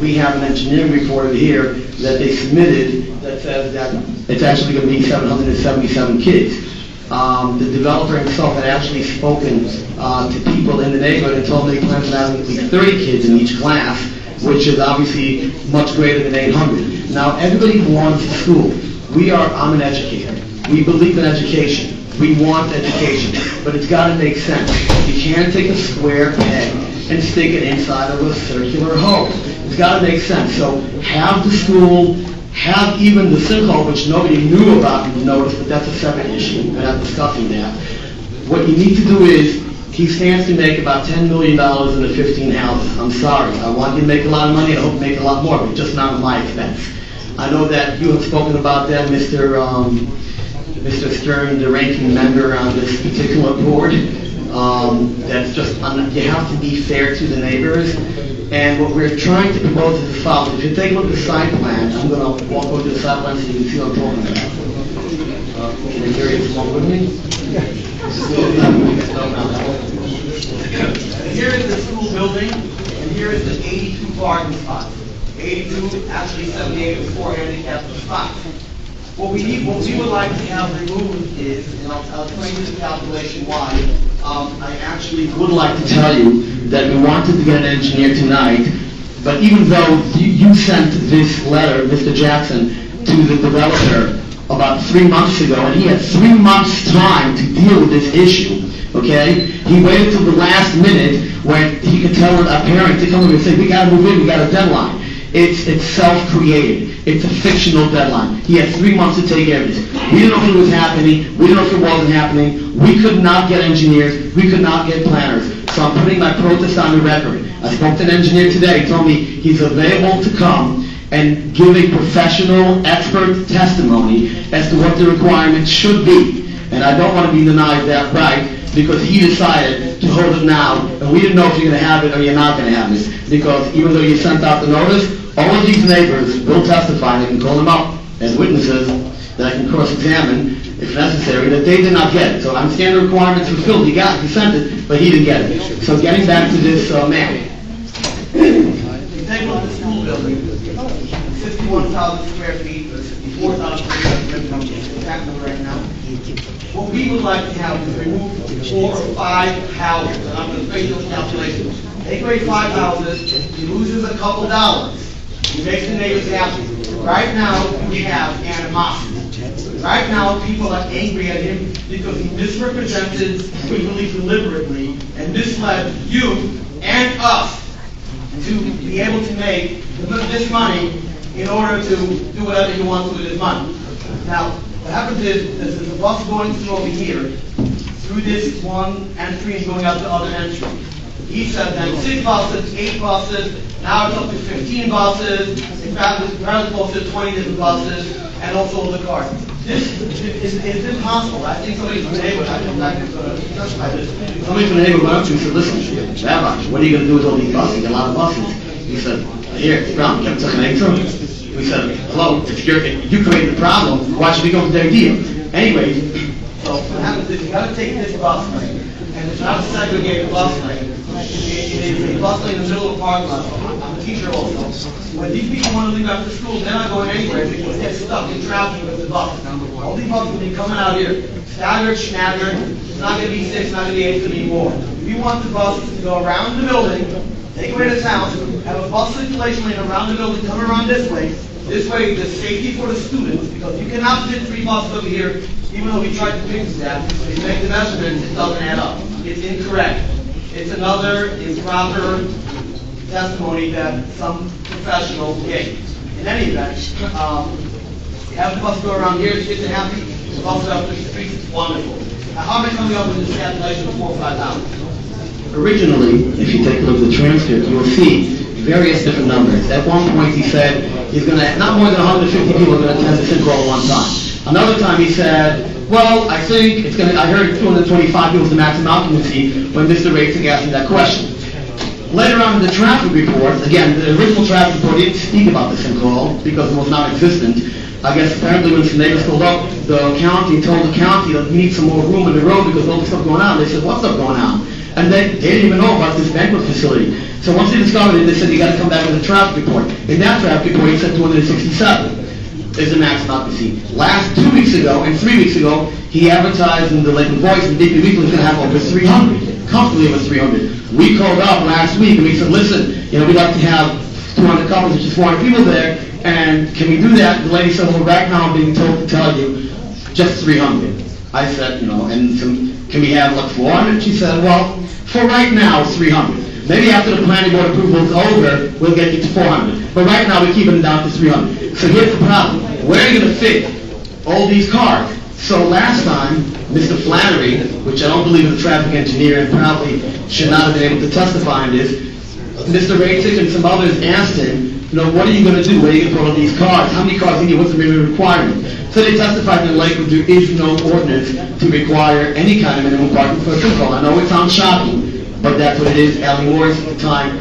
we have an engineering report over here that they submitted that says that it's actually going to be 777 kids. The developer himself had actually spoken to people in the neighborhood and told them he plans on having at least 30 kids in each class, which is obviously much greater than 800. Now, everybody belongs to school. I'm an educator. We believe in education. We want education, but it's got to make sense. You can't take a square peg and stick it inside of a circular hole. It's got to make sense. So have the school, have even the Simcha Hall, which nobody knew about and noticed, but that's a separate issue. We're not discussing that. What you need to do is, he stands to make about $10 million in the 15 houses. I'm sorry. I want you to make a lot of money. I hope you make a lot more, but just not at my expense. I know that you have spoken about that, Mr. Stern, the ranking member on this particular board. That's just, you have to be fair to the neighbors. And what we're trying to propose is as follows. If you take a look at the site plan, I'm going to walk over to the site plan so you can see what I'm talking about. Can you hear it along with me? Here is the school building, and here is the 82 parking spots. 82, actually 78 with 4 handicapped spots. What we would like to have removed is, and I'll explain you the calculation why. I actually would like to tell you that we wanted to get an engineer tonight, but even though you sent this letter, Mr. Jackson, to the developer about 3 months ago, and he had 3 months' time to deal with this issue, okay? He waited till the last minute when he could tell a parent to come over and say, we got to move in, we got a deadline. It's self-created. It's a fictional deadline. He had 3 months to take care of this. We didn't know if it was happening. We didn't know if it wasn't happening. We could not get engineers. We could not get planners. So I'm putting my protest on the record. I spoke to an engineer today. He told me he's available to come and give a professional, expert testimony as to what the requirements should be. And I don't want to be denied that right because he decided to hold it now, and we didn't know if you're going to have it or you're not going to have this. Because even though you sent out the notice, all of these neighbors will testify, and I can call them up as witnesses that I can cross-examine, if necessary, that they did not get it. So I understand the requirements fulfilled. He got it, he sent it, but he didn't get it. So getting back to this man. You take a look at the school building, 51,000 square feet, or 54,000 square feet, right now. What we would like to have is remove 4 or 5 houses, and I'm going to face those calculations. Take away 5 houses, he loses a couple dollars. He makes the neighbors happy. Right now, we have animosity. Right now, people are angry at him because he misrepresented, we believe deliberately, and misled you and us to be able to make this money in order to do whatever he wants with his money. Now, what happens is, there's a bus going through over here, through this one entry and going out the other entry. He said that 6 buses, 8 buses, now it's up to 15 buses, in fact, it's rather close to 20 different buses, and also the cars. This is impossible. I think somebody from the neighborhood, I come back and justify this. Somebody from the neighborhood went up to me and said, listen, Rabbi, what are you going to do with all these buses? You got a lot of buses. He said, here, Brown, kept talking to we said, hello, if you created the problem, why should we go for their deal? Anyway, so what happens is you got to take this bus lane, and it's not a segregated bus lane. It is a bus lane in the middle of the parking lot. I'm a teacher also. When these people want to leave after school, they're not going anywhere because they get stuck in traffic with the bus. All these buses will be coming out here. Staggered, schnaggered. It's not going to be 6, it's not going to be 8, it's going to be more. We want the buses to go around the building, take away the town, have a bus circulation lane around the building, come around this way. This way, the safety for the students, because you cannot fit 3 buses over here, even though we tried to fix that. If you make the measurements, it doesn't add up. It's incorrect. It's another improper testimony that some professional gave. In any event, have the bus go around here, the kids are happy, the bus go up to the streets, it's wonderful. Now, how am I coming up with this calculation of 4 or 5 hours? Originally, if you take a look at the transcript, you will see various different numbers. At one point he said he's going to, not more than 150 people are going to attend the Simcha Hall at one time. Another time he said, well, I think it's going to, I heard 225 people is the maximum occupancy when Mr. Ratzig asked me that question. Later on in the traffic report, again, the original traffic report didn't speak about the Simcha Hall because it was non-existent. I guess apparently when some neighbors called up the county, told the county that we need some more room in the road because all this stuff going on. They said, what's up going on? And they didn't even know about this banquet facility. So once they discovered it, they said, you gotta come back with a traffic report. In that traffic report, he said 267 is the maximum occupancy. 2 weeks ago and 3 weeks ago, he advertised in the Lakewood Voice and BP Weekly was gonna have over 300, comfortably over 300. We called up last week and we said, listen, we'd like to have 200 couples, which is 400 people there, and can we do that? The lady said, well, right now I'm being told to tell you just 300. I said, can we have like 400? She said, well, for right now, 300. Maybe after the planning board approval is over, we'll get you to 400. But right now, we're keeping it down to 300. So here's the problem. Where are you going to fit all these cars? So last time, Mr. Flannery, which I don't believe is a traffic engineer and probably should not have been able to testify in this, Mr. Raitik and some others asked him, what are you going to do? Where are you going to put all these cars? How many cars do you need? What's the minimum requirement? So they testified that in Lakewood there is no ordinance to require any kind of minimum parking for a Simcha Hall. I know it sounds shocking, but that's what it is. Alan Morris at the time,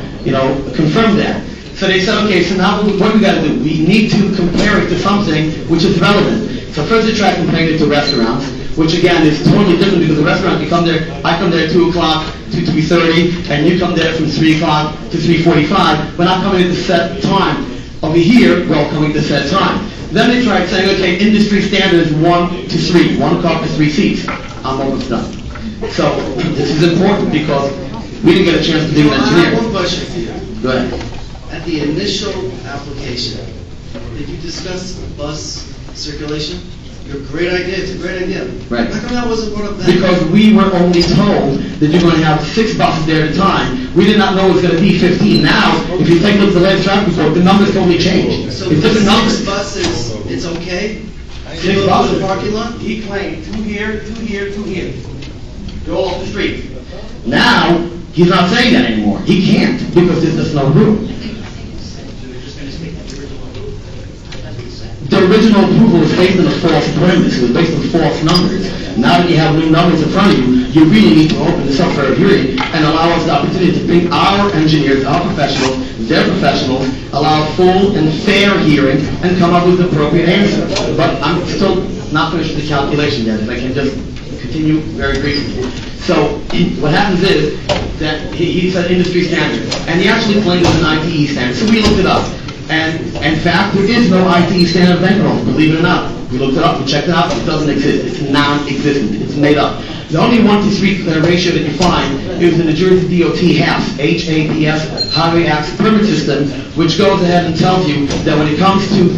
confirmed that. So they said, okay, so now what do we got to do? We need to compare it to something which is relevant. So first they tried comparing it to restaurants, which again is totally different because the restaurant, I come there at 2 o'clock to 3:30, and you come there from 3 o'clock to 3:45. We're not coming at the set time. Over here, we're all coming at the set time. Then they tried saying, okay, industry standard is 1 to 3, 1 car for 3 seats. I'm almost done. So this is important because we didn't get a chance to do an engineer. I have one question for you. Go ahead. At the initial application, did you discuss bus circulation? Your great idea, it's a great idea. Right. How come that wasn't brought up then? Because we were only told that you're going to have 6 buses there at a time. We did not know it was going to be 15. Now, if you take a look at the latest traffic report, the numbers totally change. So it's different numbers. 6 buses, it's okay? 6 buses. The parking lot? He claimed 2 here, 2 here, 2 here. They're all off the street. Now, he's not saying that anymore. He can't because there's just no room. The original approval was based on a false premise. It was based on false numbers. Now that you have new numbers in front of you, you really need to open this up for a hearing and allow us the opportunity to bring our engineers, our professionals, their professionals, allow full and fair hearing and come up with the appropriate answer. But I'm still not finished with the calculation yet. If I can just continue very briefly. So what happens is that he said industry standard, and he actually claimed it was an ITE standard. So we looked it up. And in fact, there is no ITE standard banquet halls, believe it or not. We looked it up, we checked it out, it doesn't exist. It's non-existent, it's made up. The only 1 to 3 ratio that you find is the New Jersey DOT HAPS, H-A-P-S, Highway Access Permit System, which goes ahead and tells you that when it comes to,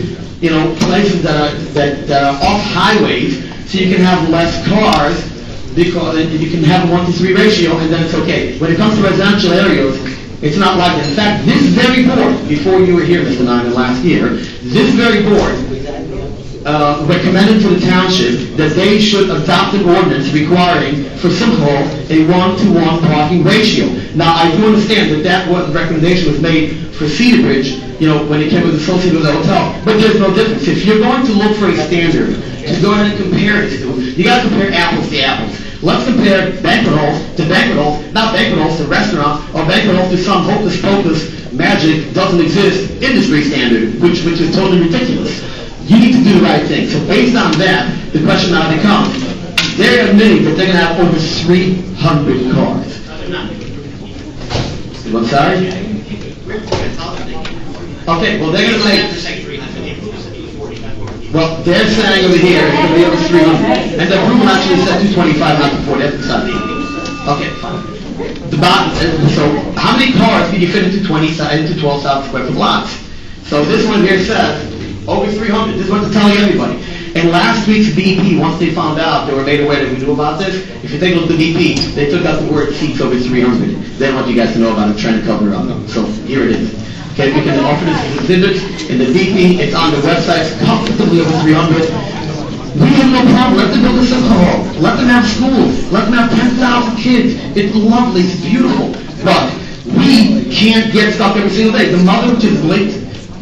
places that are off highways, so you can have less cars, because you can have a 1 to 3 ratio, and then it's okay. When it comes to residential areas, it's not like that. In fact, this very board, before you were here, Mr. Nyman, last year, this very board recommended to the Township that they should adopt an ordinance requiring, for Simcha Hall, a 1-to-1 parking ratio. Now, I do understand that recommendation was made for Cedar Bridge, when it came with associated with the hotel, but there's no difference. If you're going to look for a standard to go ahead and compare it to, you got to compare apples to apples. Let's compare banquet halls to banquet halls, not banquet halls to restaurants, or banquet halls to some hocus pocus magic doesn't exist industry standard, which is totally ridiculous. You need to do the right thing. So based on that, the question now becomes, they're admitting that they're going to have over 300 cars. I'm sorry? Okay, well they're going to say, well, they're saying over here it's going to be over 300. And the approval actually said 225, not 240. That's decided. Okay, fine. So how many cars can you fit into 12,000 square foot lots? So this one here says over 300. This is what to tell everybody. In last week's BP, once they found out, they were made aware that we knew about this. If you take a look at the BP, they took out the word seats over 300. They want you guys to know about it, trying to cover it up. So here it is. Okay, we can offer this exhibit in the BP. It's on the website. It's comfortably over 300. We have no problem. Let them build a Simcha Hall. Let them have schools. Let them have 10,000 kids. It's lovely. It's beautiful. But we can't get stuck every single day. The mother, which is late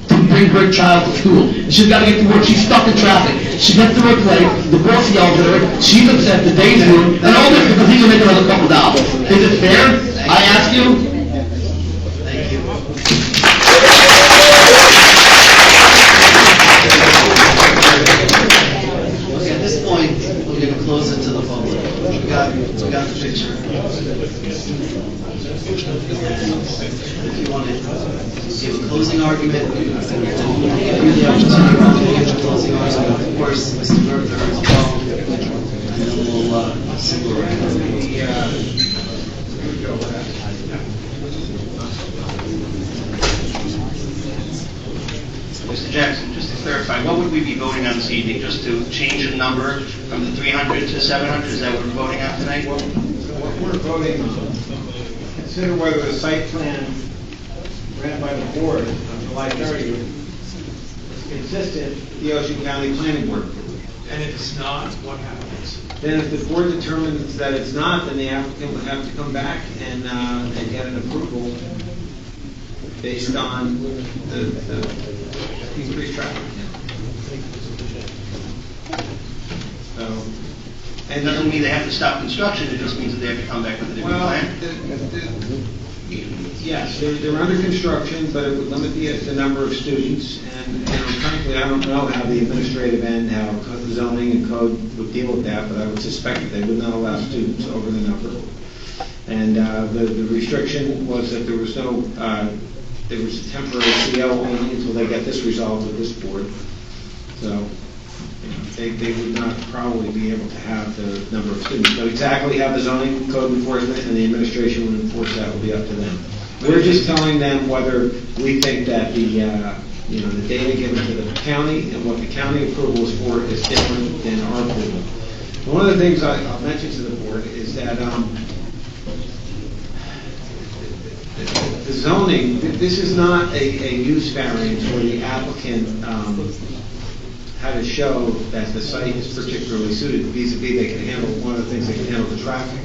to bring her child to school, she's got to get to work. She's stuck in traffic. She gets to work late. The boss yells at her. She's upset. The day's ruined. And all this because he can make another couple dollars. Is it fair? I ask you. At this point, we're going to close it to the public. We got the picture. give a closing argument. Give you the opportunity to give a closing argument. Of course, Mr. Berger as well. And then we'll circle around. Mr. Jackson, just to clarify, what would we be voting on this evening? Just to change the number from the 300 to 700? Is that what we're voting on tonight? What we're voting on, consider whether the site plan ran by the board on July 30th is consistent with the Ocean County Planning Board approval. And if it's not, what happens? Then if the board determines that it's not, then the applicant would have to come back and get an approval based on the increased traffic. So, And it doesn't mean they have to stop construction, it just means that they have to come back with a different plan? Yes, they're under construction, but it would limit the number of students. And frankly, I don't know how the administrative end, how the zoning and code would deal with that, but I would suspect that they would not allow students over the number. And the restriction was that there was no, there was a temporary CO only until they get this resolved with this board. So they would not probably be able to have the number of students. But exactly how the zoning code enforcement and the administration would enforce that will be up to them. We're just telling them whether we think that the data given to the county and what the county approval is for is different than our approval. One of the things I'll mention to the board is that the zoning, this is not a use variance where the applicant had to show that the site is particularly suited. Vis-a-vis, they can handle, one of the things they can handle the traffic.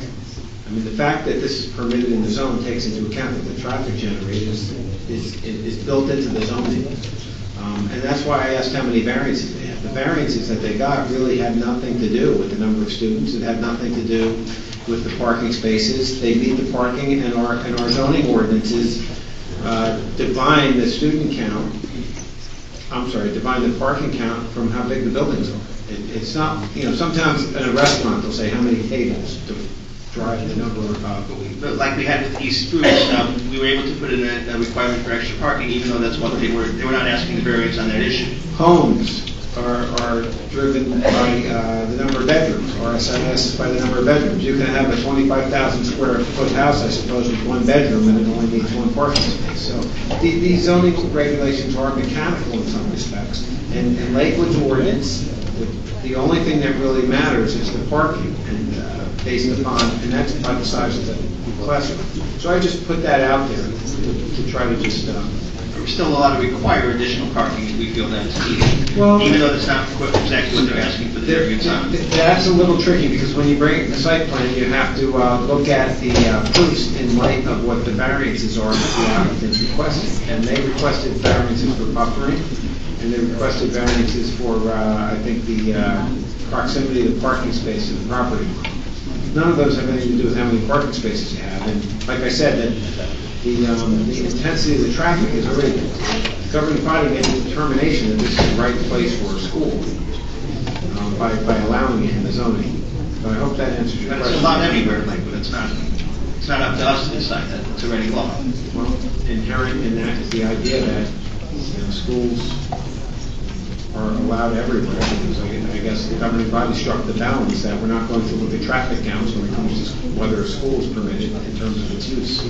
I mean, the fact that this is permitted in the zone takes into account that the traffic generated is built into the zoning. And that's why I asked how many variances they have. The variances that they got really had nothing to do with the number of students. It had nothing to do with the parking spaces. They meet the parking, and our zoning ordinances define the student count. Define the parking count from how big the buildings are. It's not, sometimes in a restaurant they'll say how many tables to drive the number of. But like we had with East Spruce, we were able to put in a requirement for extra parking, even though that's what they were not asking the variance on that issue. Homes are driven by the number of bedrooms, or SMS by the number of bedrooms. You can have a 25,000 square foot house, I suppose, with one bedroom, and it only needs one parking space. So these zoning regulations are mechanical in some respects. And Lakewood's ordinance, the only thing that really matters is the parking, and based upon, and that's by the size of the classroom. So I just put that out there to try to just. We're still allowed to require additional parking if we feel that it's needed, even though that's not exactly what they're asking for the variance on. That's a little tricky, because when you bring it in the site plan, you have to look at the proofs in light of what the variances are that the applicant requested. And they requested variances for buffering, and they requested variances for, I think, the proximity of the parking space to the property. None of those have anything to do with how many parking spaces you have. And like I said, that the intensity of the traffic is already, the governing body made a determination that this is the right place for a school by allowing it in the zoning. So I hope that answers your question. It's a lot everywhere, but it's not up to us to decide that. It's already law. Well, inherent in that is the idea that schools are allowed everywhere. Because I guess the governing body struck the balance that we're not going to look at traffic counts when it comes to whether a school is permitted in terms of its use.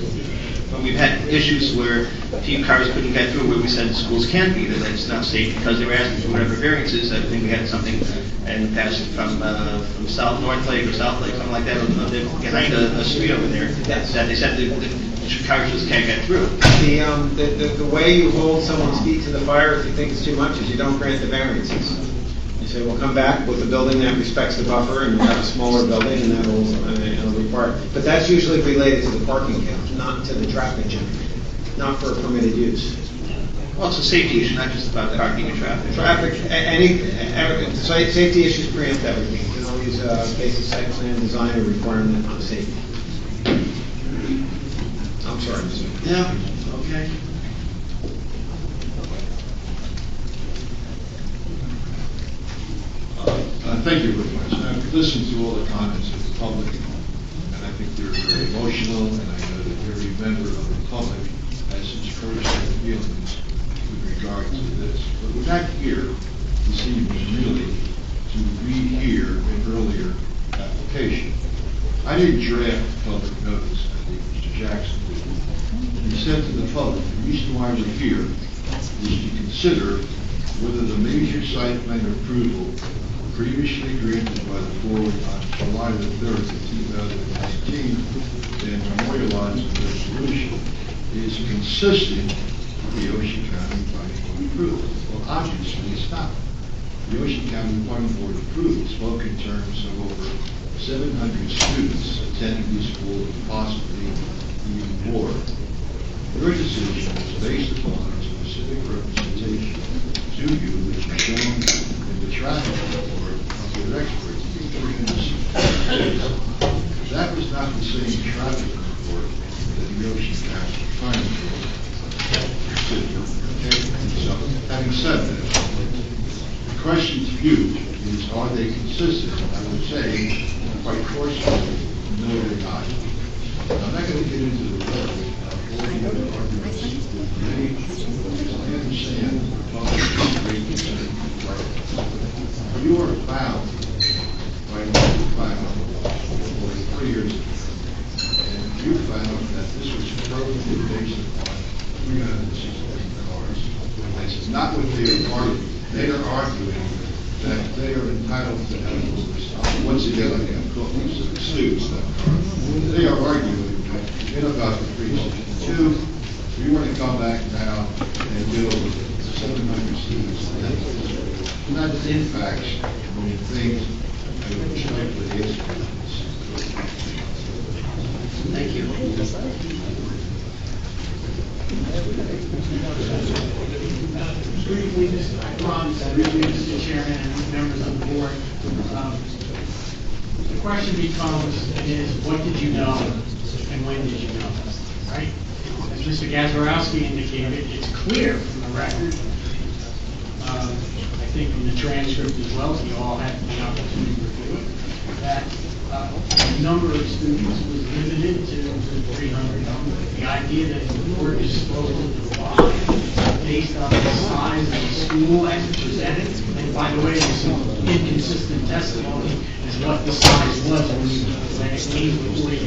Well, we've had issues where a few cars couldn't get through where we said the schools can't be, that it's not safe because they were asking for whatever variances. I think we had something in the past from North Lake or South Lake, something like that, behind a street over there, that they said the cars just can't get through. The way you hold someone's feet to the fire if you think it's too much is you don't grant the variances. You say, we'll come back with a building that respects the buffer, and we'll have a smaller building, and that'll require. But that's usually related to the parking count, not to the traffic generated, not for a permitted use. Well, it's a safety issue, not just about parking and traffic. Safety issues preempt everything. You can always base a site plan design or requirement on safety. I'm sorry. Yeah. Okay. Thank you very much. I've listened to all the comments of the public, and I think they're very emotional, and I know that every member of the public has expressed their feelings with regard to this. But we're not here this evening really to rehear an earlier application. I didn't draft public notice, I think Mr. Jackson did. He said to the public, the reason why we're here is to consider whether the major site plan approval previously granted by the board on July the 3rd of 2019 and memorialized in the resolution is consistent with the Ocean County Planning Board approval. Well, obviously it's not. The Ocean County Planning Board approval spoke in terms of over 700 students attending this school and possibly even more. Your decision is based upon a specific representation to you, which is shown in the traffic report of your experts. That was not the same traffic report that the Ocean County Planning Board considered. So, having said that, the question to you is, are they consistent? I would say, quite forcefully, no, they're not. I'm not going to get into the level of all the other arguments with many, because I understand the public is great concern. You are bound by what you found for 3 years ago. And you found that this was appropriately based upon 360 cars. That's not what they are arguing. They are arguing that they are entitled to have oversight. Once again, I can't call these students that car. They are arguing that in about the 362, we want to come back now and deal with 700 students. Not in fact, many things I would respectfully ask for. Thank you. Briefly, I promise, briefly, Mr. Chairman and members of the board, the question is, what did you know and when did you know? Right? As Mr. Gazarovski indicated, it's clear from the record, I think in the transcript as well, so you all had the opportunity to review it, that the number of students was limited to the 300 number. The idea that the board is supposed to provide based on the size of the school as presented, and by the way, there's some inconsistent testimony as what the size was when it came before you.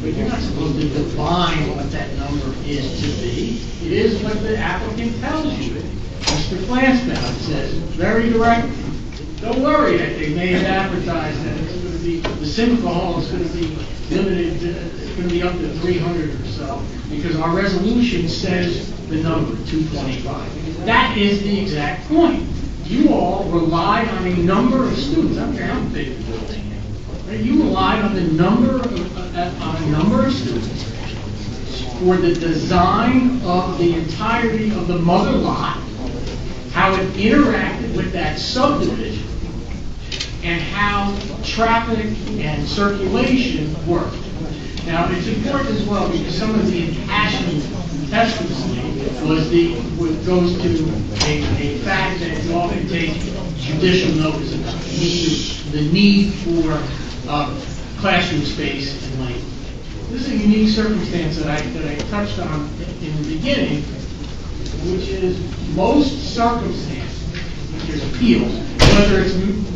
But you're not supposed to define what that number is to be. It is what the applicant tells you. Mr. Flansdown says very directly, don't worry that they may have advertised that it's going to be, the Simcha Hall is going to be limited to, it's going to be up to 300 or so, because our resolution says the number, 225. That is the exact point. You all relied on a number of students. I don't care how big the building is. Right? You relied on the number of students for the design of the entirety of the mother lot, how it interacted with that subdivision, and how traffic and circulation worked. Now, it's important as well because some of the impassioned testimony goes to a fact that you often take judicial notice about the need for classroom space in Lakewood. This is a unique circumstance that I touched on in the beginning, which is most circumstances, there's appeals, whether it's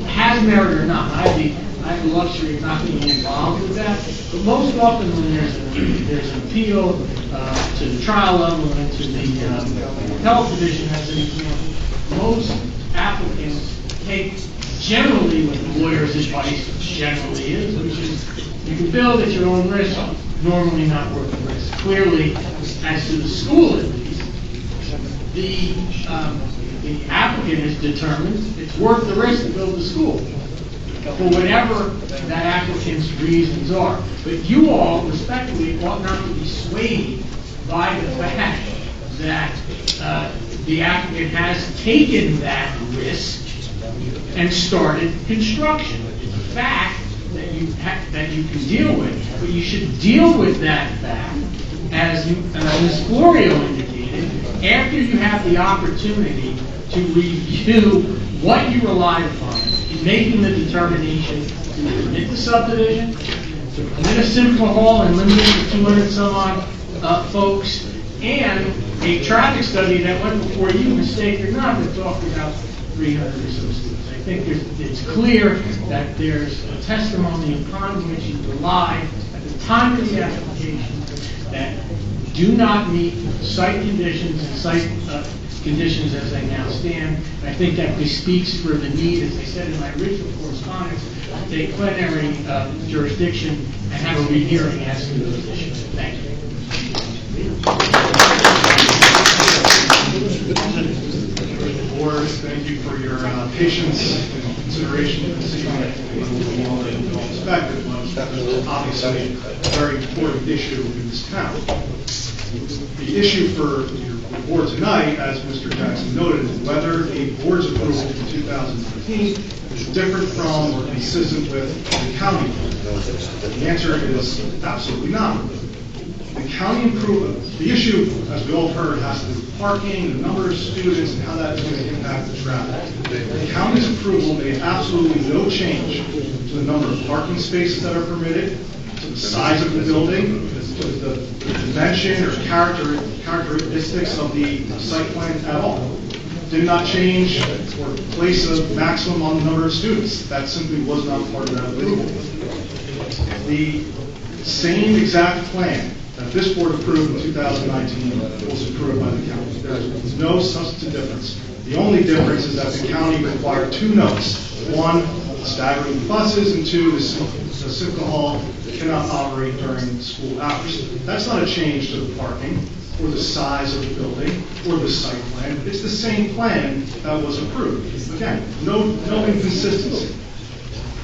has merit or not. I have the luxury of not being involved with that, but most often when there's an appeal to the trial level and to the health division as an example, most applicants take generally what the lawyer's advice generally is, which is you can build at your own risk, normally not worth the risk. Clearly, as to the school at least, the applicant is determined it's worth the risk to build the school, for whatever that applicant's reasons are. But you all, respectfully, ought not to be swayed by the fact that the applicant has taken that risk and started construction. It's a fact that you can deal with, but you should deal with that fact, as Ms. Florio indicated, after you have the opportunity to review what you relied upon in making the determination to permit the subdivision, to permit a Simcha Hall and limit it to 200 some odd folks, and a traffic study that went before you, mistake or not, that talked about 300 or so students. I think it's clear that there's a testimony upon which you rely at the time of the application that do not meet site conditions and site conditions as they now stand. And I think that bespeaks for the need, as I said in my original correspondence, to take plenary jurisdiction and have a rehearing as to those issues. Thank you. Board, thank you for your patience and consideration of this evening. Obviously, a very important issue in this town. The issue for your board tonight, as Mr. Jackson noted, is whether a board's approval in 2015 is different from or consistent with the county. The answer is absolutely not. The county approval, the issue, as we all heard, has to do with parking, the number of students, and how that is going to impact the traffic. The county's approval made absolutely no change to the number of parking spaces that are permitted, to the size of the building, to the dimension or characteristics of the site plan at all. Did not change or place a maximum on the number of students. That simply was not part of that approval. The same exact plan that this board approved in 2019 was approved by the county. There's no substantive difference. The only difference is that the county required two notes. One, staggering buses, and two, the Simcha Hall cannot operate during school hours. That's not a change to the parking or the size of the building or the site plan. It's the same plan that was approved. Again, no inconsistency.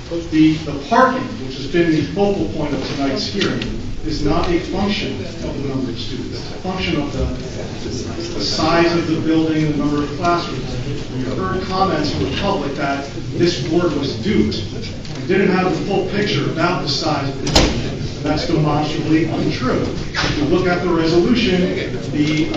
The parking, which has been the focal point of tonight's hearing, is not a function of the number of students. It's a function of the size of the building, the number of classrooms. We heard comments from the public that this board was duped and didn't have the full picture about the size of the building. And that's demonstrably untrue. If you look at the resolution, the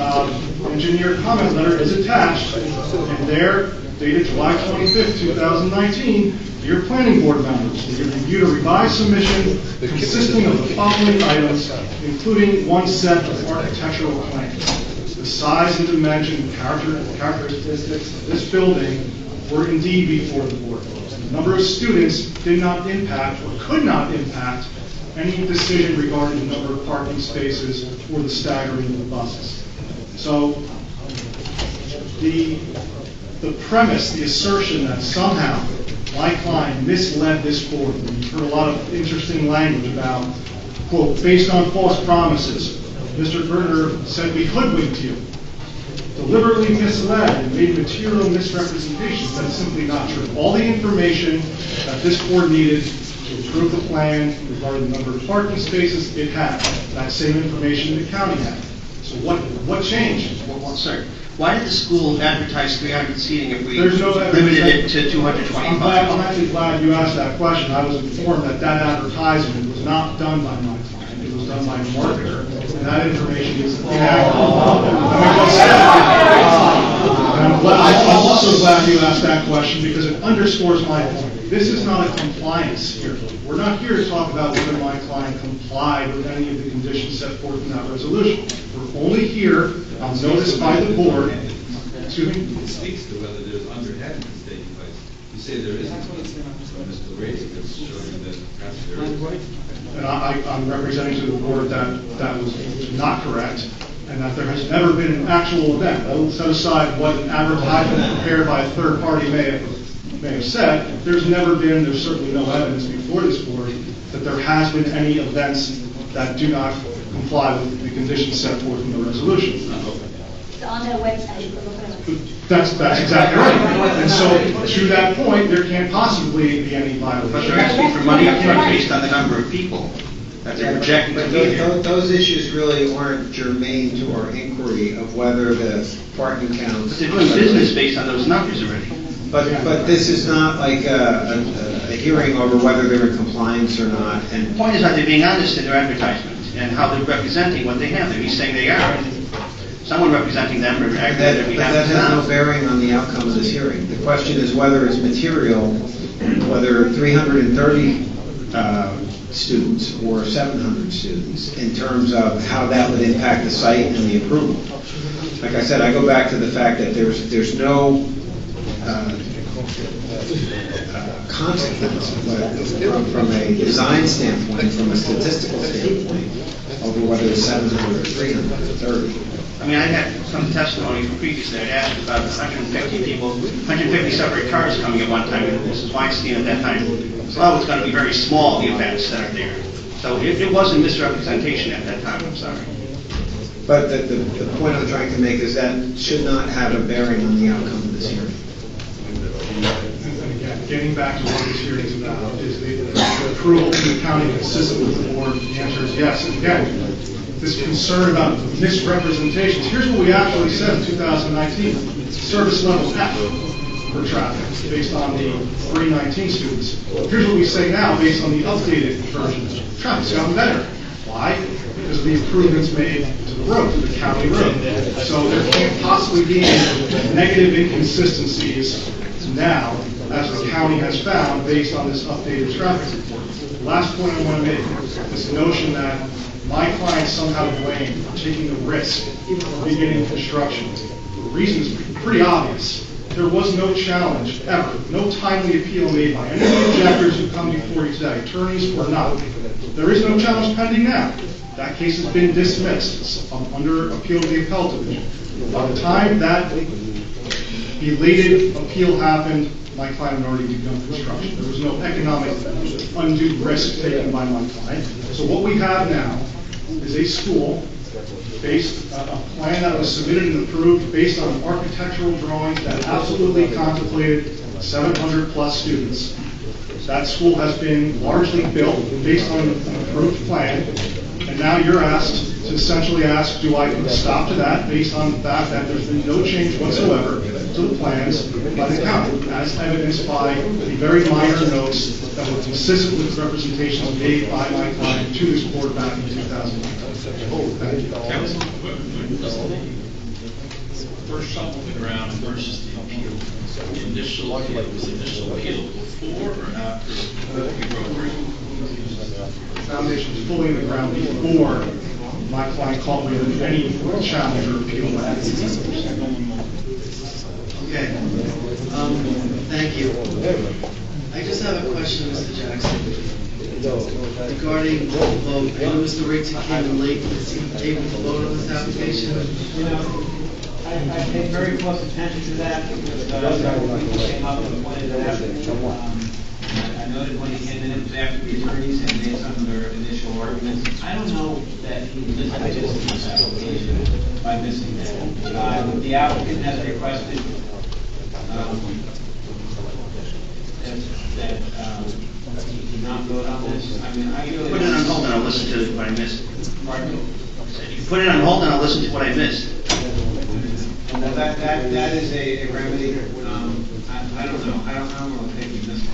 engineer comment letter is attached, and there, dated July 25th, 2019, dear planning board members, we reviewed a revised submission consisting of the following items, including one set of architectural plans. The size and dimension and characteristics of this building were indeed before the board. The number of students did not impact or could not impact any decision regarding the number of parking spaces or the staggering of the buses. So the premise, the assertion that somehow my client misled this board, and you've heard a lot of interesting language about, quote, based on false promises. Mr. Berger said we hoodwinked you, deliberately misled and made material misrepresentations. That's simply not true. All the information that this board needed to approve the plan regarding the number of parking spaces, it had. That same information the county had. So what changed? Well, sir, why did the school advertise 300 seating if we There's no limited it to 225? I'm actually glad you asked that question. I was informed that that advertisement was not done by my client. It was done by a marketer, and that information is inaccurate. I'm also glad you asked that question because it underscores my point. This is not a compliance hearing. We're not here to talk about whether my client complied with any of the conditions set forth in that resolution. We're only here on notice by the board. Excuse me? It speaks to whether there's underhandedness taking place. You say there isn't. Mr. Brady is showing that perhaps there is. And I'm representing to the board that that was not correct, and that there has never been an actual event. I will set aside what an advertisement prepared by a third party may have said. There's never been, there's certainly no evidence before this board that there has been any events that do not comply with the conditions set forth in the resolution. So on their website, you can look at it. That's exactly right. And so, to that point, there can't possibly be any violation. But they're asking for money up front based on the number of people that they're projecting to be here. Those issues really aren't germane to our inquiry of whether the parking counts. But they're doing business based on those numbers already. But this is not like a hearing over whether they're in compliance or not. And The point is that they're being honest in their advertisement and how they're representing what they have there. He's saying they are. Someone representing them or acting on their behalf. that has no bearing on the outcome of this hearing. The question is whether it's material, whether 330 students or 700 students in terms of how that would impact the site and the approval. Like I said, I go back to the fact that there's no consequence from a design standpoint, from a statistical standpoint, over whether it's 700 or 300 or 30. I mean, I had some testimony from previously. I'd asked about 150 people, 150 separate cars coming at one time. And Mrs. Weinstein at that time, well, it's going to be very small, the events that are there. So it was a misrepresentation at that time, I'm sorry. But the point I'm trying to make is that should not have a bearing on the outcome of this hearing. And again, getting back to what this hearing is about, is the approval from the county consistent with the board? The answer is yes. And again, this concern about misrepresentations, here's what we actually said in 2019. Service level F for traffic based on the 319 students. Here's what we say now based on the updated version. Traffic's gotten better. Why? Because of the improvements made to the road, to the county road. So there can't possibly be negative inconsistencies now, as the county has found, based on this updated traffic report. The last point I want to make is the notion that my client somehow blamed for taking the risk of beginning construction. The reason is pretty obvious. There was no challenge ever, no timely appeal made by any of the objectors who come before you today, attorneys or not. There is no challenge pending now. That case has been dismissed. It's under appeal to the appellate division. By the time that belated appeal happened, my client had already begun construction. There was no economic undue risk taken by my client. So what we have now is a school based on a plan that was submitted and approved based on architectural drawings that absolutely contemplated 700 plus students. That school has been largely built based on an approved plan, and now you're asked to essentially ask, do I put a stop to that based on the fact that there's been no change whatsoever to the plans by the county, as evidenced by the very minor notes that were consistent with representations made by my client to this board back in 2009. Thank you. First shovel in the ground versus the appeal. The initial appeal, was the initial appeal before or after the Foundation was fully in the ground before my client called me with any challenge or appeal. Okay. Thank you. I just have a question, Mr. Jackson, regarding the vote. I know Mr. Riggs came in late. Is he able to vote on this application? I paid very close attention to that because people came up and pointed it out. I noted when he came in, it was after the attorneys had made some of their initial arguments. I don't know that he missed this application by missing that. The applicant has requested that he not vote on this. I mean, Put it on hold and I'll listen to what I missed. Pardon me? You put it on hold and I'll listen to what I missed. Well, that is a remedy. I don't know. I don't know if he missed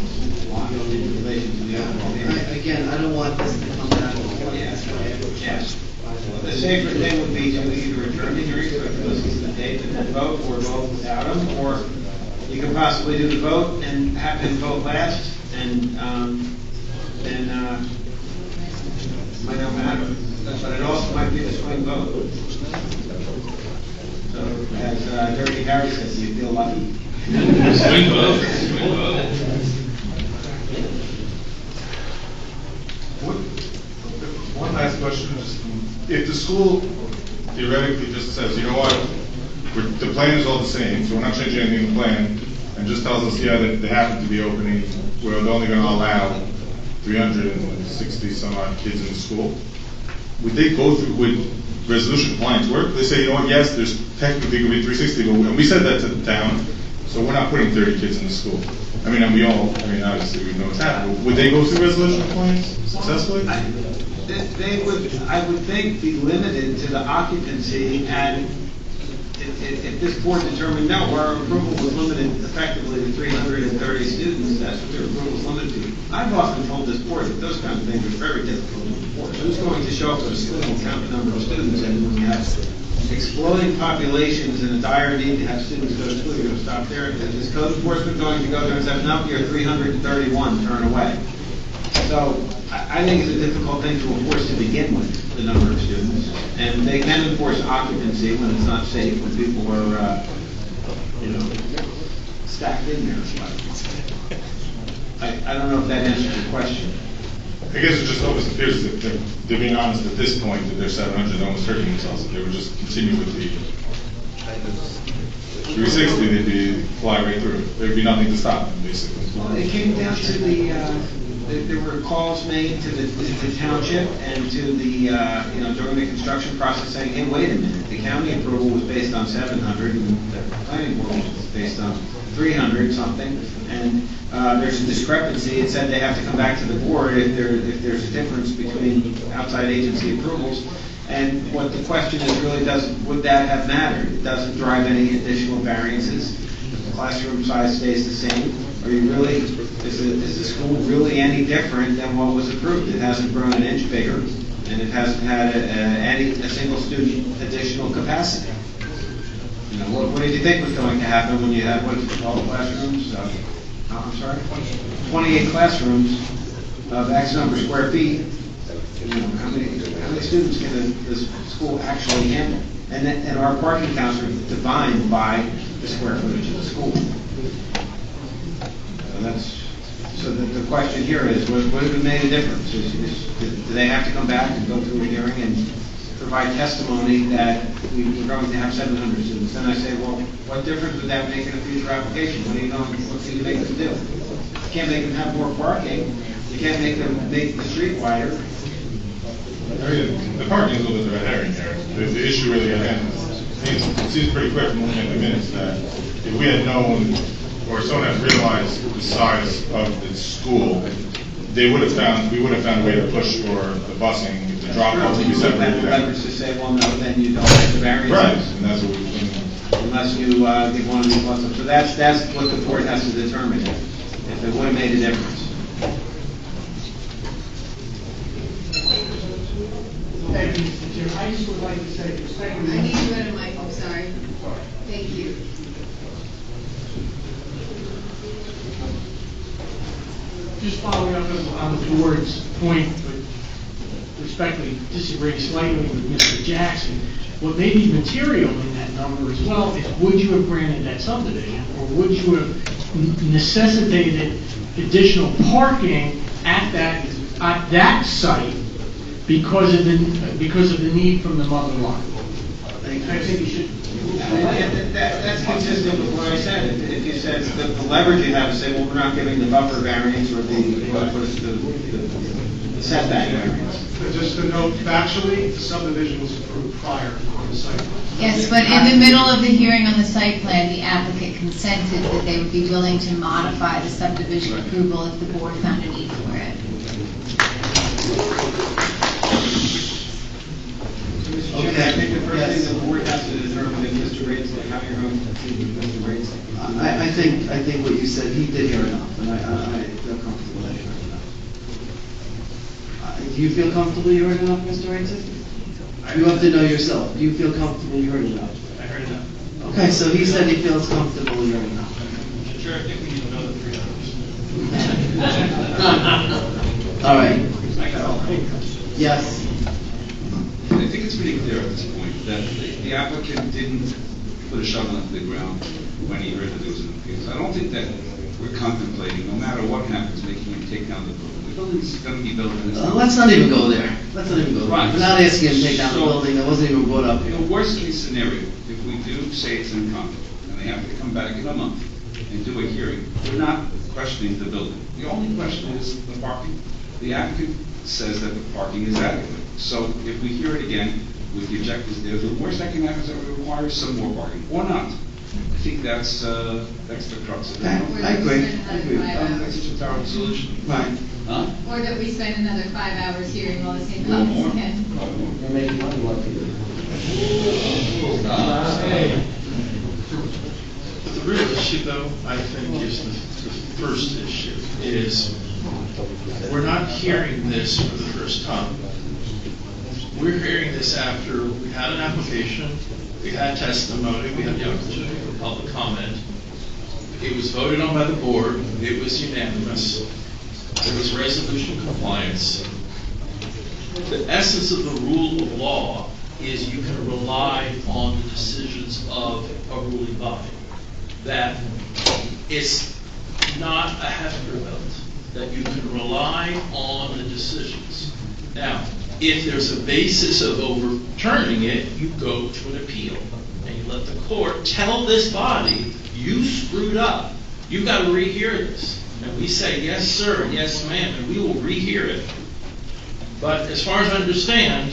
a lot in relation to the application. Again, I don't want this to come back. Yes. The safer thing would be to either adjourn the hearing, so if you listen to the tape and then vote, or vote without him, or you can possibly do the vote and have him vote last, and then it might not matter. But it also might be a swing vote. So, as Dirty Harry says, you feel lucky. Swing vote. Swing vote. One last question. If the school theoretically just says, you know what, the plan is all the same, so we're not changing anything in the plan, and just tells us, yeah, that they happen to be opening, we're only going to allow 360 some odd kids in the school, would they go through with resolution compliance work? They say, you know what, yes, there's technically going to be 360, but and we said that to the town, so we're not putting 30 kids in the school. I mean, and obviously we know what's happening. Would they go through resolution compliance successfully? They would, I would think, be limited to the occupancy, and if this board determined, no, our approval was limited effectively to 330 students, that's what their approval was limited to. I've often told this board that those kind of things are very difficult to enforce. Who's going to show up to a school and count the number of students, and when you have exploding populations and a dire need to have students go to school, you're going to stop there. Is code enforcement going to go there and say, no, you're 331, turn away? So I think it's a difficult thing to enforce to begin with, the number of students. And they can enforce occupancy when it's not safe, when people are, stacked in there. I don't know if that answers your question. I guess it just almost appears that they're being honest at this point, that they're 700, they're almost hurting themselves. If they would just continue with the 360, they'd fly right through. There'd be nothing to stop them, basically. Well, it came down to there were calls made to the township and to the, during the construction process saying, hey, wait a minute, the county approval was based on 700 and the planning board was based on 300 something, and there's a discrepancy. It said they have to come back to the board if there's a difference between outside agency approvals. And what the question is really would that have mattered? It doesn't drive any additional variances. The classroom size stays the same. Are you really, is the school really any different than what was approved? It hasn't grown an inch bigger, and it hasn't had a single student additional capacity. What did you think was going to happen when you had, 12 classrooms? 28 classrooms of X number of square feet. How many students can the school actually handle? And our parking counts are defined by the square footage of the school. So the question here is, would it have made a difference? Do they have to come back and go through a hearing and provide testimony that we're going to have 700 students? Then I say, well, what difference would that make in a future application? What can you make them do? You can't make them have more parking. You can't make them make the street wider. The parking is a little bit of a red herring here. The issue really, again, it seems pretty clear from looking at the minutes that if we had known or someone had realized the size of the school, we would have found a way to push for the busing, the drop-off to be separated. Leverage to say, well, no, then you don't have the variances. Right, and that's what we've been. Unless you give one of these buses. So that's what the board has to determine if it would have made a difference. Thank you, Mr. Chair. I just would like to say, thank you. I need you at a mic, I'm sorry. Thank you. Just following up on the board's point, but respectfully disagreeing slightly with Mr. Jackson, what may be material in that number as well is would you have granted that subdivision, or would you have necessitated additional parking at that site because of the need from the mother line? I think you should. That's consistent with what I said. If you said the leverage you have to say, well, we're not giving the buffer variance or the setback variance. But just to note, factually, the subdivision was approved prior to the site plan. Yes, but in the middle of the hearing on the site plan, the applicant consented that they would be willing to modify the subdivision approval if the board found a need for it. Okay, I think the first thing the board has to determine is Mr. Rates, how you're going to proceed with Mr. Rates. I think what you said, he did hear enough, and I feel comfortable that he heard enough. Do you feel comfortable you heard enough, Mr. Rates? You have to know yourself. Do you feel comfortable you heard enough? I heard enough. Okay, so he said he feels comfortable you heard enough. Mr. Chair, I think we need another 3 hours. All right. I got all right. Yes. I think it's pretty clear at this point that the applicant didn't put a shovel into the ground when he heard that there was an appeal. I don't think that we're contemplating, no matter what happens, making him take down the building. The building's going to be built in this. Let's not even go there. Let's not even go there. Right. We're not asking him to take down the building that wasn't even brought up here. The worst case scenario, if we do say it's in conflict, and they have to come back in a month and do a hearing, we're not questioning the building. The only question is the parking. The applicant says that the parking is adequate. So if we hear it again, with the objectives there, the worst that can happen is that we require some more parking, or not. I think that's the crux of it. I agree. That's just a terrible solution. Right. Huh? Or that we spend another 5 hours hearing all the same comments again. You're making money, what to do. The real issue, though, I think, is the first issue, is we're not hearing this for the first time. We're hearing this after we had an application, we had testimony, we had the opportunity for public comment. It was voted on by the board, it was unanimous. there was resolution compliance. The essence of the rule of law is you can rely on the decisions of a ruling body. That it's not a hefty belt, that you can rely on the decisions. Now, if there's a basis of overturning it, you go to an appeal. And you let the court tell this body, you screwed up. You've got to rehear this. And we say, yes, sir, and yes, ma'am, and we will rehear it. But as far as I understand,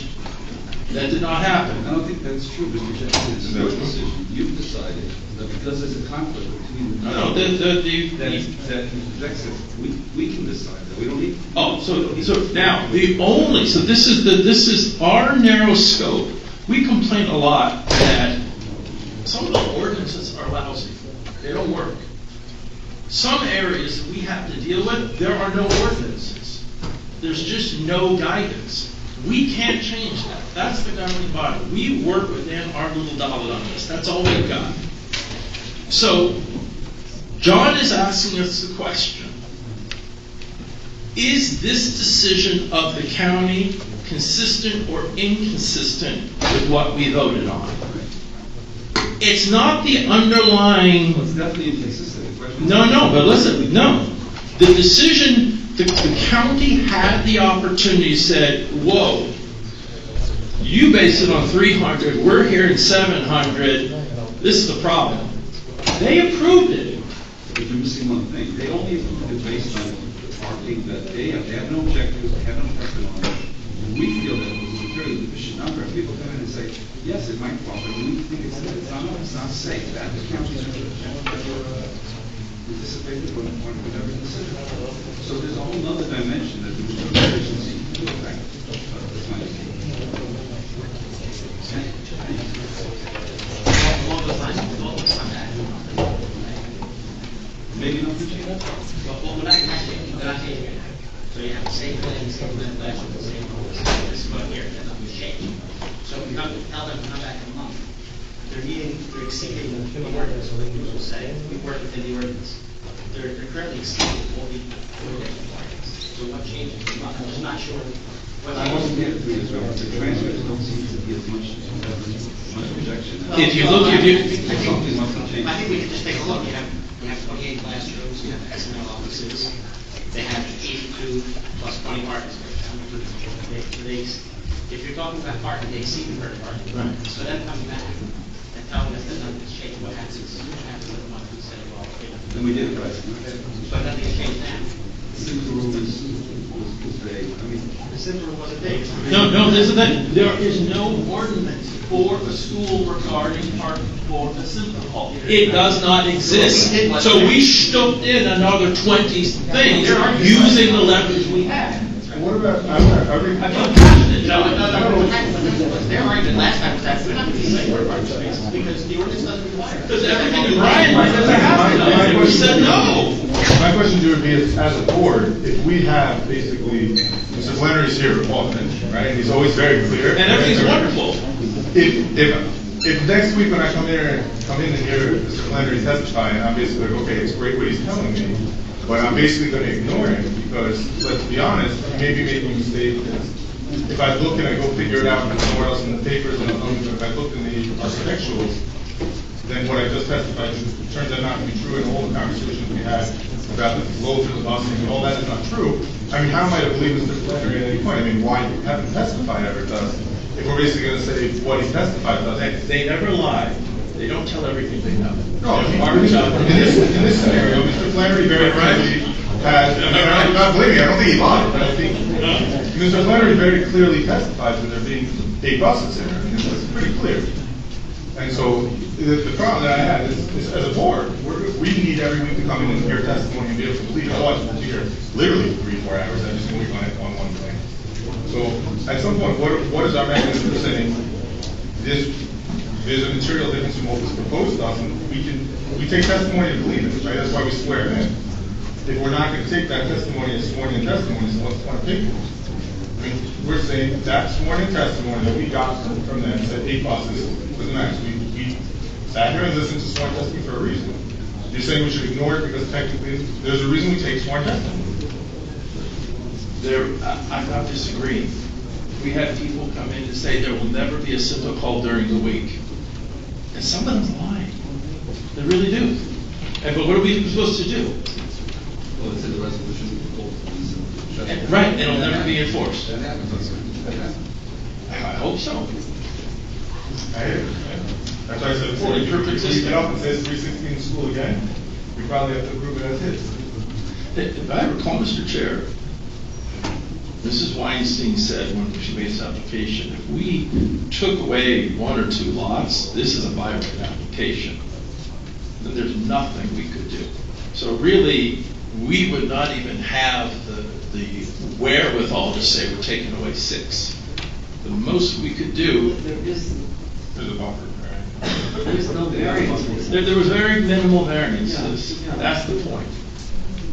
that did not happen. I don't think that's true, Mr. Jackson. It's your decision. You've decided that because there's a conflict between the we can decide that. We don't need. Oh, so now this is our narrow scope. We complain a lot that some of the ordinances are lousy. They don't work. Some areas that we have to deal with, there are no ordinances. There's just no guidance. We can't change that. That's the governing body. We work within our little dollar on this. That's all we've got. So, John is asking us the question, is this decision of the county consistent or inconsistent with what we voted on? It's not the underlying... Well, it's definitely inconsistent. No, but listen, no. The decision, the county had the opportunity, said, whoa, you base it on 300, we're here at 700, this is the problem. They approved it. But you're missing one thing. They only approved it based on parking that they have no objectives, they have no parking on it. We feel that it was a fairly efficient number. People come in and say, yes, it might fall, but we think it's not safe. That the county's anticipated when whatever considered. So there's a whole other dimension that there was no efficiency to the fact of the planning. Maybe not the change. Well, we're not changing it. So you have the same plan, the same legislation, the same rules. This is what here, that nothing's changed. So we come, tell them to come back in a month. They're exceeding the ordinance, or the rules will say, we work within the ordinance. They're currently exceeding all the ordinance requirements. So what changes? I'm just not sure. I wasn't here 3 years ago. The transcripts don't seem to be as much projection. If you look, I think we can just take a look. You have 28 classrooms, you have SML offices, they have 82 plus 20 parking spaces. If you're talking about parking, they exceed the current parking. Right. So then coming back and telling us that nothing's changed, what happens with the month we say, well, then we did it right. But nothing's changed now. The simple rule was vague. I mean, the simple rule wasn't vague. No, this is that. There is no ordinance for a school regarding parking for the Simcha Hall. It does not exist. So we stooped in another 20 things using the leverage we had. What about, their argument last time was that we're not going to be saying parking spaces because the ordinance doesn't require it. Because everything Brian said, we said no. My question to you would be, as a board, if we have basically, Mr. Flannery's here often, right, and he's always very clear. And everything's wonderful. If next week when I come in and hear Mr. Flannery testify, and I'm basically like, okay, it's great what he's telling me, but I'm basically going to ignore him because, let's be honest, he may be making a mistake. If I look and I go figure it out somewhere else in the papers, and if I look in the architecturals, then what I just testified to turns out not to be true, and all the conversations we had about the flow through the busing and all that is not true. I mean, how am I to believe Mr. Flannery at any point? I mean, why haven't testified ever does? If we're basically going to say what he testified does. They never lie. They don't tell everything they know. No, in this scenario, Mr. Flannery very clearly has, I'm not blaming, I don't think he lied, but I think Mr. Flannery very clearly testifies that there being 8 buses in there, and it's pretty clear. And so the problem that I had is as a board, we need every week to come in and hear testimony and be able to complete it. Otherwise, we'll be here literally 3-4 hours every single week on one thing. So at some point, what is our mechanism for saying there's a material difference in what was proposed to us, and we take testimony and believe it, right? That's why we swear it in. If we're not going to take that testimony as sworn in testimony, so what's the point of taking it? I mean, we're saying that sworn in testimony that we got from them said 8 buses was the max. We sat here and listened to sworn testimony for a reason. You're saying we should ignore it because technically there's a reason we take sworn testimony. I'm not disagreeing. We had people come in and say there will never be a Simcha Hall during the week. And some of them lie. They really do. But what are we supposed to do? Well, it's in the resolution. Right, it'll never be enforced. I hope so. I hear you. That's why I said before, if we get up and says 316 in school again, we probably have to approve it as is. If I recall, Mr. Chair, Mrs. Weinstein said when she made this application, if we took away one or two lots, this is a violent application. Then there's nothing we could do. So really, we would not even have the wherewithal to say we're taking away 6. The most we could do. There's a buffer. There is no variance. There was very minimal variances. That's the point.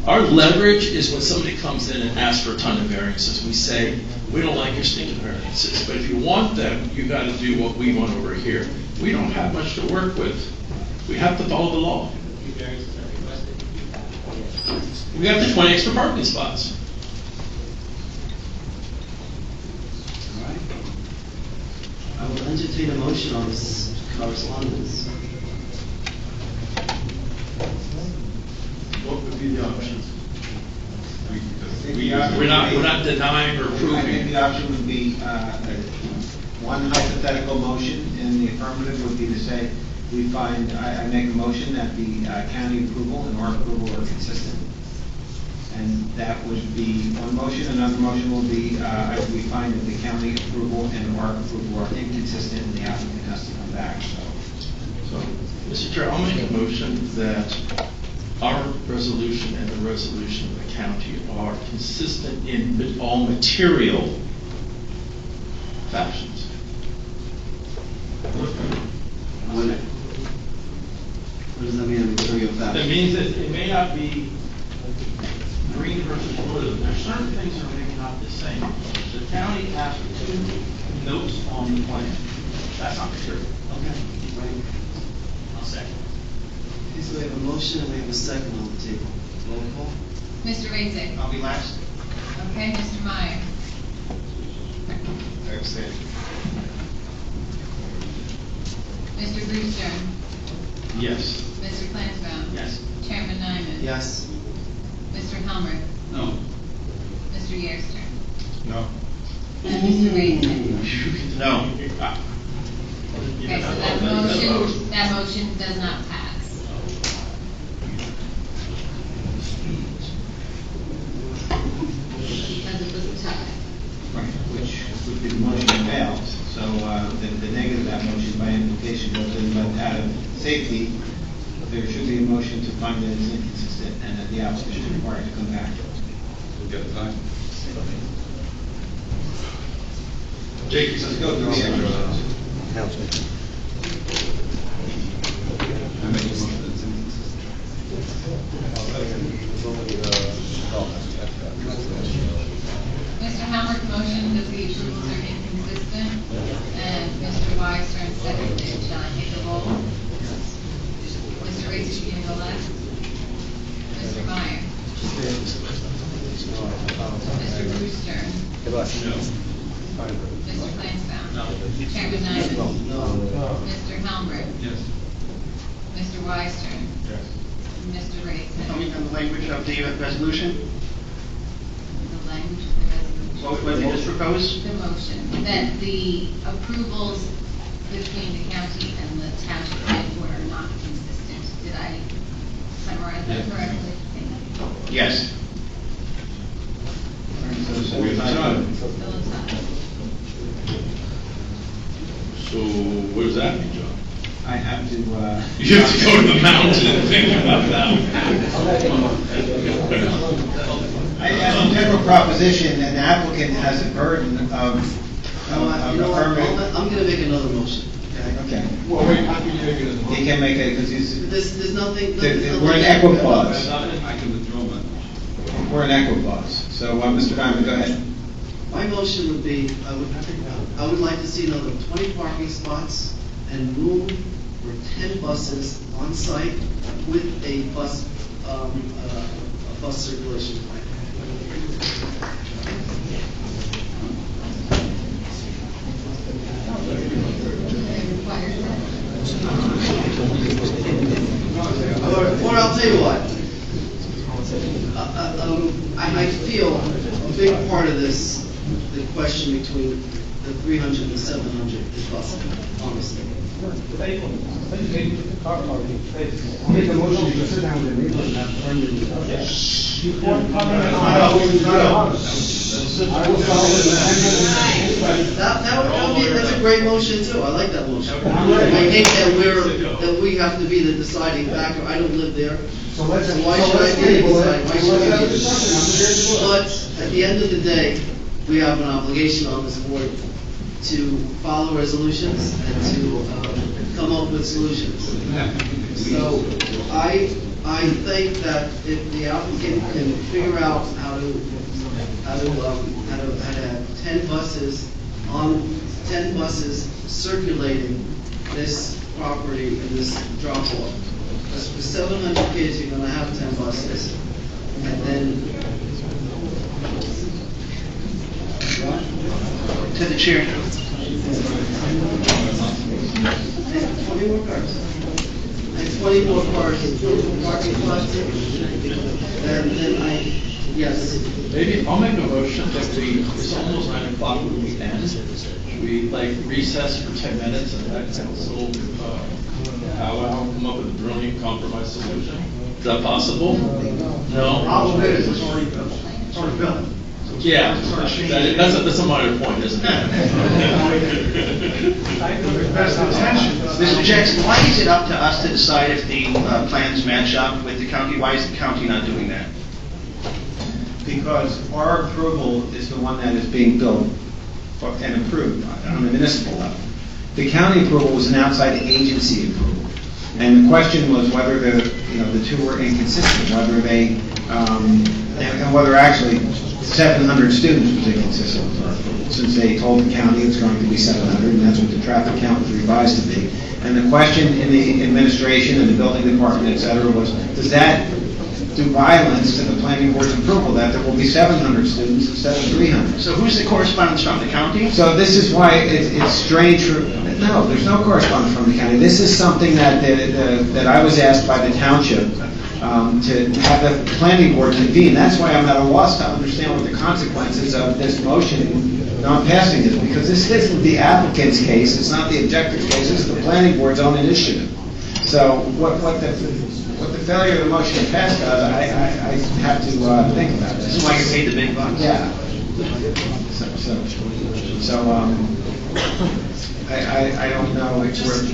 Our leverage is when somebody comes in and asks for a ton of variances. We say, we don't like your stinking variances, but if you want them, you got to do what we want over here. We don't have much to work with. We have to follow the law. We got the 20 extra parking spots. All right. I will entertain a motion on this correspondence. What would be the options? We're not denying or I think approving. the option would be, one hypothetical motion in the affirmative would be to say, I make a motion that the county approval and our approval are consistent. And that would be one motion. Another motion will be, we find that the county approval and our approval are inconsistent and the applicant has to come back, So, Mr. Chair, I'll make a motion that our resolution and the resolution of the county are consistent in all material fashions. What does that mean, material fact? That means that it may not be green versus blue. There's certain things that are maybe not the same. The county asked for 2 notes on the plan. That's not material. Okay. I'll second. Okay, so we have a motion and we have a second on the table. Roll call. Mr. Raisik? I'll be last. Okay, Mr. Meyer? Abstain. Mr. Brewster? Yes. Mr. Flansbrough? Yes. Chairman Nyman? Yes. Mr. Helmer? No. Mr. Yerster? No. And Mr. Raisik? No. Okay, so that motion does not pass. Because it was a tie. which would be the motion fails. So the negative of that motion by implication goes in, but out of safety, there should be a motion to find that it's inconsistent and that the applicant is required to come back. We'll get the time. Jake, Let's go through the extras. I make a motion that's inconsistent. Mr. Helmer's motion that the approvals are inconsistent, and Mr. Weiser seconded it. Shall I take a roll? Mr. Raisik, you can go last. Mr. Meyer? Mr. Brewster? No. Mr. Flansbrough? No. Chairman Nyman? No. Mr. Helmer? Yes. Mr. Weiser? Yes. And Mr. Raisik? Tell me on the language of the resolution. The language of the resolution. What did you just propose? The motion, that the approvals between the county and the township planning board are not consistent. Did I summarize that Yes. correctly? Yes. So we're not- Still a tie. So, what does that mean, John? I have to, You have to go to the mountain and think about that. as a general proposition, an applicant has a burden of You know what, affirmative. I'm gonna make another motion, okay? Okay. Well, wait, how can you make it as a He can't make it because he's, There's nothing. we're in equipoise. I can withdraw my motion. We're in equipoise. So, Mr. Diamond, go ahead. My motion would be, I would like to see another 20 parking spots and room for 10 buses on site with a bus circulation plan. I'll tell you what. I feel a big part of this, the question between the 300 and the 700 is busing, honestly. Make a motion to sit down with the neighbor and have That's a great motion too. I like that motion. I hate that we have to be the deciding factor. I don't live there. So why should I be the deciding? Why should I be the But at the end of the day, we have an obligation on this board to follow resolutions and to come up with solutions. So I think that if the applicant can figure out how to have 10 buses circulating this property in this drop off. Because for 700 kids, you're going to have 10 buses, and then. To the chair. 20 more cars. And 20 more cars in parking spots. Then yes. Maybe I'll make a motion that it's almost 9 o'clock when we end. Should we recess for 10 minutes and let council come up with a brilliant compromise solution? Is that possible? No? Problem is, it's already built. It's already built. Yeah, that's a minor point, isn't it? Mr. Jackson, why is it up to us to decide if the plans match up with the county? Why is the county not doing that? Because our approval is the one that is being built and approved on the municipal level. The county approval was an outside agency approval. And the question was whether the two were inconsistent, whether they, and whether actually 700 students was inconsistent with our approval, since they told the county it's going to be 700, and that's what the traffic count was revised to be. And the question in the administration and the building department, et cetera, was, does that do violence to the planning board's approval that there will be 700 students instead of 300? So who's the correspondence from, the county? So this is why it's strange. No, there's no correspondence from the county. This is something that I was asked by the township to have the planning board convene. That's why I'm at a loss to understand what the consequences of this motion not passing is, because this isn't the applicant's case, it's not the objector's case, this is the planning board's own initiative. So what the failure of the motion to pass does, I have to think about this. That's why you paid the big bucks. Yeah. So I don't know if we're.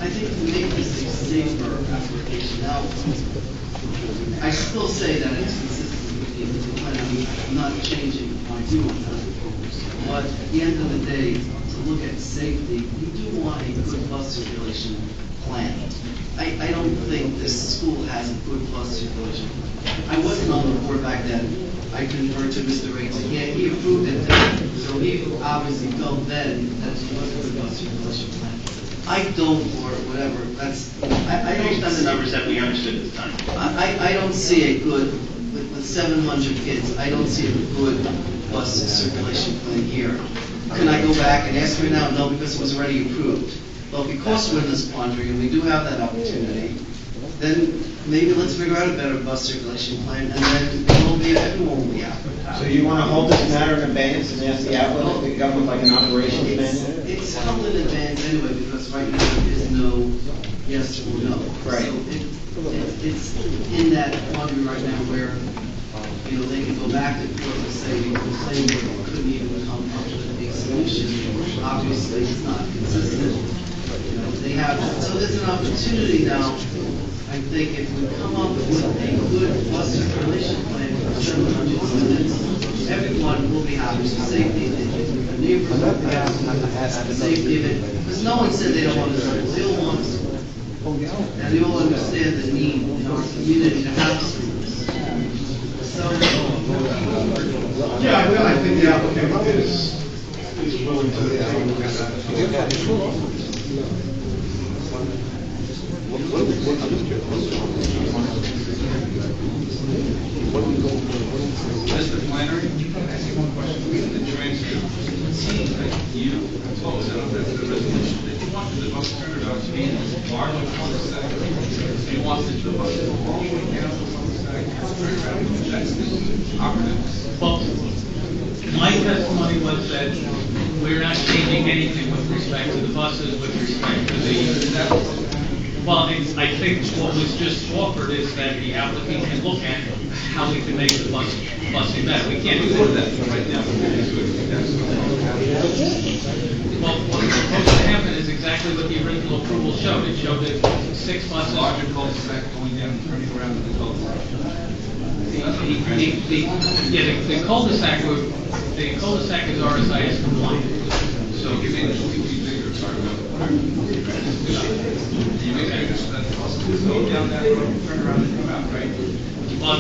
I think to make this a safer application now, I still say that it's consistent with the plan. I'm not changing my view on that. But at the end of the day, to look at safety, you do want a good bus circulation plan. I don't think this school has a good bus circulation plan. I wasn't on the board back then. I conferred to Mr. Riggs. Yeah, he approved it then. So he obviously felt then that it was a good bus circulation plan. I don't, or whatever, I don't. Based on the numbers that we understood at the time. I don't see a good, with 700 kids, I don't see a good bus circulation plan here. Can I go back and ask her now? No, because it was already approved. But because we're in this quandary and we do have that opportunity, then maybe let's figure out a better bus circulation plan, and then everyone will be happy. So you want to hold this matter in abeyance and ask the applicant to come with like an operations manual? It's held in advance anyway, because right now there is no yes or no. Right. So it's in that quandary right now where, they can go back to court and say the planning board couldn't even come up with a solution. Obviously, it's not consistent. They have, so there's an opportunity now. I think if we come up with a good bus circulation plan for 700 students, everyone will be happy. The safety, the neighbors will be happy. The safety of it, because no one said they don't want to school. They all want to school, and they all understand the need in our community to have schools. So, yeah, I think the applicant is willing to Mr. Planner, can I ask you one question? Reading the transcript, it seems like you oppose, I don't know if that's the resolution, that you want wants the bus turnabout to be in this large cul-de-sac. He wants it to go all the way down the cul-de-sac, turn around, that's the operative. Well, my testimony was that we're not changing anything with respect to the buses, with respect to the, well, I think what was just offered is that the applicant can look at how we can make the busing better. We can't do that right now. Well, what's supposed to happen is exactly what the original approval showed. It showed that 6 buses. Larger cul-de-sac going down and turning around in the cul-de-sac. The cul-de-sac is RSIS compliant. So you made it 2 feet bigger, sorry about You make it so that the buses go down that road, turn around and come out, right? Well,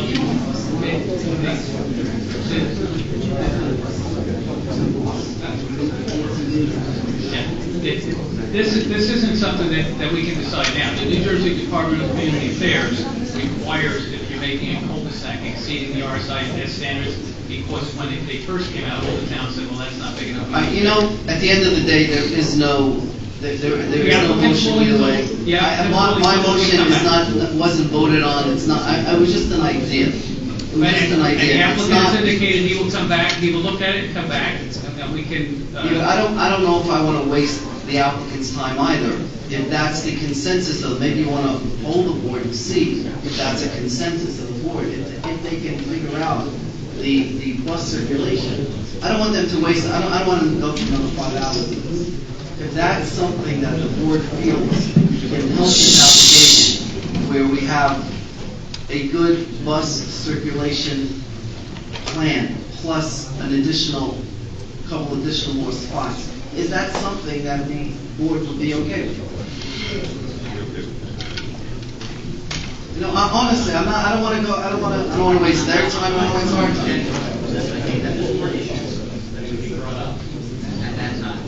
this isn't something that we can decide now. The New Jersey Department of Community Affairs requires if you're making a cul-de-sac exceeding the RSI standards, because when they first came out, all the towns said, well, that's not big enough. At the end of the day, there is no motion either way. Yeah. My motion wasn't voted on. It's not. I was just an idea. It was just an idea. The applicant has indicated he will come back. He will look at it and come back, and we can. I don't know if I want to waste the applicant's time either. If that's the consensus of, maybe you want to hold the board and see if that's a consensus of the board. If they can figure out the bus circulation, I don't want them to waste. I don't want them to go through another 5 hours of this. If that's something that the board feels can help this application, where we have a good bus circulation plan plus an couple additional more spots, is that something that the board would be okay with? Honestly, I don't want to go. I don't want to waste their time. I don't want to waste our time. I think that's the board issues that would be brought up at that time.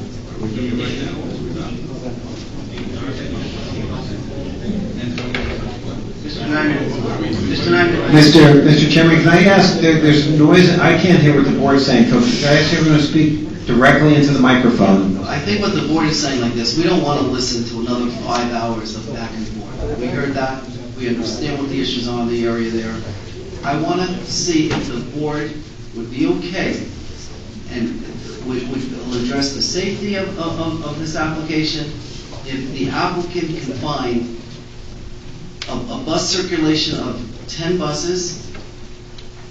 Mr. Chairman, can I ask, there's noise, I can't hear what the board is saying. Can I ask everyone to speak directly into the microphone? I think what the board is saying like this, we don't want to listen to another 5 hours of back and forth. We heard that. We understand what the issues are in the area there. I want to see if the board would be okay and would address the safety of this application. If the applicant can find a bus circulation of 10 buses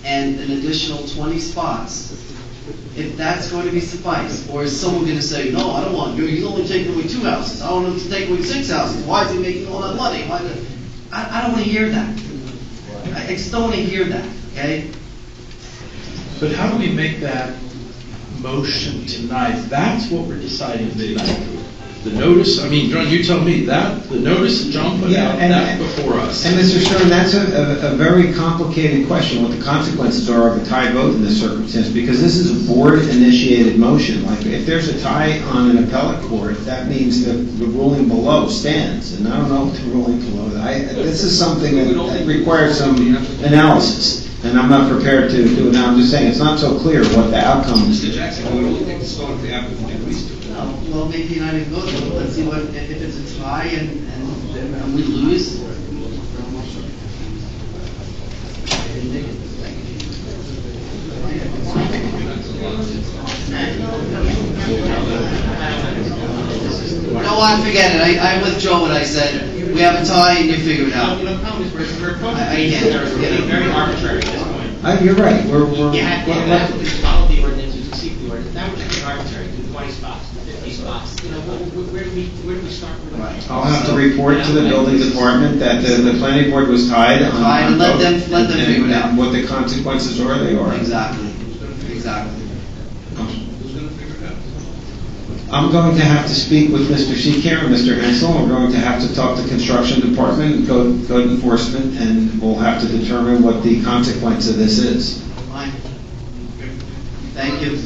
and an additional 20 spots, if that's going to be suffice, or is someone going to say, no, I don't want you, he's only taking away 2 houses, I want him to take away 6 houses, why is he making all that money? I don't want to hear that. I just don't want to hear that, okay? But how do we make that motion tonight? That's what we're deciding tonight. The notice, John, you tell me that, the notice that John put out, that's before us. And Mr. Stern, that's a very complicated question, what the consequences are of a tie vote in this circumstance, because this is a board-initiated motion. Like, if there's a tie on an appellate court, that means that the ruling below stands, and I don't know if the ruling below, this is something that requires some analysis, and I'm not prepared to do it now. I'm just saying, it's not so clear what the outcome is. Mr. Jackson, what do you think is going to the applicant agrees to? Well, maybe not even go through. Let's see if it's a tie and we lose. No, I forget it. I withdraw what I said. We have a tie and you figure it out. The problem is we're getting very arbitrary at this point. You're right. You have to follow the ordinance, you seek the ordinance. That would just be arbitrary. Do 20 spots, 50 spots. Where do we start? I'll have to report to the building department that the planning board was tied on. And let them figure it out. And what the consequences are, they are. Exactly. Who's going to figure it out? I'm going to have to speak with Mr. Seacare and Mr. Hensel. We're going to have to talk to construction department, code enforcement, and we'll have to determine what the consequence of this is. Fine. Thank you.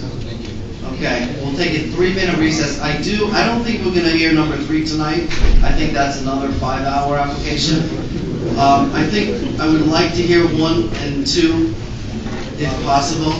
Okay, we'll take a 3-minute recess. I don't think we're going to hear number 3 tonight. I think that's another 5-hour application. I think I would like to hear 1 and 2, if possible.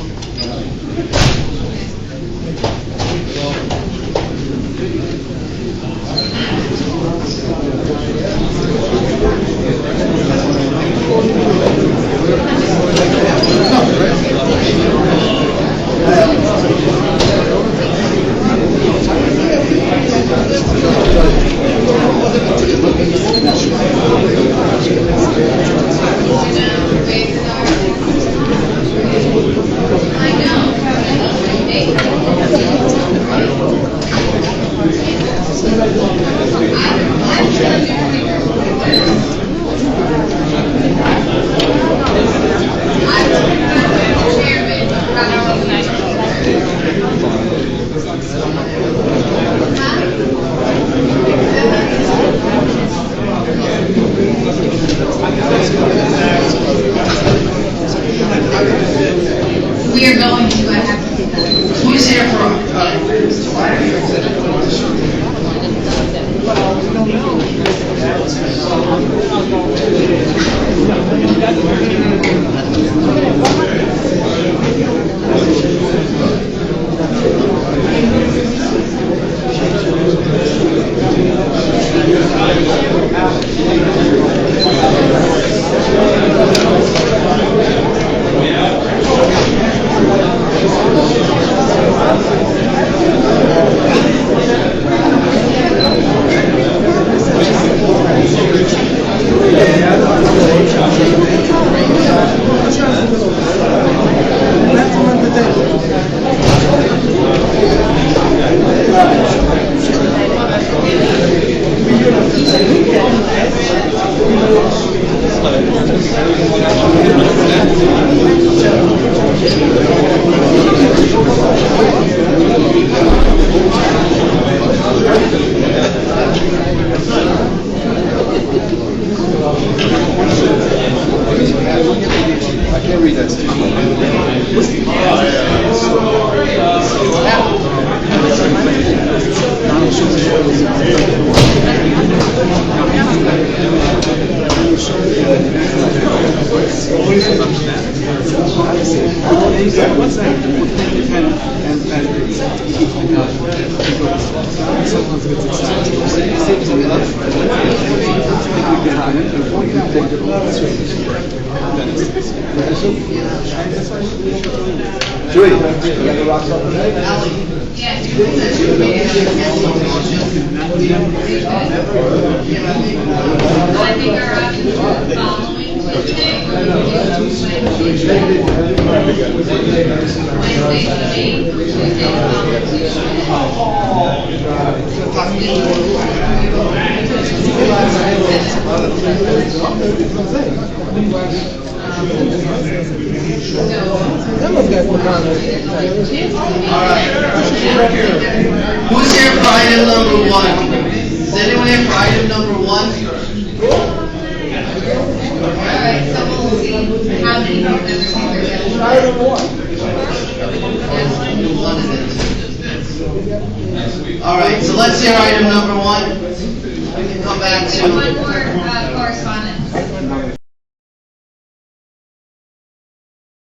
We are going to have. Who's here from? Judy, you got the rocks off the night? I think our options are following Tuesday, or Wednesday the 8th, Tuesday the Who's here for item number 1? Is anyone here for item number 1? Alright, so we'll see how many board members are here. Alright, so let's hear item number 1. We can come back to. One more correspondence.